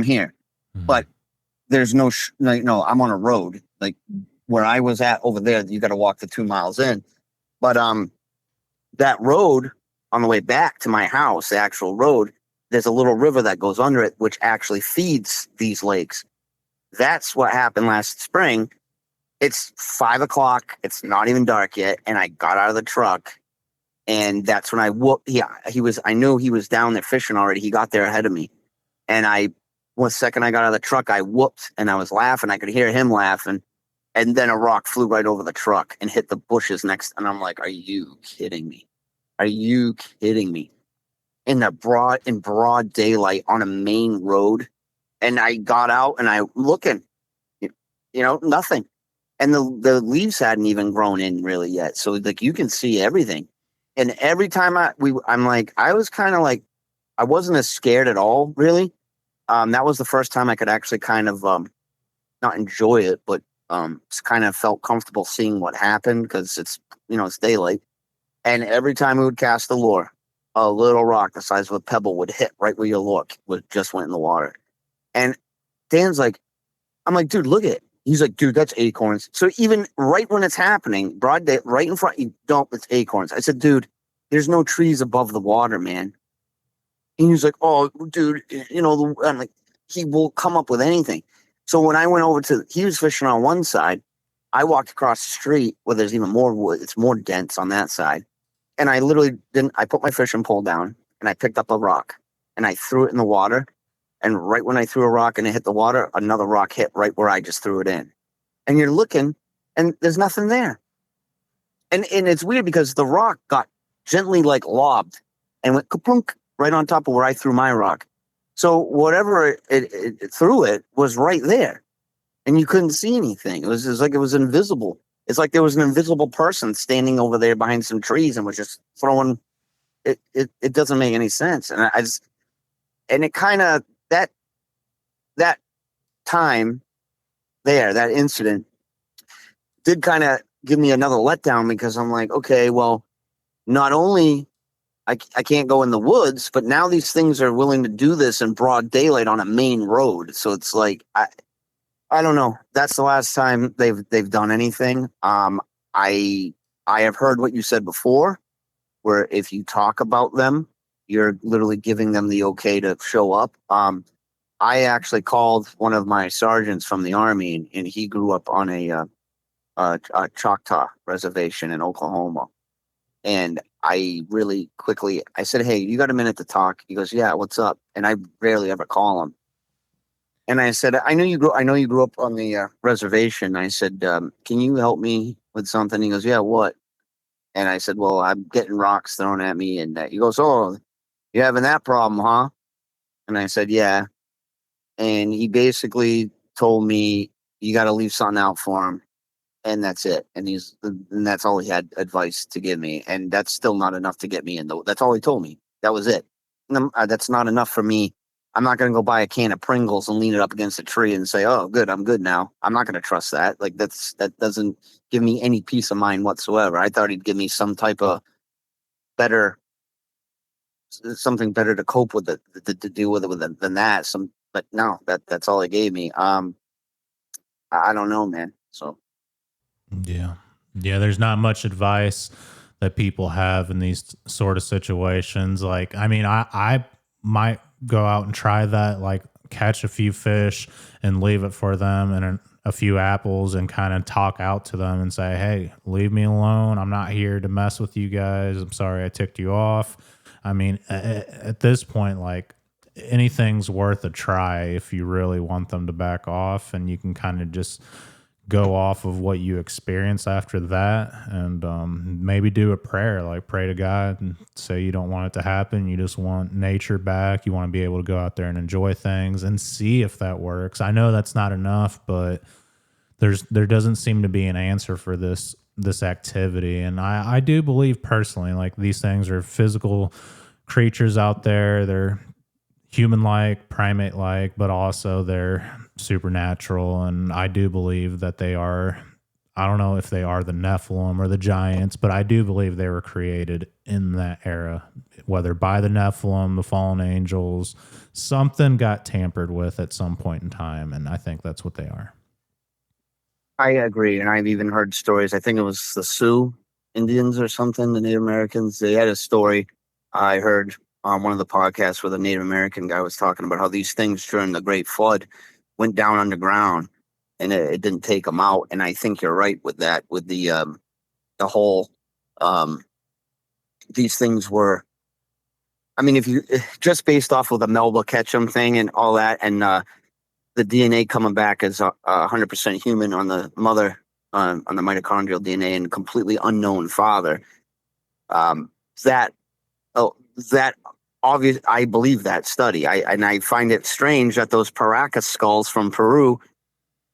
Speaker 2: here.
Speaker 1: Mhm.
Speaker 2: But there's no no, I'm on a road. Like where I was at over there, you got to walk the 2 miles in. But that road on the way back to my house, the actual road, there's a little river that goes under it, which actually feeds these lakes. That's what happened last spring. It's 5 o'clock. It's not even dark yet. And I got out of the truck. And that's when I whooped. Yeah, I knew he was down there fishing already. He got there ahead of me. And one second I got out of the truck, I whooped and I was laughing. I could hear him laughing. And then a rock flew right over the truck and hit the bushes next. And I'm like, are you kidding me? Are you kidding me? In broad daylight on a main road. And I got out and I looking, nothing. And the leaves hadn't even grown in really yet. So like you can see everything. And every time I'm like, I was kind of like, I wasn't as scared at all, really. That was the first time I could actually kind of not enjoy it, but just kind of felt comfortable seeing what happened because it's daylight. And every time we would cast the lure, a little rock the size of a pebble would hit right where you look, just went in the water. And Dan's like, I'm like, dude, look at it. He's like, dude, that's acorns. So even right when it's happening, broad day, right in front, you don't, it's acorns. I said, dude, there's no trees above the water, man. And he's like, oh, dude, I'm like, he will come up with anything. So when I went over he was fishing on one side. I walked across the street where there's even more wood. It's more dense on that side. And I literally I put my fishing pole down and I picked up a rock and I threw it in the water. And right when I threw a rock and it hit the water, another rock hit right where I just threw it in. And you're looking and there's nothing there. And it's weird because the rock got gently like lobbed and went kaplunk right on top of where I threw my rock. So whatever it threw it was right there. And you couldn't see anything. It was just like it was invisible. It's like there was an invisible person standing over there behind some trees and was just throwing it doesn't make any sense. And it kind of that time there, that incident did kind of give me another letdown because I'm like, okay, well, not only I can't go in the woods, but now these things are willing to do this in broad daylight on a main road. So it's like I don't know. That's the last time they've done anything. I have heard what you said before, where if you talk about them, you're literally giving them the okay to show up. I actually called one of my sergeants from the Army, and he grew up on a Choctaw reservation in Oklahoma. And I really quickly, I said, hey, you got a minute to talk? He goes, yeah, what's up? And I rarely ever call him. And I said, I know you grew up on the reservation. I said, can you help me with something? He goes, yeah, what? And I said, well, I'm getting rocks thrown at me. And he goes, oh, you having that problem, huh? And I said, yeah. And he basically told me, you got to leave something out for him. and that's it. And that's all he had advice to give me, and that's still not enough to get me in the. That's all he told me. That was it. That's not enough for me. I'm not going to go buy a can of Pringles and lean it up against a tree and say, "Oh, good, I'm good now." I'm not going to trust that. Like that doesn't give me any peace of mind whatsoever. I thought he'd give me some type of better, something better to cope with it, to deal with it than that. But no, that's all he gave me. I don't know, man. So
Speaker 1: Yeah. Yeah, there's not much advice that people have in these sort of situations. Like, I mean, I might go out and try that, like catch a few fish and leave it for them and a few apples and kind of talk out to them and say, hey, leave me alone. I'm not here to mess with you guys. I'm sorry I ticked you off. I mean, at this point, like anything's worth a try if you really want them to back off, and you can kind of just go off of what you experience after that, and maybe do a prayer, like pray to God and say you don't want it to happen. You just want nature back. You want to be able to go out there and enjoy things and see if that works. I know that's not enough, but there doesn't seem to be an answer for this activity. And I do believe personally, like these things are physical creatures out there. They're human-like, primate-like, but also they're supernatural. And I do believe that they are, I don't know if they are the Nephilim or the giants, but I do believe they were created in that era, whether by the Nephilim, the fallen angels, something got tampered with at some point in time. And I think that's what they are.
Speaker 2: I agree, and I've even heard stories. I think it was the Sioux Indians or something, the Native Americans. They had a story I heard on one of the podcasts where the Native American guy was talking about how these things during the Great Flood went down underground, and it didn't take them out. And I think you're right with that. With the whole these things were. I mean, if you just based off of the Melba Ketchum thing and all that, and the DNA coming back as 100% human on the mother, on the mitochondrial DNA, and completely unknown father. That oh, that obvious. I believe that study. I find it strange that those Paracas skulls from Peru,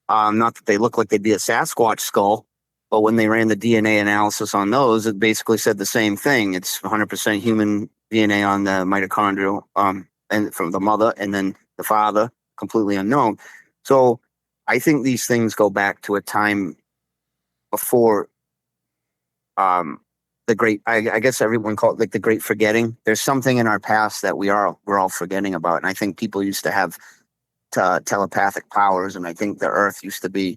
Speaker 2: not that they look like they'd be a Sasquatch skull, but when they ran the DNA analysis on those, it basically said the same thing. It's 100% human DNA on the mitochondrial, and from the mother, and then the father, completely unknown. So I think these things go back to a time before the great. I guess everyone called it like the great forgetting. There's something in our past that we're all forgetting about, and I think people used to have telepathic powers, and I think the Earth used to be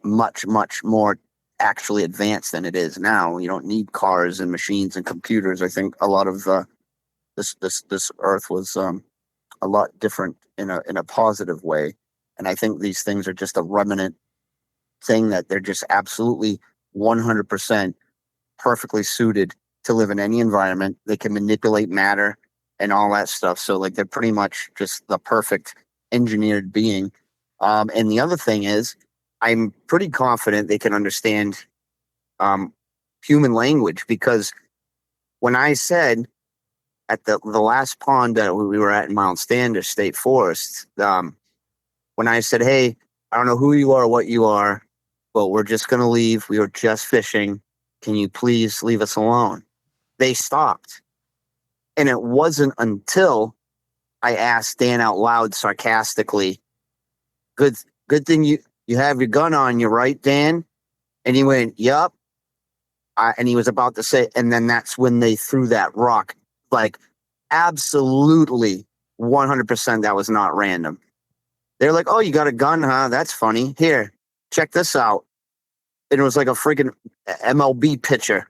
Speaker 2: much more actually advanced than it is now. You don't need cars and machines and computers. I think a lot of this Earth was a lot different in a positive way. And I think these things are just a remnant thing, that they're just absolutely 100% perfectly suited to live in any environment. They can manipulate matter and all that stuff. So like they're pretty much just the perfect engineered being. And the other thing is, I'm pretty confident they can understand human language, because when I said at the last pond that we were at in Mount Standish State Forest, when I said, hey, I don't know who you are or what you are, but we're just going to leave. We were just fishing. Can you please leave us alone? They stopped. And it wasn't until I asked Dan out loud sarcastically, good thing you have your gun on you, right, Dan? And he went, yup. And he was about to say, and then that's when they threw that rock. Like, absolutely 100% that was not random. They're like, oh, you got a gun, huh? That's funny. Here, check this out. And it was like a freaking MLB pitcher.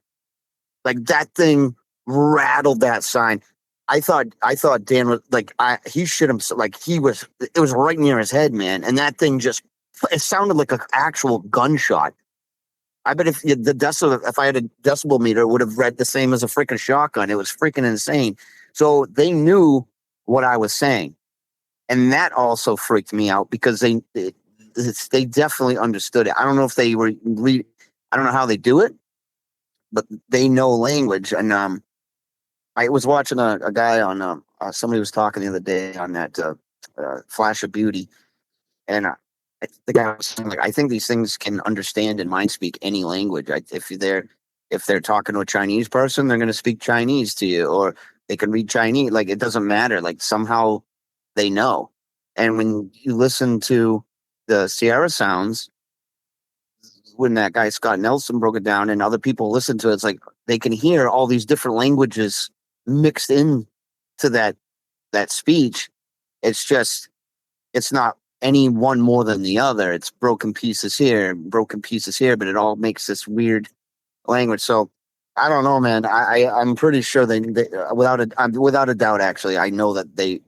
Speaker 2: Like, that thing rattled that sign. I thought Dan was like, he should have, like, it was right near his head, man. And that thing it sounded like an actual gunshot. I bet if I had a decibel meter, it would have read the same as a freaking shotgun. It was freaking insane. So they knew what I was saying. And that also freaked me out, because they definitely understood it. I don't know if they were I don't know how they do it, but they know language. And I was watching a guy on somebody was talking the other day on that Flash of Beauty, and the guy was saying, like, I think these things can understand and mind speak any language. If they're talking to a Chinese person, they're going to speak Chinese to you, or they can read Chinese. Like, it doesn't matter. Like, somehow they know. And when you listen to the Sierra sounds, when that guy Scott Nelson broke it down, and other people listen to it, it's like they can hear all these different languages mixed in to that speech. It's just, it's not any one more than the other. It's broken pieces here, broken pieces here, but it all makes this weird language. So I don't know, man. I'm pretty sure they without a doubt, actually, I know that they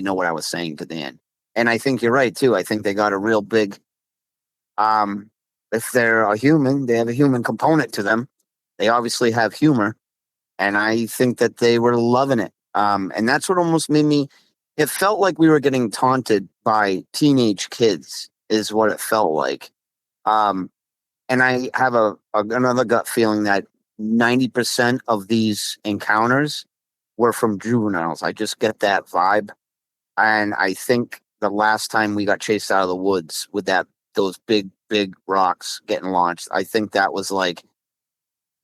Speaker 2: know what I was saying to Dan, and I think you're right too. I think they got a real big, if they're a human, they have a human component to them. They obviously have humor, and I think that they were loving it. And that's what almost made me. It felt like we were getting taunted by teenage kids, is what it felt like. And I have another gut feeling that 90% of these encounters were from juveniles. I just get that vibe. And I think the last time we got chased out of the woods with those big rocks getting launched, I think that was like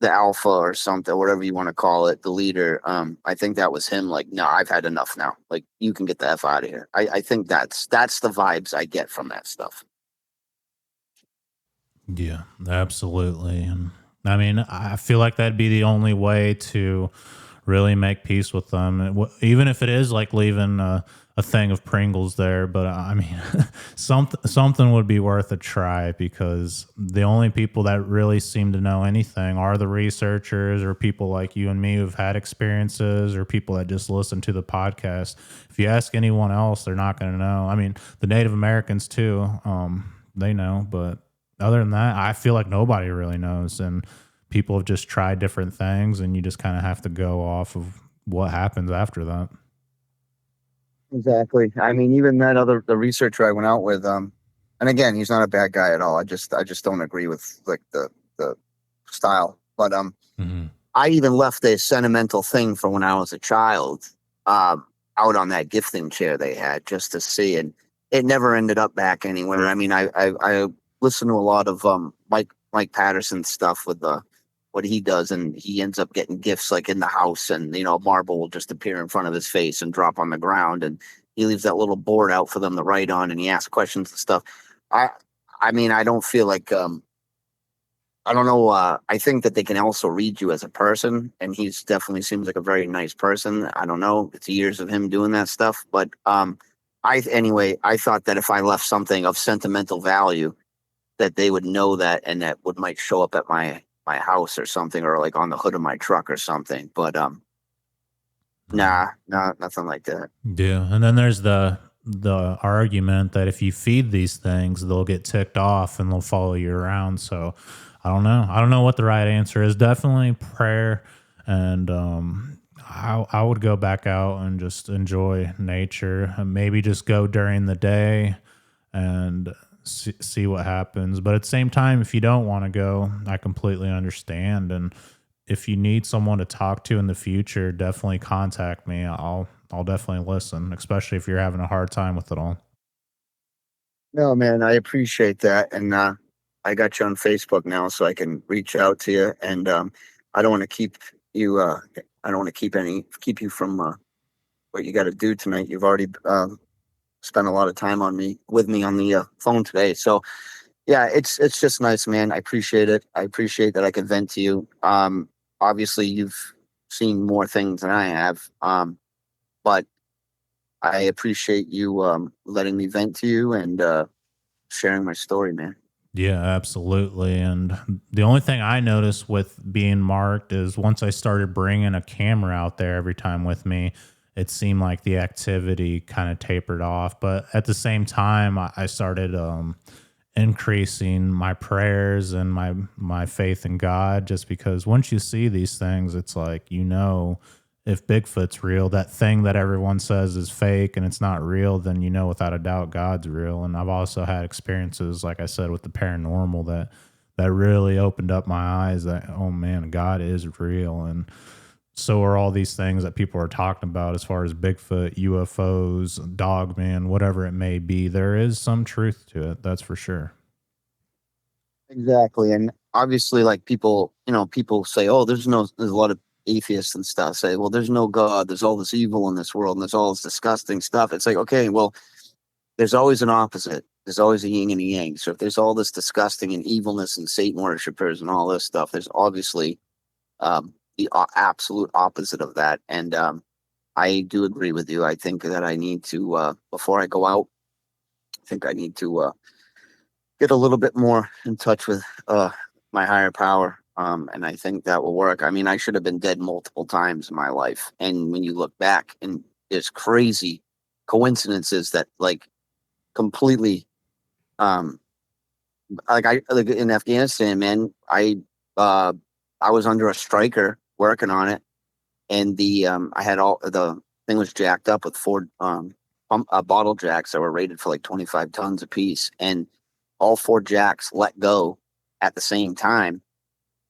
Speaker 2: the alpha or something, whatever you want to call it, the leader. I think that was him. Like, no, I've had enough now. Like, you can get the F out of here. I think that's the vibes I get from that stuff.
Speaker 1: Yeah, absolutely. And I mean, I feel like that'd be the only way to really make peace with them, even if it is like leaving a thing of Pringles there. But I mean, something would be worth a try, because the only people that really seem to know anything are the researchers, or people like you and me who've had experiences, or people that just listen to the podcast. If you ask anyone else, they're not going to know. I mean, the Native Americans too, they know, but other than that, I feel like nobody really knows, and people have just tried different things, and you just kind of have to go off of what happens after that.
Speaker 2: Exactly. I mean, even the researcher I went out with, and again, he's not a bad guy at all. I just don't agree with like the style. But
Speaker 1: Mm-hmm.
Speaker 2: I even left a sentimental thing from when I was a child, out on that gifting chair they had, just to see, and it never ended up back anywhere. I mean, I listen to a lot of Mike Patterson stuff with what he does, and he ends up getting gifts like in the house, and marble will just appear in front of his face and drop on the ground, and he leaves that little board out for them to write on, and he asks questions and stuff. I mean, I don't feel like I don't know. I think that they can also read you as a person, and he's definitely seems like a very nice person. I don't know. It's years of him doing that stuff, but I thought that if I left something of sentimental value, that they would know that, and that might show up at my house or something, or like on the hood of my truck or something. But nah, nothing like that.
Speaker 1: Yeah, and then there's the argument that if you feed these things, they'll get ticked off and they'll follow you around. So I don't know. I don't know what the right answer is. Definitely prayer, and I would go back out and just enjoy nature, and maybe just go during the day and see what happens. But at the same time, if you don't want to go, I completely understand. And if you need someone to talk to in the future, definitely contact me. I'll definitely listen, especially if you're having a hard time with it all.
Speaker 2: No, man, I appreciate that, and I got you on Facebook now, so I can reach out to you. And I don't want to keep you. I don't want to keep you from what you got to do tonight. You've already spent a lot of time with me on the phone today. So yeah, it's just nice, man. I appreciate it. I appreciate that I can vent to you. Obviously, you've seen more things than I have, but I appreciate you letting me vent to you and sharing my story, man.
Speaker 1: Yeah, absolutely. And the only thing I noticed with being marked is once I started bringing a camera out there every time with me, it seemed like the activity kind of tapered off. But at the same time, I started increasing my prayers and my faith in God, just because once you see these things, it's like, if Bigfoot's real, that thing that everyone says is fake and it's not real, then without a doubt God's real. And I've also had experiences, like I said, with the paranormal that really opened up my eyes that, oh man, God is real. And so are all these things that people are talking about as far as Bigfoot, UFOs, Dogman, whatever it may be. There is some truth to it, that's for sure.
Speaker 2: Exactly. And obviously, like people, people say, oh, there's a lot of atheists and stuff say, well, there's no God, there's all this evil in this world, and there's all this disgusting stuff. It's like, okay, well, there's always an opposite. There's always a yin and a yang. So if there's all this disgusting and evilness and Satan worshippers and all this stuff, there's obviously the absolute opposite of that. And I do agree with you. I think that I need to, before I go out, I think I need to get a little bit more in touch with my higher power. And I think that will work. I mean, I should have been dead multiple times in my life. And when you look back, and there's crazy coincidences that like completely, like in Afghanistan, man, I was under a striker working on it, and I had all the thing was jacked up with four bottle jacks that were rated for like 25 tons a piece, and all four jacks let go at the same time,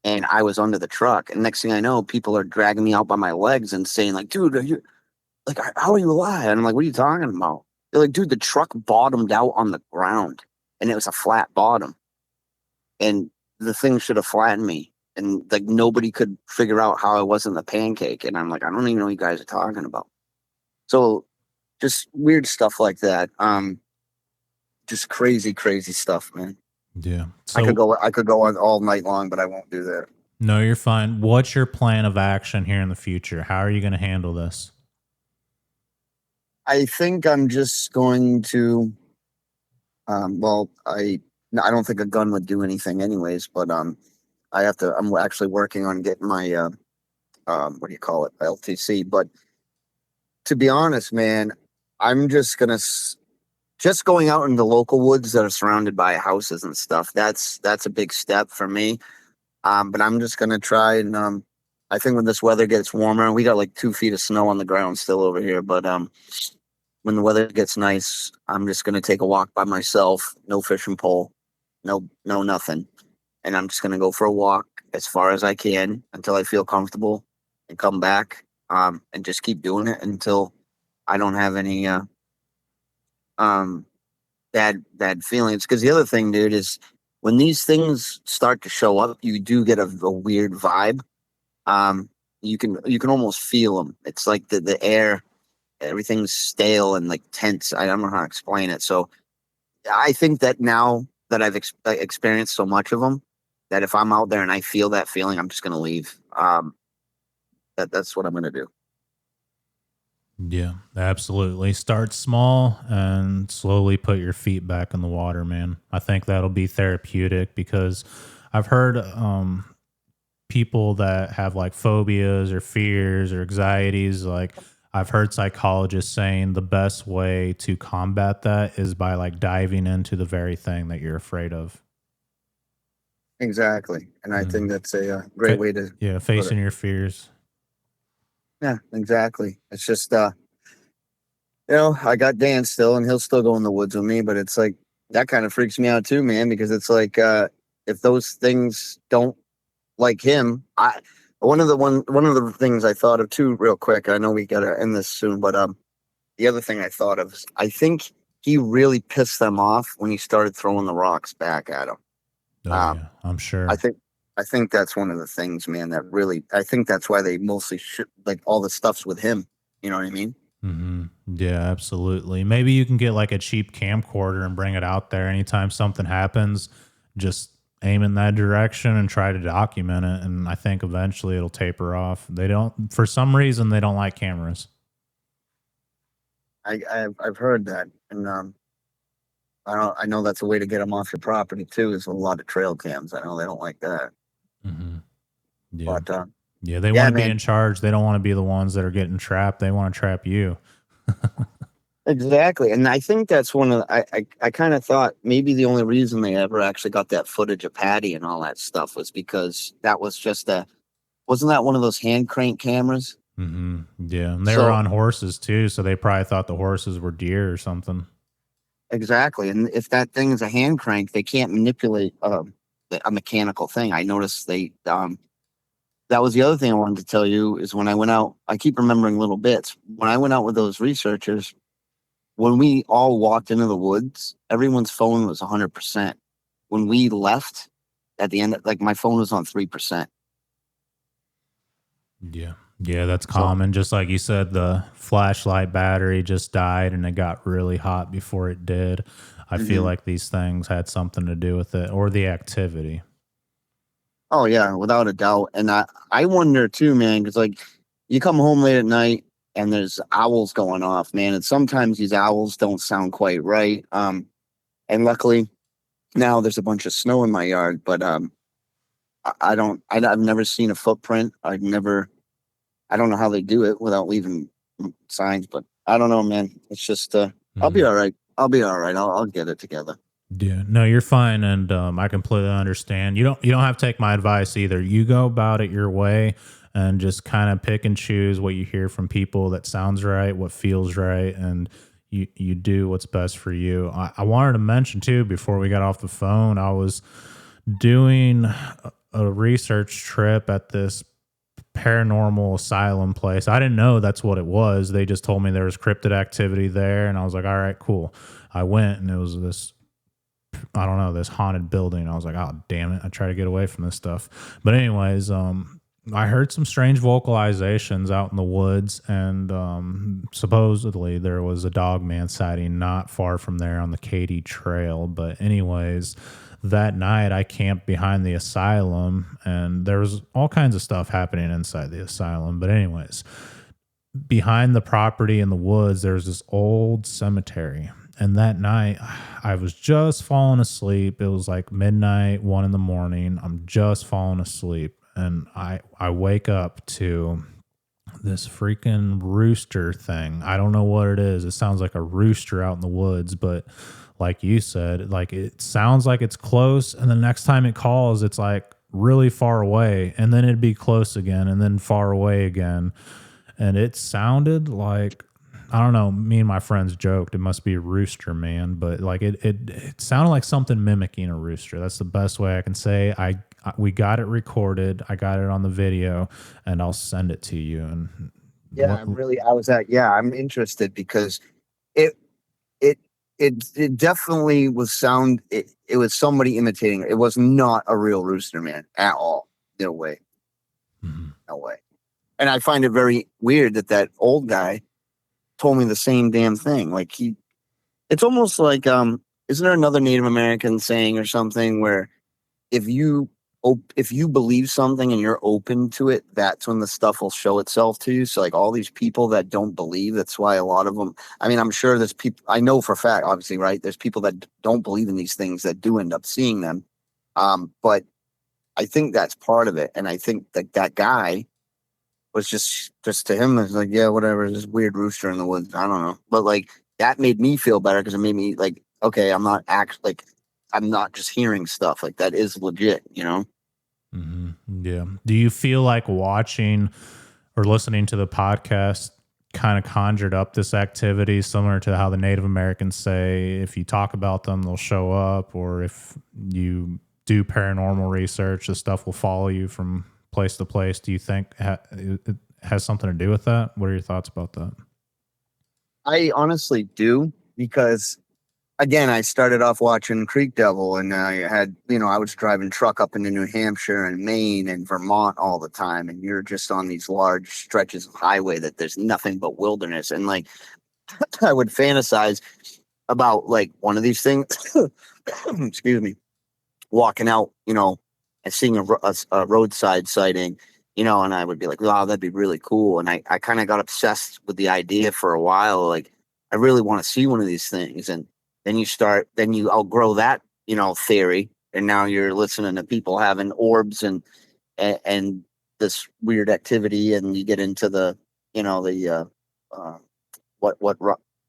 Speaker 2: and I was under the truck. And next thing I know, people are dragging me out by my legs and saying like, "Dude, are you like how are you alive?" And I'm like, "What are you talking about?" They're like, "Dude, the truck bottomed out on the ground, and it was a flat bottom, and the thing should have flattened me." And like nobody could figure out how I wasn't a pancake. And I'm like, I don't even know what you guys are talking about. So just weird stuff like that. Just crazy, crazy stuff, man.
Speaker 1: Yeah. So
Speaker 2: I could go on all night long, but I won't do that.
Speaker 1: no, you're fine. What's your plan of action here in the future? How are you going to handle this?
Speaker 2: I think I'm just going to, well, I don't think a gun would do anything anyways, but, I'm actually working on getting my, what do you call it? LTC. But to be honest, man, I'm just going to, just going out in the local woods that are surrounded by houses and stuff. That's a big step for me. But I'm just going to try and, I think when this weather gets warmer, we got like 2 feet of snow on the ground still over here. But, when the weather gets nice, I'm just going to take a walk by myself, no fishing pole, no nothing. And I'm just going to go for a walk as far as I can until I feel comfortable and come back, and just keep doing it until I don't have any bad feelings. Because the other thing, dude, is when these things start to show up, you do get a weird vibe. You can almost feel them. It's like the air, everything's stale and like tense. I don't know how to explain it. So I think that now that I've experienced so much of them, that if I'm out there and I feel that feeling, I'm just going to leave. That's what I'm going to do.
Speaker 1: Yeah, absolutely. Start small and slowly put your feet back in the water, man. I think that'll be therapeutic because I've heard people that have like phobias or fears or anxieties, like I've heard psychologists saying the best way to combat that is by like diving into the very thing that you're afraid of.
Speaker 2: Exactly. And I think that's a great way to
Speaker 1: facing your fears.
Speaker 2: Yeah, exactly. It's just I got Dan still and he'll still go in the woods with me, but it's like that kind of freaks me out too, man, because it's like if those things don't like him, one of the things I thought of too real quick, I know we gotta end this soon, but the other thing I thought of is I think he really pissed them off when he started throwing the rocks back at him.
Speaker 1: Yeah, I'm sure.
Speaker 2: I think that's one of the things, man, that really, I think that's why they mostly like all the stuff's with him. You know what I mean?
Speaker 1: Mm-hmm. Yeah, absolutely. Maybe you can get like a cheap camcorder and bring it out there anytime something happens. Just aim in that direction and try to document it. And I think eventually it'll taper off. For some reason, they don't like cameras.
Speaker 2: I've heard that, and I know that's a way to get them off your property too. Is a lot of trail cams. I know they don't like that.
Speaker 1: Mm-hmm. Yeah,
Speaker 2: but
Speaker 1: they want to be in charge. They don't want to be the ones that are getting trapped. They want to trap you.
Speaker 2: Exactly, and I think that's one of I kind of thought maybe the only reason they ever actually got that footage of Patty and all that stuff was because that was just wasn't that one of those hand crank cameras?
Speaker 1: Mm-hmm. Yeah, and they were on horses too, so they probably thought the horses were deer or something.
Speaker 2: Exactly, and if that thing is a hand crank, they can't manipulate a mechanical thing. I noticed they that was the other thing I wanted to tell you is when I went out, I keep remembering little bits. When I went out with those researchers, when we all walked into the woods, everyone's phone was 100%. When we left at the end, like my phone was on 3%.
Speaker 1: Yeah. Yeah, that's
Speaker 2: So,
Speaker 1: common. Just like you said, the flashlight battery just died and it got really hot before it did. I feel
Speaker 2: mhm.
Speaker 1: like these things had something to do with it or the activity.
Speaker 2: Oh yeah, without a doubt. And I wonder too, man, because like you come home late at night and there's owls going off, man. And sometimes these owls don't sound quite right. And luckily now there's a bunch of snow in my yard, but I don't. I've never seen a footprint. I don't know how they do it without leaving signs, but I don't know, man. It's just I'll be
Speaker 1: Mhm.
Speaker 2: all right. I'll be all right. I'll get it together.
Speaker 1: Yeah, no, you're fine, and I completely understand. You don't have to take my advice either. You go about it your way, and just kind of pick and choose what you hear from people that sounds right, what feels right, and you do what's best for you. I wanted to mention too before we got off the phone, I was doing a research trip at this paranormal asylum place. I didn't know that's what it was. They just told me there was cryptid activity there, and I was like, all right, cool. I went, and it was this, I don't know, this haunted building. I was like, oh damn it, I try to get away from this stuff. But anyways, I heard some strange vocalizations out in the woods, and supposedly there was a dog man sighting not far from there on the Katy Trail. But anyways, that night I camped behind the asylum, and there was all kinds of stuff happening inside the asylum. But anyways, behind the property in the woods, there's this old cemetery. And that night, I was just falling asleep. It was like midnight, 1 in the morning. I'm just falling asleep. And I wake up to this freaking rooster thing. I don't know what it is. It sounds like a rooster out in the woods, but like you said, like it sounds like it's close. And the next time it calls, it's like really far away. And then it'd be close again and then far away again. And it sounded like, I don't know, me and my friends joked it must be a rooster, man, but like it sounded like something mimicking a rooster. That's the best way I can say. We got it recorded. I got it on the video, and I'll send it to you. And
Speaker 2: Yeah,
Speaker 1: what?
Speaker 2: I'm interested because it it it definitely was it was somebody imitating it. It was not a real rooster man at all. No way.
Speaker 1: Mhm.
Speaker 2: No way. And I find it very weird that that old guy told me the same damn thing. Like it's almost like isn't there another Native American saying or something where if you if you believe something and you're open to it, that's when the stuff will show itself to you. So like all these people that don't believe, that's why a lot of them, I mean, I'm sure there's people, I know for a fact, obviously, right? There's people that don't believe in these things that do end up seeing them. But I think that's part of it. And I think that that guy was just to him, it's like, yeah, whatever, this weird rooster in the woods. I don't know. But like that made me feel better because it made me like, okay, I'm not just hearing stuff. Like that is legit, you know?
Speaker 1: Hmm. Yeah. Do you feel like watching or listening to the podcast kind of conjured up this activity similar to how the Native Americans say if you talk about them, they'll show up, or if you do paranormal research, the stuff will follow you from place to place? Do you think it has something to do with that? What are your thoughts about that?
Speaker 2: I honestly do because again, I started off watching Creek Devil, and I had, you know, I was driving truck up into New Hampshire and Maine and Vermont all the time, and you're just on these large stretches of highway that there's nothing but wilderness, and like I would fantasize about like one of these things, excuse me, walking out, you know, and seeing a roadside sighting, you know, and I would be like, wow, that'd be really cool, and I kind of got obsessed with the idea for a while, like I really want to see one of these things, and then you outgrow that, you know, theory, and now you're listening to people having orbs and this weird activity, and you get into the, you know, the uh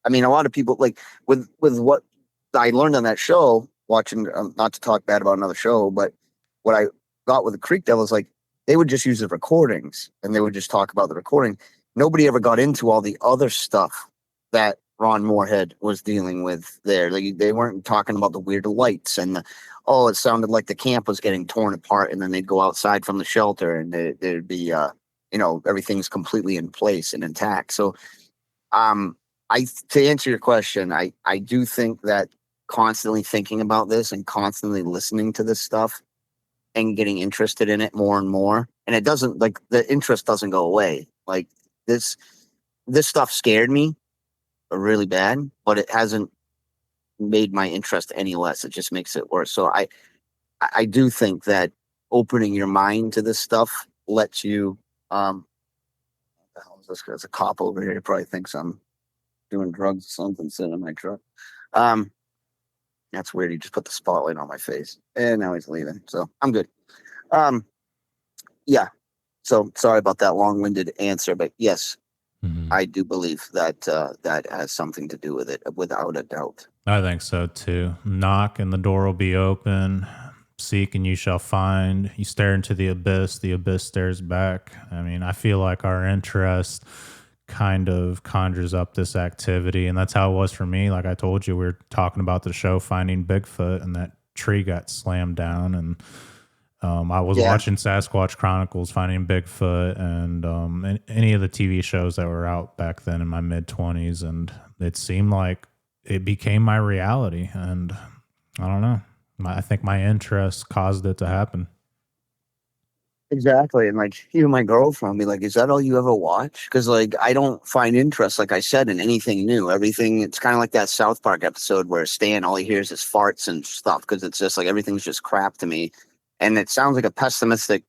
Speaker 2: I mean, a lot of people like with what I learned on that show, watching, not to talk bad about another show, but what I got with the Creek Devils, like they would just use the recordings and they would just talk about the recording. Nobody ever got into all the other stuff that Ron Moorhead was dealing with there. Like they weren't talking about the weird lights and oh, it sounded like the camp was getting torn apart, and then they'd go outside from the shelter, and there'd be, everything's completely in place and intact. So, to answer your question, I do think that constantly thinking about this and constantly listening to this stuff and getting interested in it more and more, and it doesn't like the interest doesn't go away. Like this stuff scared me really bad, but it hasn't made my interest any less. It just makes it worse. So I do think that opening your mind to this stuff lets you what the hell is this? There's a cop over here. He probably thinks I'm doing drugs or something sitting in my truck. That's weird. He just put the spotlight on my face. And now he's leaving. So I'm good. Yeah. So sorry about that long-winded answer, but yes, I do believe that that has something to do with it, without a doubt.
Speaker 1: I think so too. Knock and the door will be open. Seek and you shall find. You stare into the abyss stares back. I mean, I feel like our interest kind of conjures up this activity, and that's how it was for me. Like I told you, we were talking about the show Finding Bigfoot, and that tree got slammed down, and I was watching Sasquatch Chronicles, Finding Bigfoot, and any of the TV shows that were out back then in my mid-20s, and it seemed like it became my reality. And I don't know. I think my interest caused it to happen.
Speaker 2: Exactly. And like even my girlfriend be like, is that all you ever watch? Because like I don't find interest, like I said, in anything new. Everything, it's kind of like that South Park episode where Stan, all he hears is farts and stuff, because it's just like everything's just crap to me. And it sounds like a pessimistic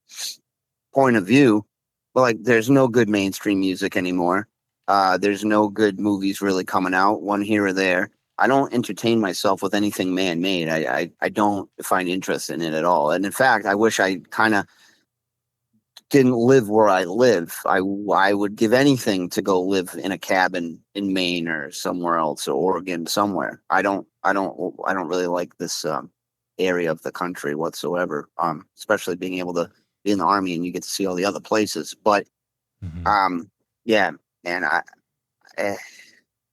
Speaker 2: point of view, but like there's no good mainstream music anymore. There's no good movies really coming out, one here or there. I don't entertain myself with anything man-made. I don't find interest in it at all. And in fact, I wish I kind of didn't live where I live. I would give anything to go live in a cabin in Maine or somewhere else, or Oregon, somewhere. I don't really like this area of the country whatsoever. Especially being able to be in the Army and you get to see all the other places. But yeah, man, I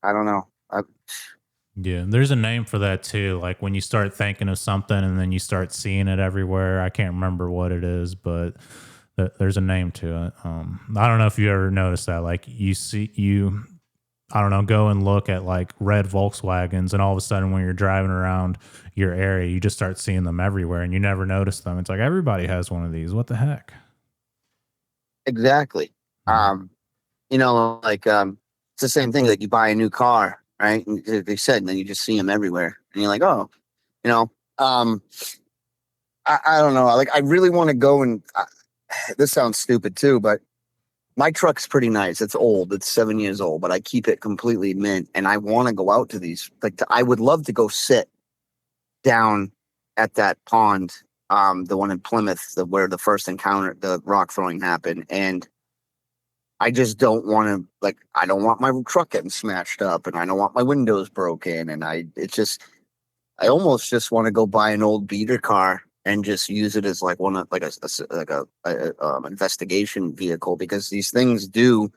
Speaker 2: don't know.
Speaker 1: Yeah, there's a name for that too. Like when you start thinking of something and then you start seeing it everywhere. I can't remember what it is, but there's a name to it. I don't know if you ever noticed that. Like I don't know, go and look at like red Volkswagens, and all of a sudden when you're driving around your area, you just start seeing them everywhere, and you never notice them. It's like everybody has one of these. What the heck?
Speaker 2: Exactly. It's the same thing. Like you buy a new car, right? And they said, and then you just see them everywhere, and you're like, oh, I don't know. Like I really want to go and. This sounds stupid too, but my truck's pretty nice. It's old. It's 7 years old, but I keep it completely mint. And I want to go out to these. I would love to go sit down at that pond, the one in Plymouth, where the first encounter, the rock throwing happened. And I just don't want to, I don't want my truck getting smashed up, and I don't want my windows broken. And I almost just want to go buy an old beater car and just use it as like a investigation vehicle, because these things do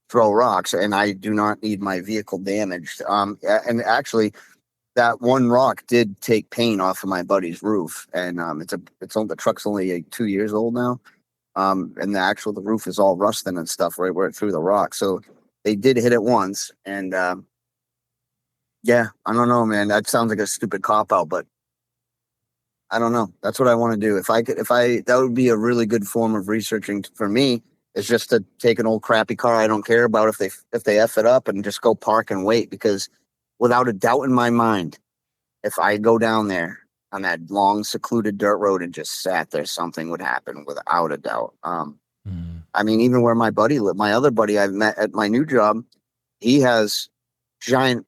Speaker 2: throw rocks, and I do not need my vehicle damaged. And actually, that one rock did take paint off of my buddy's roof, and the truck's only 2 years old now, and the roof is all rusting and stuff right where it threw the rock. So they did hit it once, and yeah, I don't know, man. That sounds like a stupid cop out, but. I don't know. That's what I want to do. That would be a really good form of researching for me, is just to take an old crappy car I don't care about if they F it up, and just go park and wait, because without a doubt in my mind, if I go down there on that long secluded dirt road and just sat there, something would happen without a doubt. I mean, even where my buddy lived, my other buddy I've met at my new job, he has giant,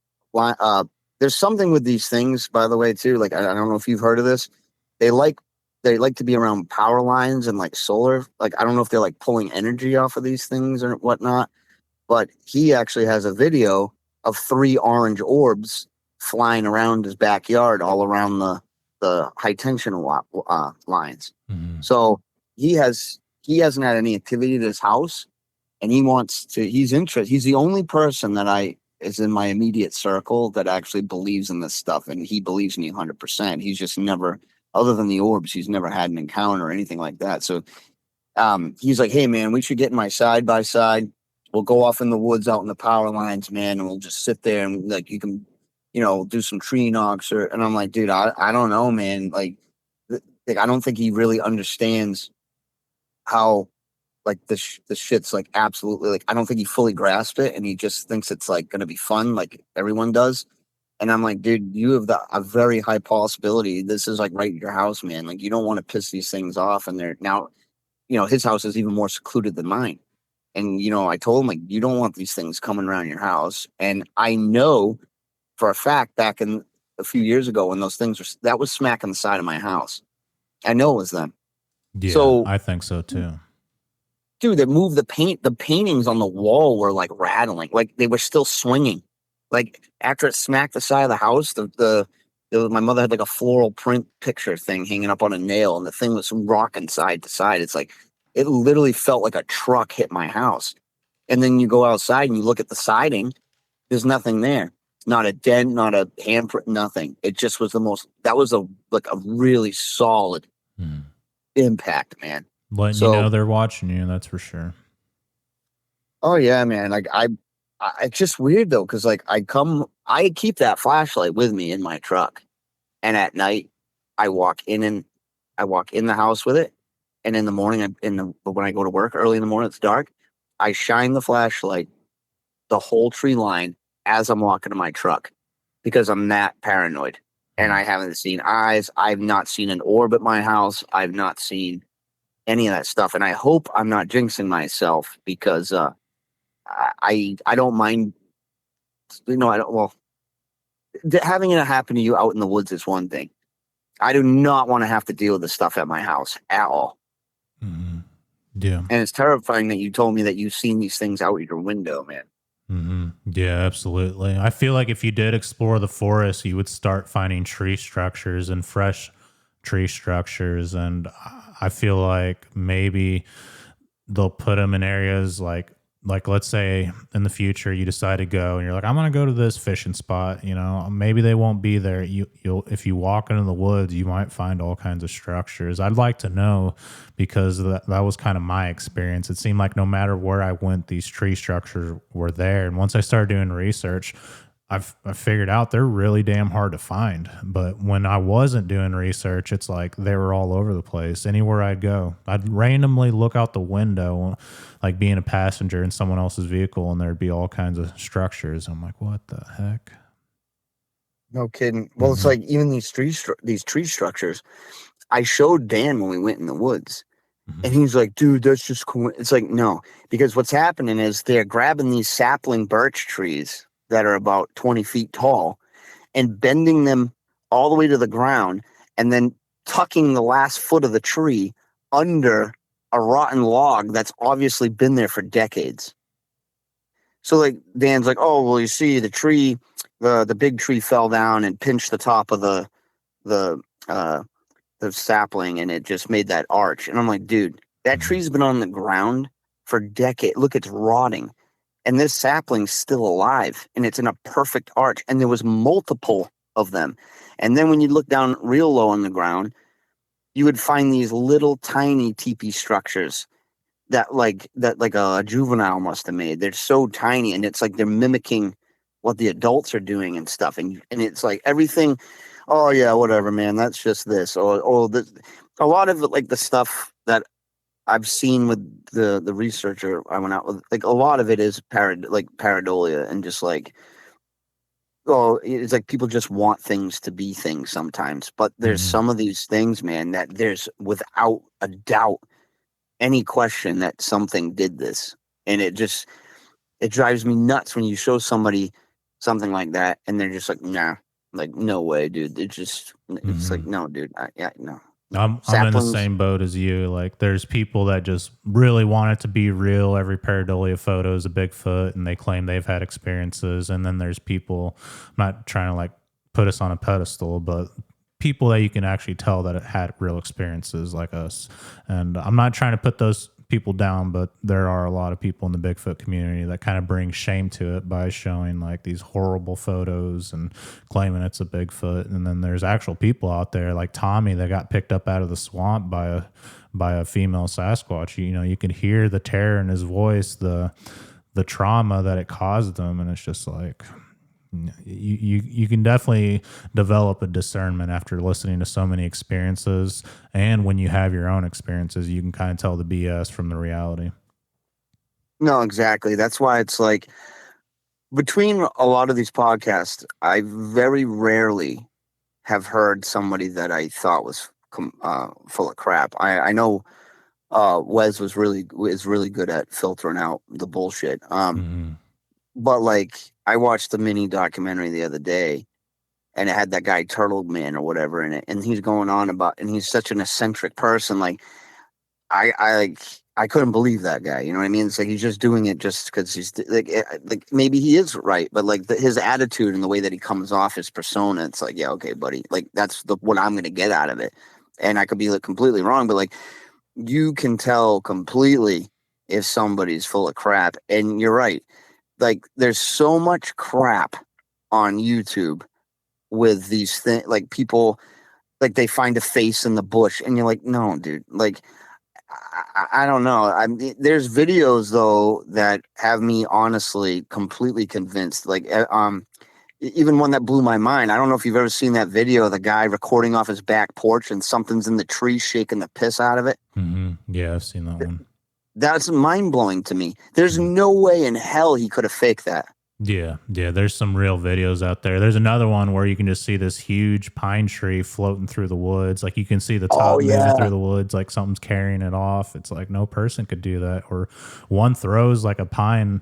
Speaker 2: there's something with these things, by the way, too. Like, I don't know if you've heard of this. They like to be around power lines and like solar. Like, I don't know if they're like pulling energy off of these things or whatnot, but he actually has a video of 3 orange orbs flying around his backyard, all around the high tension lines. So he hasn't had any activity at his house, and he's interested. He's the only person that is in my immediate circle that actually believes in this stuff, and he believes me 100%. He's just never other than the orbs, he's never had an encounter or anything like that. So he's like, hey man, we should get in my side by side. We'll go off in the woods out in the power lines, man, and we'll just sit there and like you can, do some tree knocks and I'm like, dude, I don't know, man. Like I don't think he really understands how like the shit's like absolutely like I don't think he fully grasped it and he just thinks it's like gonna be fun like everyone does. And I'm like, dude, you have a very high possibility. This is like right at your house, man. Like you don't want to piss these things off. And they're now, his house is even more secluded than mine. And I told him like you don't want these things coming around your house. And I know for a fact back in a few years ago when those things were that was smacking the side of my house. I know it was them.
Speaker 1: Yeah,
Speaker 2: so
Speaker 1: I think so too.
Speaker 2: dude, they moved the paintings on the wall were like rattling, like they were still swinging. Like after it smacked the side of the house, my mother had like a floral print picture thing hanging up on a nail, and the thing was rocking side to side. It's like it literally felt like a truck hit my house. And then you go outside and you look at the siding, there's nothing there. Not a dent, not a handprint, nothing. It just was that was a really solid impact, man.
Speaker 1: Letting you know they're watching you, that's for sure.
Speaker 2: Oh yeah, man. Like it's just weird though, because like I keep that flashlight with me in my truck, and at night I walk in the house with it, and in the morning when I go to work early in the morning, it's dark. I shine the flashlight the whole tree line as I'm walking to my truck because I'm that paranoid, and I haven't seen eyes. I've not seen an orb at my house. I've not seen any of that stuff, and I hope I'm not jinxing myself because I don't mind. I don't. Well, having it happen to you out in the woods is one thing. I do not want to have to deal with the stuff at my house at all.
Speaker 1: Mm-hmm. Yeah,
Speaker 2: and it's terrifying that you told me that you've seen these things out your window, man.
Speaker 1: Mm-hmm. Yeah, absolutely. I feel like if you did explore the forest, you would start finding tree structures and fresh tree structures, and I feel like maybe they'll put them in areas like let's say in the future you decide to go and you're like, I'm gonna go to this fishing spot, maybe they won't be there. You'll if you walk into the woods, you might find all kinds of structures. I'd like to know, because that was kind of my experience. It seemed like no matter where I went, these tree structures were there. And once I started doing research, I figured out they're really damn hard to find. But when I wasn't doing research, it's like they were all over the place. Anywhere I'd go, I'd randomly look out the window, like being a passenger in someone else's vehicle, and there'd be all kinds of structures. I'm like, what the heck?
Speaker 2: No kidding. Well, It's like even these tree structures. I showed Dan when we went in the woods, and he's like, dude, that's just cool. It's like, no, because what's happening is they're grabbing these sapling birch trees that are about 20 feet tall and bending them all the way to the ground and then tucking the last foot of the tree under a rotten log that's obviously been there for decades. So like Dan's like, oh, well, you see the tree, the big tree fell down and pinched the top of the sapling, and it just made that arch. And I'm like, dude, that tree's been on the ground for decades. Look, it's rotting. And this sapling's still alive, and it's in a perfect arch. And there was multiple of them. And then when you look down real low on the ground, you would find these little tiny teepee structures that a juvenile must have made. They're so tiny, and it's like they're mimicking what the adults are doing and stuff. And it's like everything. Oh yeah, whatever, man. That's just this. Or this. A lot of it, like the stuff that I've seen with the researcher I went out with, like a lot of it is pareidolia, and just like, oh, it's like people just want things to be things sometimes. But there's some of these things, man, that there's without a doubt any question that something did this. And it drives me nuts when you show somebody something like that and they're just like, nah, like, no way, dude. It's like, no, dude. No.
Speaker 1: I'm in the same boat as you. Like, there's people that just really want it to be real. Every pareidolia photo is a Bigfoot, and they claim they've had experiences. And then there's people, I'm not trying to like put us on a pedestal, but people that you can actually tell that it had real experiences like us. And I'm not trying to put those people down, but there are a lot of people in the Bigfoot community that kind of bring shame to it by showing like these horrible photos and claiming it's a Bigfoot. And then there's actual people out there like Tommy that got picked up out of the swamp by a female Sasquatch. You know, you can hear the terror in his voice, the trauma that it caused them, and it's just like you can definitely develop a discernment after listening to so many experiences, and when you have your own experiences, you can kind of tell the BS from the reality.
Speaker 2: No, exactly. That's why it's like between a lot of these podcasts, I very rarely have heard somebody that I thought was full of crap. I know Wes is really good at filtering out the bullshit. But like I watched the mini documentary the other day, and it had that guy Turtle Man or whatever in it, and he's going on about, and he's such an eccentric person. Like I couldn't believe that guy. You know what I mean? It's like he's just doing it just because he's like maybe he is right, but like his attitude and the way that he comes off, his persona, it's like, yeah, okay, buddy, like that's what I'm gonna get out of it. And I could be like completely wrong, but like you can tell completely if somebody's full of crap. And you're right. Like there's so much crap on YouTube with these things, like people, like they find a face in the bush and you're like, no, dude, like, I don't know. There's videos though that have me honestly completely convinced. Like, even one that blew my mind. I don't know if you've ever seen that video of the guy recording off his back porch and something's in the tree shaking the piss out of it.
Speaker 1: Yeah, I've seen that one.
Speaker 2: That's mind blowing to me. There's no way in hell he could have faked that.
Speaker 1: Yeah, there's some real videos out there. There's another one where you can just see this huge pine tree floating through the woods. Like you can see the top moving through the woods, like something's carrying it off. It's like no person could do that. Or one throws like a pine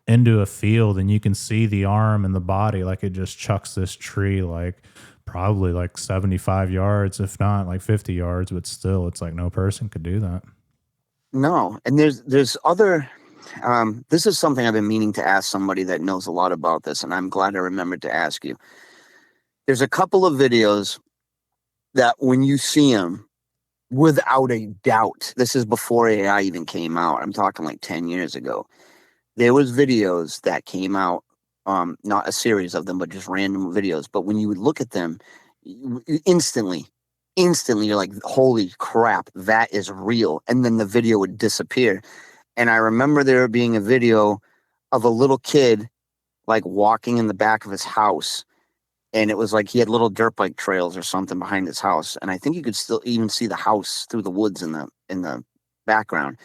Speaker 1: into a field and you can see the arm and the body, like it just chucks this tree like probably like 75 yards, if not like 50 yards, but still it's like no person could do that.
Speaker 2: No, and there's other. This is something I've been meaning to ask somebody that knows a lot about this, and I'm glad I remembered to ask you. There's a couple of videos that when you see them, without a doubt, this is before AI even came out. I'm talking like 10 years ago. There was videos that came out, not a series of them, but just random videos. But when you would look at them, instantly, you're like, holy crap, that is real. And then the video would disappear. And I remember there being a video of a little kid like walking in the back of his house. And it was like he had little dirt bike trails or something behind his house. And I think you could still even see the house through the woods in the background.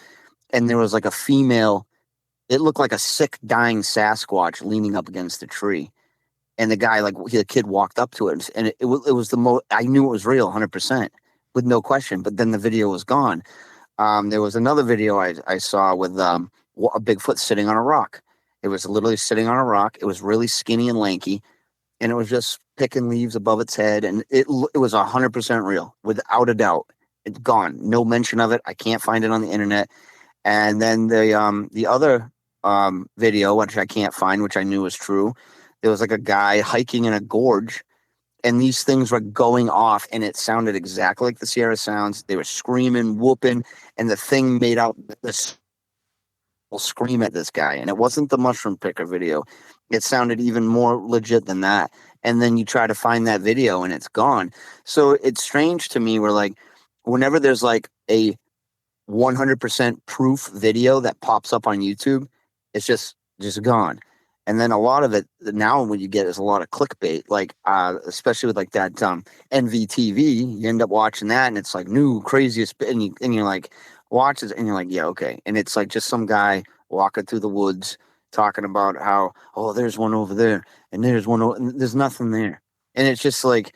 Speaker 2: And there was like a female, it looked like a sick, dying Sasquatch leaning up against the tree. And the guy, like the kid walked up to it, and it was the most, I knew it was real 100% with no question. But then the video was gone. There was another video I saw with a Bigfoot sitting on a rock. It was literally sitting on a rock. It was really skinny and lanky, and it was just picking leaves above its head. And it was 100% real, without a doubt. It's gone. No mention of it. I can't find it on the internet. And then the other video, which I can't find, which I knew was true, there was like a guy hiking in a gorge. And these things were going off, and it sounded exactly like the Sierra sounds. They were screaming, whooping, and the thing made out this scream at this guy. And it wasn't the mushroom picker video. It sounded even more legit than that. And then you try to find that video, and it's gone. So it's strange to me where, like, whenever there's like a 100% proof video that pops up on YouTube, it's just gone. And then a lot of it now, what you get is a lot of clickbait, like especially with like that NVTV. You end up watching that, and it's like new craziest, and you're like watches, and you're like, yeah, okay. And it's like just some guy walking through the woods talking about how, oh, there's one over there, and there's one, and there's nothing there, and it's just like,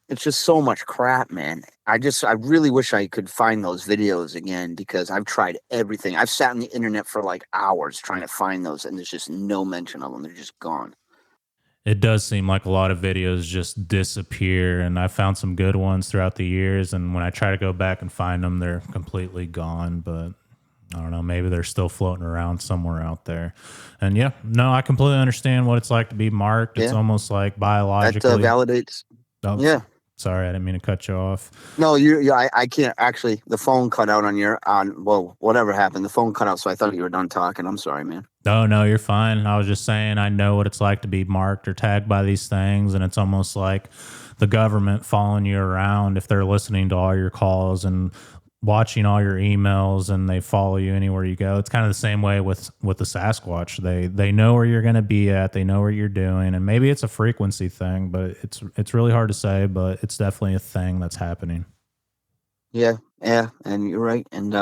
Speaker 2: it's just so much crap, man. I really wish I could find those videos again, because I've tried everything. I've sat on the internet for like hours trying to find those, and there's just no mention of them. They're just gone.
Speaker 1: It does seem like a lot of videos just disappear, and I found some good ones throughout the years, and when I try to go back and find them, they're completely gone. But I don't know, maybe they're still floating around somewhere out there. And yeah, no, I completely understand what it's like to be marked. It's almost like biologically.
Speaker 2: That validates. Yeah.
Speaker 3: Sorry, I didn't mean to cut you off.
Speaker 2: No, I can't actually. The phone cut out well, whatever happened. The phone cut out, so I thought you were done talking. I'm sorry, man.
Speaker 3: No, you're fine. I was just saying I know what it's like to be marked or tagged by these things, and it's almost like the government following you around if they're listening to all your calls and watching all your emails, and they follow you anywhere you go. It's kind of the same way with the Sasquatch. They know where you're going to be at. They know what you're doing, and maybe it's a frequency thing, but it's really hard to say. But it's definitely a thing that's happening.
Speaker 2: Yeah, and you're right. And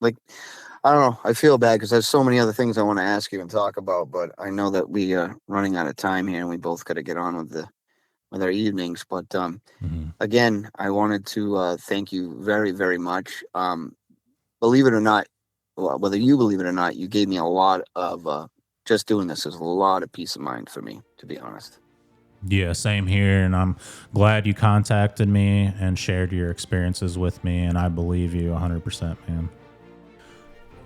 Speaker 2: like, I don't know. I feel bad because there's so many other things I want to ask you and talk about, but I know that we are running out of time here, and we both got to get on with our evenings. But again, I wanted to thank you very, very much. Believe it or not, whether you believe it or not, you gave me a lot of just doing this is a lot of peace of mind for me, to be honest.
Speaker 3: Yeah, same here. And I'm glad you contacted me and shared your experiences with me. And I believe you 100%, man.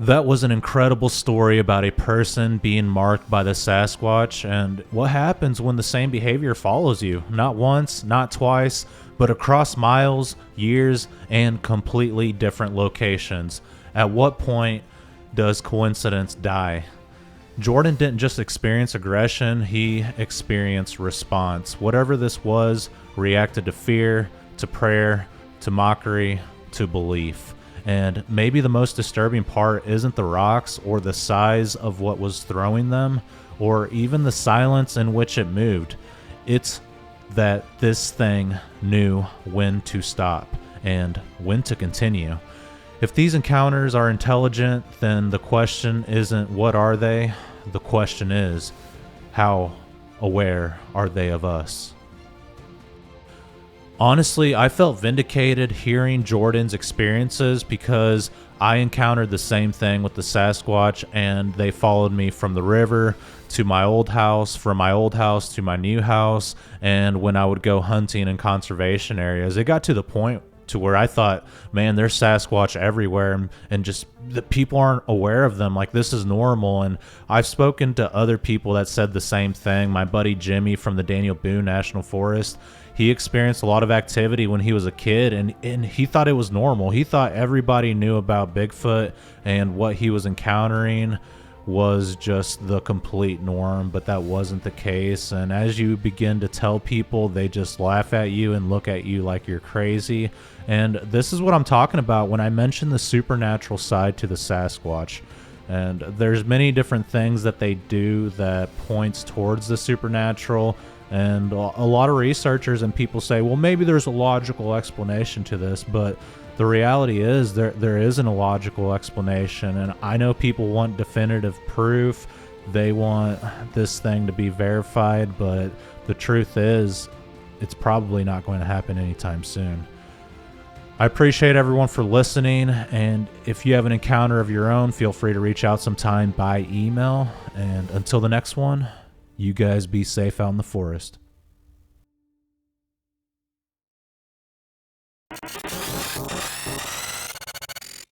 Speaker 1: That was an incredible story about a person being marked by the Sasquatch and what happens when the same behavior follows you. Not once, not twice, but across miles, years, and completely different locations. At what point does coincidence die? Jordan didn't just experience aggression, he experienced response. Whatever this was, reacted to fear, to prayer, to mockery, to belief. And maybe the most disturbing part isn't the rocks or the size of what was throwing them, or even the silence in which it moved. It's that this thing knew when to stop and when to continue. If these encounters are intelligent, then the question isn't what are they? The question is, how aware are they of us? Honestly, I felt vindicated hearing Jordan's experiences because I encountered the same thing with the Sasquatch, and they followed me from the river to my old house, from my old house to my new house, and when I would go hunting in conservation areas, it got to the point to where I thought, man, there's Sasquatch everywhere, and just the people aren't aware of them. Like, this is normal. And I've spoken to other people that said the same thing. My buddy Jimmy from the Daniel Boone National Forest, he experienced a lot of activity when he was a kid, and he thought it was normal. He thought everybody knew about Bigfoot, and what he was encountering was just the complete norm, but that wasn't the case. And as you begin to tell people, they just laugh at you and look at you like you're crazy. And this is what I'm talking about when I mention the supernatural side to the Sasquatch. And there's many different things that they do that points towards the supernatural. And a lot of researchers and people say, well, maybe there's a logical explanation to this, but the reality is there isn't a logical explanation. And I know people want definitive proof. They want this thing to be verified, but the truth is it's probably not going to happen anytime soon. I appreciate everyone for listening, and if you have an encounter of your own, feel free to reach out sometime by email. And until the next one, you guys be safe out in the forest.